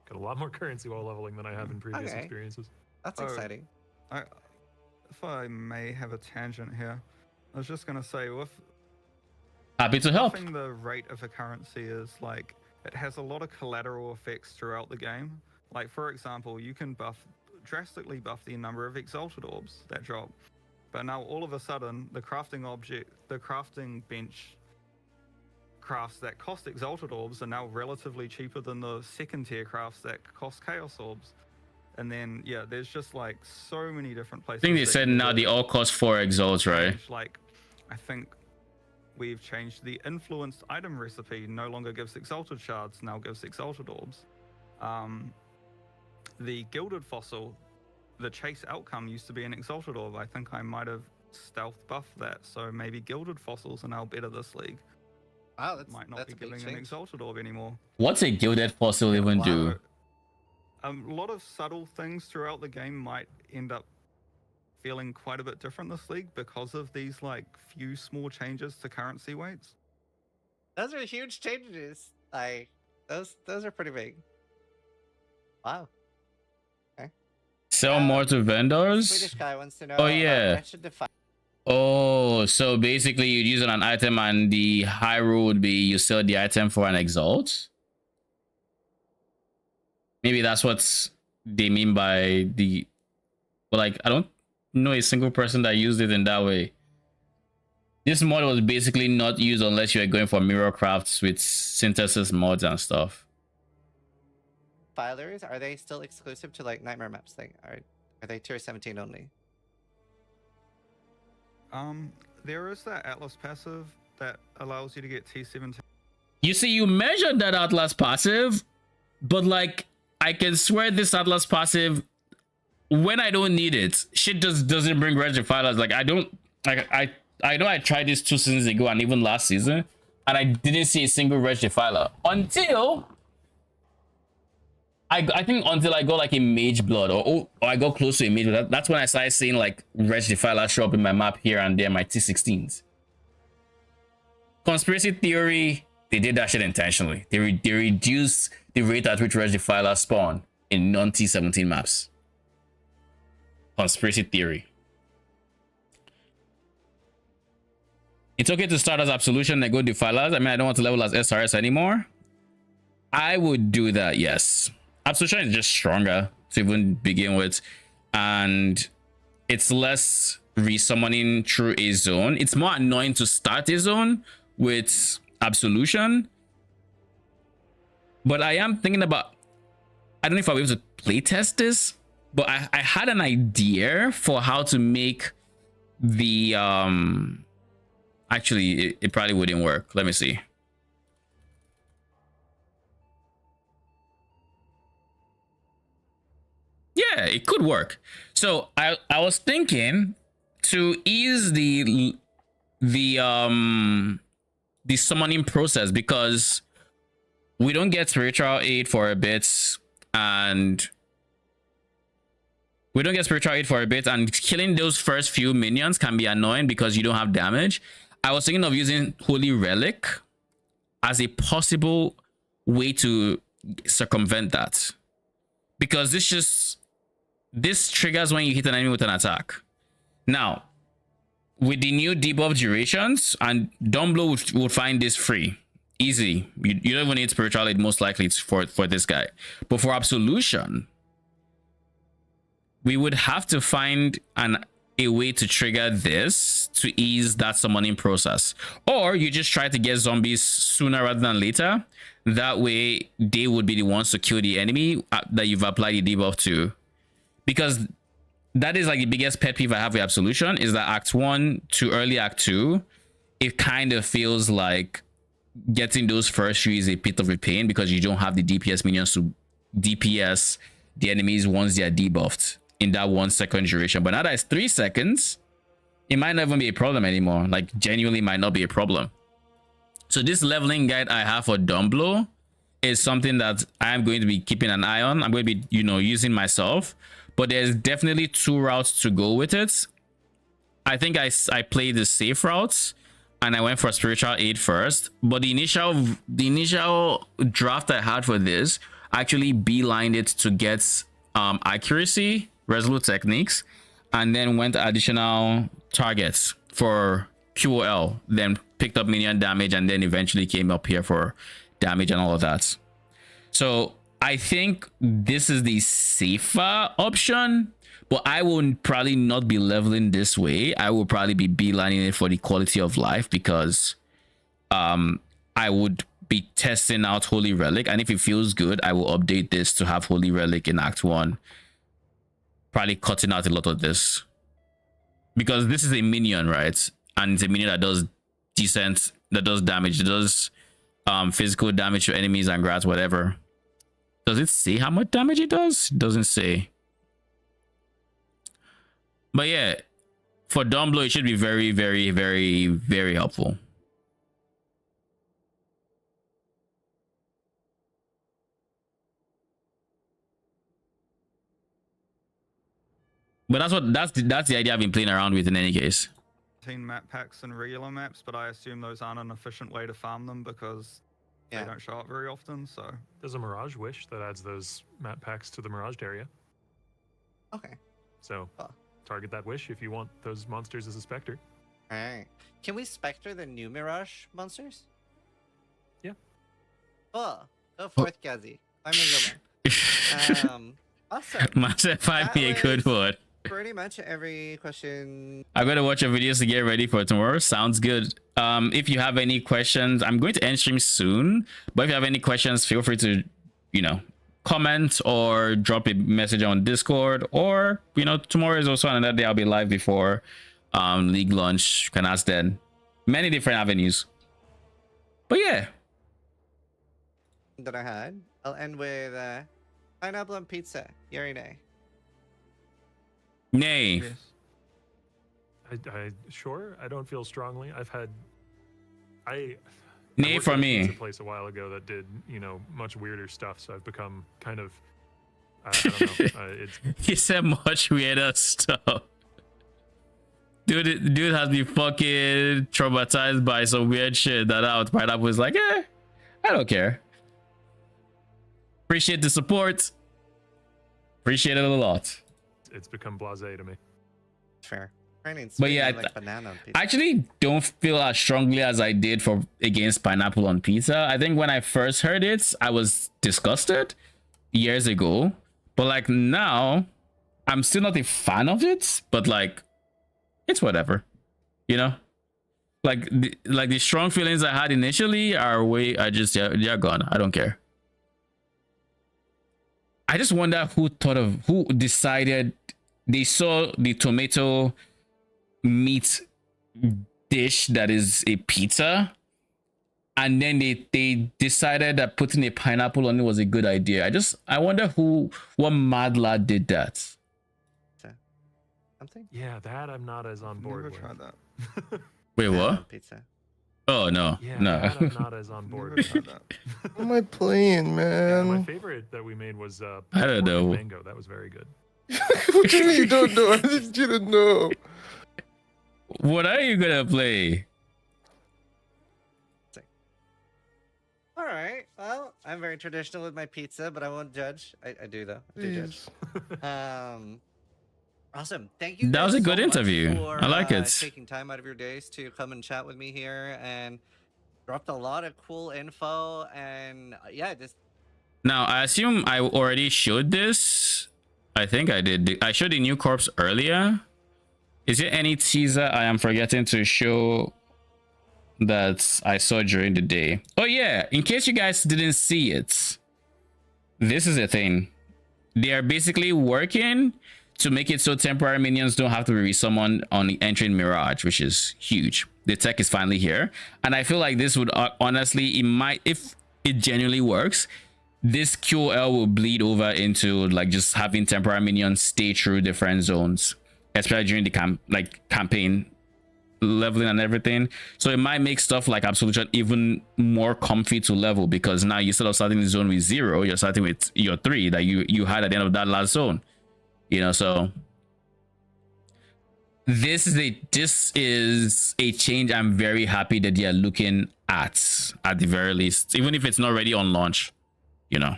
got a lot more currency while leveling than I have in previous Okay. experiences. That's Oh. exciting. If I may have a tangent here, I was just gonna say, with Happy to help. buffing the rate of a currency is like it has a lot of collateral effects throughout the game. Like for example, you can drastically buff the number of exalted orbs that drop, but now all of a sudden the crafting bench crafts that cost exalted orbs are now relatively cheaper than the second tier crafts that cost chaos orbs. And then yeah, there's just like so many different places. I think they that said you now can they all cost 4 exalts, right? change. Like I think we've changed the influenced item recipe. No longer gives exalted shards, now gives exalted orbs. The gilded fossil, the chase outcome used to be an exalted orb. I think I might have stealth buffed that, so maybe gilded fossils are now better this league. Wow, that's Might not that's be a big giving an change. exalted orb anymore. What's a gilded fossil even do? A lot of subtle things throughout the game might end up feeling quite a bit different this league because of these like few small changes to currency weights. Those are huge changes. Those are pretty big. Wow. Sell more to vendors? Swedish guy wants to know. Oh, yeah. Wretched Defiler. Oh, so basically you use it on an item and the high rule would be you sell the item for an exalt? Maybe that's what they mean by the... But like, I don't know a single person that used it in that way. This mod was basically not used unless you are going for mirror crafts with synthesis mods and stuff. Filers, are they still exclusive to like Nightmare Maps thing? Are they tier 17 only? There is that Atlas passive that allows you to get T17. You see, you measured that Atlas passive, but like, I can swear this Atlas passive, when I don't need it, shit just doesn't bring red defilers. Like, I don't, like, I know I tried this 2 seasons ago and even last season, and I didn't see a single red defiler until I think until I got like a mage blood or I got close to a mage blood. That's when I started seeing like red defiler show up in my map here and there, my T16s. Conspiracy theory, they did that shit intentionally. They reduced the rate at which red defiler spawn in non-T17 maps. Conspiracy theory. It's okay to start as Absolution and go Defilers. I mean, I don't want to level as SRS anymore. I would do that, yes. Absolution is just stronger to even begin with. And it's less resummoning through a zone. It's more annoying to start a zone with Absolution. But I am thinking about... I don't know if I'll be able to playtest this. But I had an idea for how to make the... Actually, it probably wouldn't work. Let me see. Yeah, it could work. So I was thinking to ease the summoning process, because we don't get spiritual aid for a bit. and we don't get spiritual aid for a bit, and killing those first few minions can be annoying because you don't have damage. I was thinking of using Holy Relic as a possible way to circumvent that, because this triggers when you hit an enemy with an attack. Now, with the new debuff durations, and Dumblo would find this free. Easy. You don't even need spiritual aid, most likely, for this guy. But for Absolution, we would have to find a way to trigger this to ease that summoning process. Or you just try to get zombies sooner rather than later. That way, they would be the ones to kill the enemy that you've applied the debuff to. Because that is like the biggest pet peeve I have with Absolution, is that Act 1 to early Act 2, it kind of feels like getting those first few is a bit of a pain because you don't have the DPS minions to DPS the enemies once they are debuffed in that 1 second duration. But now that it's 3 seconds, it might not even be a problem anymore. Like, genuinely might not be a problem. So this leveling guide I have for Dumblo is something that I'm going to be keeping an eye on. I'm going to be, using myself. But there's definitely 2 routes to go with it. I think I played the safe routes and I went for spiritual aid first. But the initial draft I had for this actually beelined it to get accuracy, resolute techniques, and then went additional targets for QOL, then picked up minion damage, and then eventually came up here for damage and all of that. So I think this is the safer option, but I will probably not be leveling this way. I will probably be beelining it for the quality of life, because I would be testing out Holy Relic, and if it feels good, I will update this to have Holy Relic in Act 1. Probably cutting out a lot of this, because this is a minion, right? And it's a minion that does decent, that does damage, that does physical damage to enemies and grass, whatever. Does it say how much damage it does? It doesn't say. But yeah, for Dumblo, it should be very, very, very, very helpful. But that's the idea I've been playing around with in any case. Map packs and regular maps, but I assume those aren't an efficient way to farm them because they don't show up very often. So there's a Mirage wish that adds those map packs to the Mirage area. Okay. So target that wish if you want those monsters as a Spectre. All right. Can we Spectre the new Mirage monsters? Yeah. Oh, go forth, Gazi. I'm a good one. Awesome. Must find me a good one. Pretty much every question. I'm going to watch your videos to get ready for tomorrow. Sounds good. If you have any questions, I'm going to end stream soon. But if you have any questions, feel free to, comment or drop a message on Discord. Or, tomorrow is also another day I'll be live before League launch. You can ask then. Many different avenues. But yeah. That I had. I'll end with pineapple and pizza. Yuri nay. Nay. yes. I sure. I don't feel strongly. Nay worked for at a me. pizza place a while ago that did much weirder stuff. So I've become kind of I don't know. It's He said much weirder stuff. Dude has been fucking traumatized by some weird shit that out. Pineapple was like, I don't care. Appreciate the support. Appreciate it a lot. it's become blasé to me. Fair. But yeah, like banana on pizza. I actually don't feel as strongly as I did against pineapple on pizza. I think when I first heard it, I was disgusted years ago. But like now, I'm still not a fan of it. But like, it's whatever, Like the strong feelings I had initially they're gone. I don't care. I just wonder who decided they saw the tomato meat dish that is a pizza, and then they decided that putting a pineapple on it was a good idea. I wonder what mad lad did that. Something? Yeah, that I'm not as on board Never with. tried that. Wait, Banana what? on pizza. Oh no, Yeah, no. not as on board. Never tried that. What am I playing, Yeah, my man? favorite that we made was I don't pork and know. mango. That was very good. What do you mean you don't know? I didn't you didn't know. What are you gonna play? All right. Well, I'm very traditional with my pizza, but I won't judge. I do though. I do judge. Please. Awesome. Thank you. That was guys a good so much interview. For, I like it. Taking time out of your days to come and chat with me here and dropped a lot of cool info and yeah, just Now I assume I already showed this. I think I did. I showed the new corpse earlier. Is there any teaser I am forgetting to show that I saw during the day? Oh yeah, in case you guys didn't see it, this is a thing. They are basically working to make it so temporary minions don't have to be resummoned on entering Mirage, which is huge. The tech is finally here, and I feel like this would honestly, it might, if it genuinely works, this QL will bleed over into like just having temporary minions stay through different zones, especially during the campaign leveling and everything. So it might make stuff like Absolution even more comfy to level, because now instead of starting the zone with 0, you're starting with your 3 that you had at the end of that last zone. You know, so this is a change I'm very happy that they are looking at the very least, even if it's not ready on launch. You know,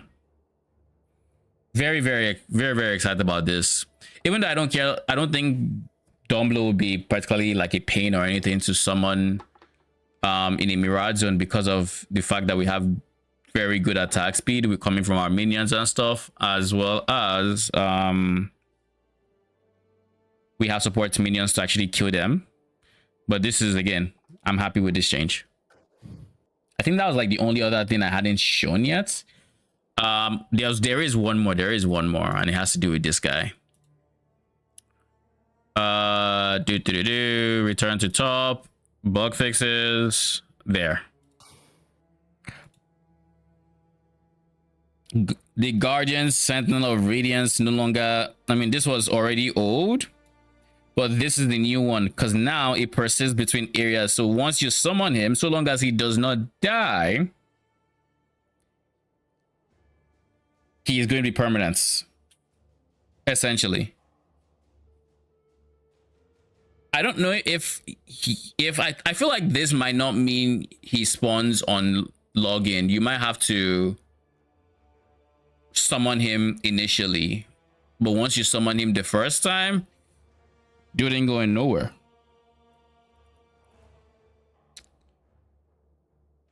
very excited about this. Even though I don't care, I don't think Dumblo will be particularly like a pain or anything to summon in a Mirage zone, because of the fact that we have very good attack speed. We're coming from our minions and stuff, as well as we have support minions to actually kill them. But this is, again, I'm happy with this change. I think that was like the only other thing I hadn't shown yet. There is one more, and it has to do with this guy. Return to top, bug fixes, there. The Guardian Sentinel of Radiance no longer, I mean, this was already old, but this is the new one, because now it persists between areas. So once you summon him, so long as he does not die, he is going to be permanent, essentially. I don't know if I feel like this might not mean he spawns on login. You might have to summon him initially, but once you summon him the first time, dude ain't going nowhere.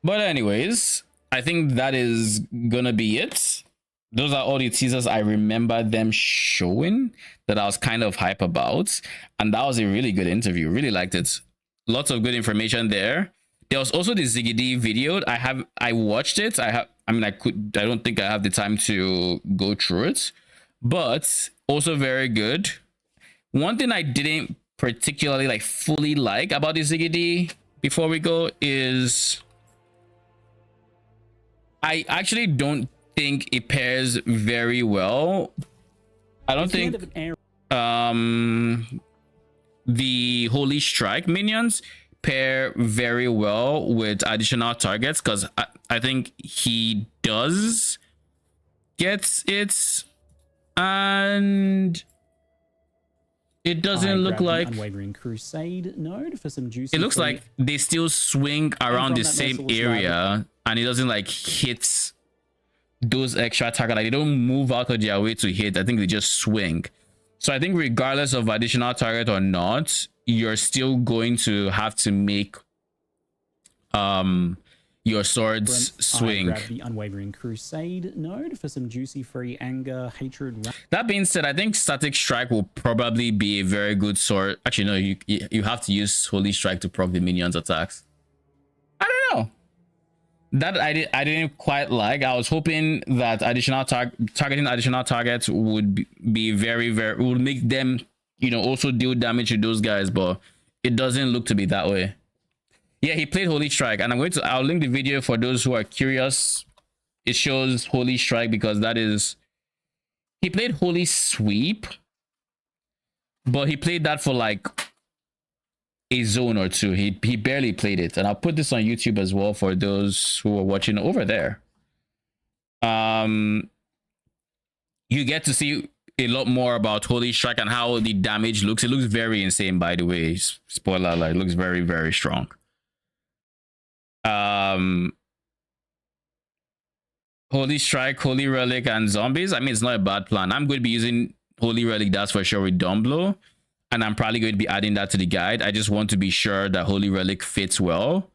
But anyways, I think that is gonna be it. Those are all the teasers I remember them showing that I was kind of hype about, and that was a really good interview. Really liked it. Lots of good information there. There was also the ZiggyD video. I watched it. I don't think I have the time to go through it, but also very good. One thing I didn't particularly like fully like about the ZiggyD before we go is I actually don't think it pairs very well. I don't think the Holy Strike minions pair very well with additional targets, because I think he does get it, and it doesn't look like Unwavering Crusade node for some juicy. It looks like they still swing around the same area, and it doesn't like hit those extra targets. Like, they don't move out of their way to hit. I think they just swing. So I think regardless of additional target or not, you're still going to have to make your swords swing. Grab the Unwavering Crusade node for some juicy free anger, hatred. That being said, I think Static Strike will probably be a very good sword. Actually, no, you have to use Holy Strike to proc the minions attacks. I don't know. That I didn't quite like. I was hoping that targeting additional targets would be very would make them, you know, also deal damage to those guys, but it doesn't look to be that way. Yeah, he played Holy Strike, and I'll link the video for those who are curious. It shows Holy Strike because he played Holy Sweep, but he played that for like a zone or two. He barely played it, and I'll put this on YouTube as well for those who are watching over there. You get to see a lot more about Holy Strike and how the damage looks. It looks very insane, by the way. Spoiler alert, it looks very, very strong. Holy Strike, Holy Relic, and Zombies. I mean, it's not a bad plan. I'm going to be using Holy Relic, that's for sure, with Dumblo. And I'm probably going to be adding that to the guide. I just want to be sure that Holy Relic fits well.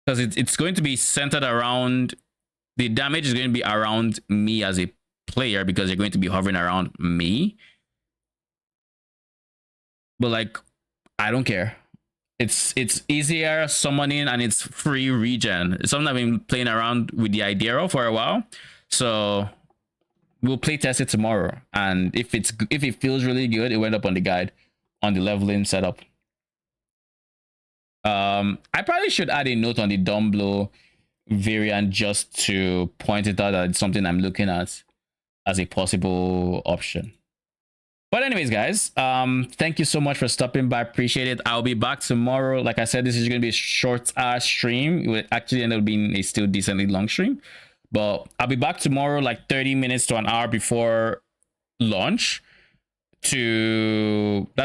Because it's going to be centered around... The damage is going to be around me as a player because you're going to be hovering around me. But like, I don't care. It's easier summoning and it's free regen. It's something I've been playing around with the idea of for a while. So we'll play test it tomorrow. And if it feels really good, it went up on the guide on the leveling setup. I probably should add a note on the Dumblo variant just to point it out that it's something I'm looking at as a possible option. But anyways, guys, thank you so much for stopping by. Appreciate it. I'll be back tomorrow. Like I said, this is going to be a short stream. It will actually end up being a still decently long stream. But I'll be back tomorrow like 30 minutes to an hour before launch. That's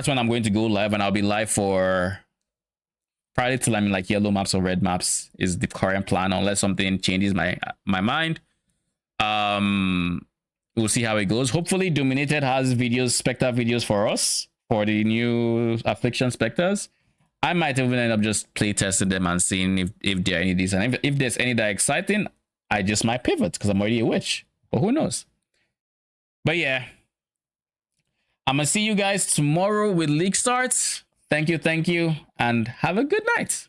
when I'm going to go live, and I'll be live for probably till I'm in like yellow maps or red maps is the current plan, unless something changes my mind. We'll see how it goes. Hopefully Dominated has videos, Spectre videos for us for the new Affliction Spectres. I might even end up just play testing them and seeing if there are any decent. If there's any that are exciting, I just might pivot because I'm already a witch. But who knows? But yeah, I'm gonna see you guys tomorrow with league starts. Thank you, and have a good night.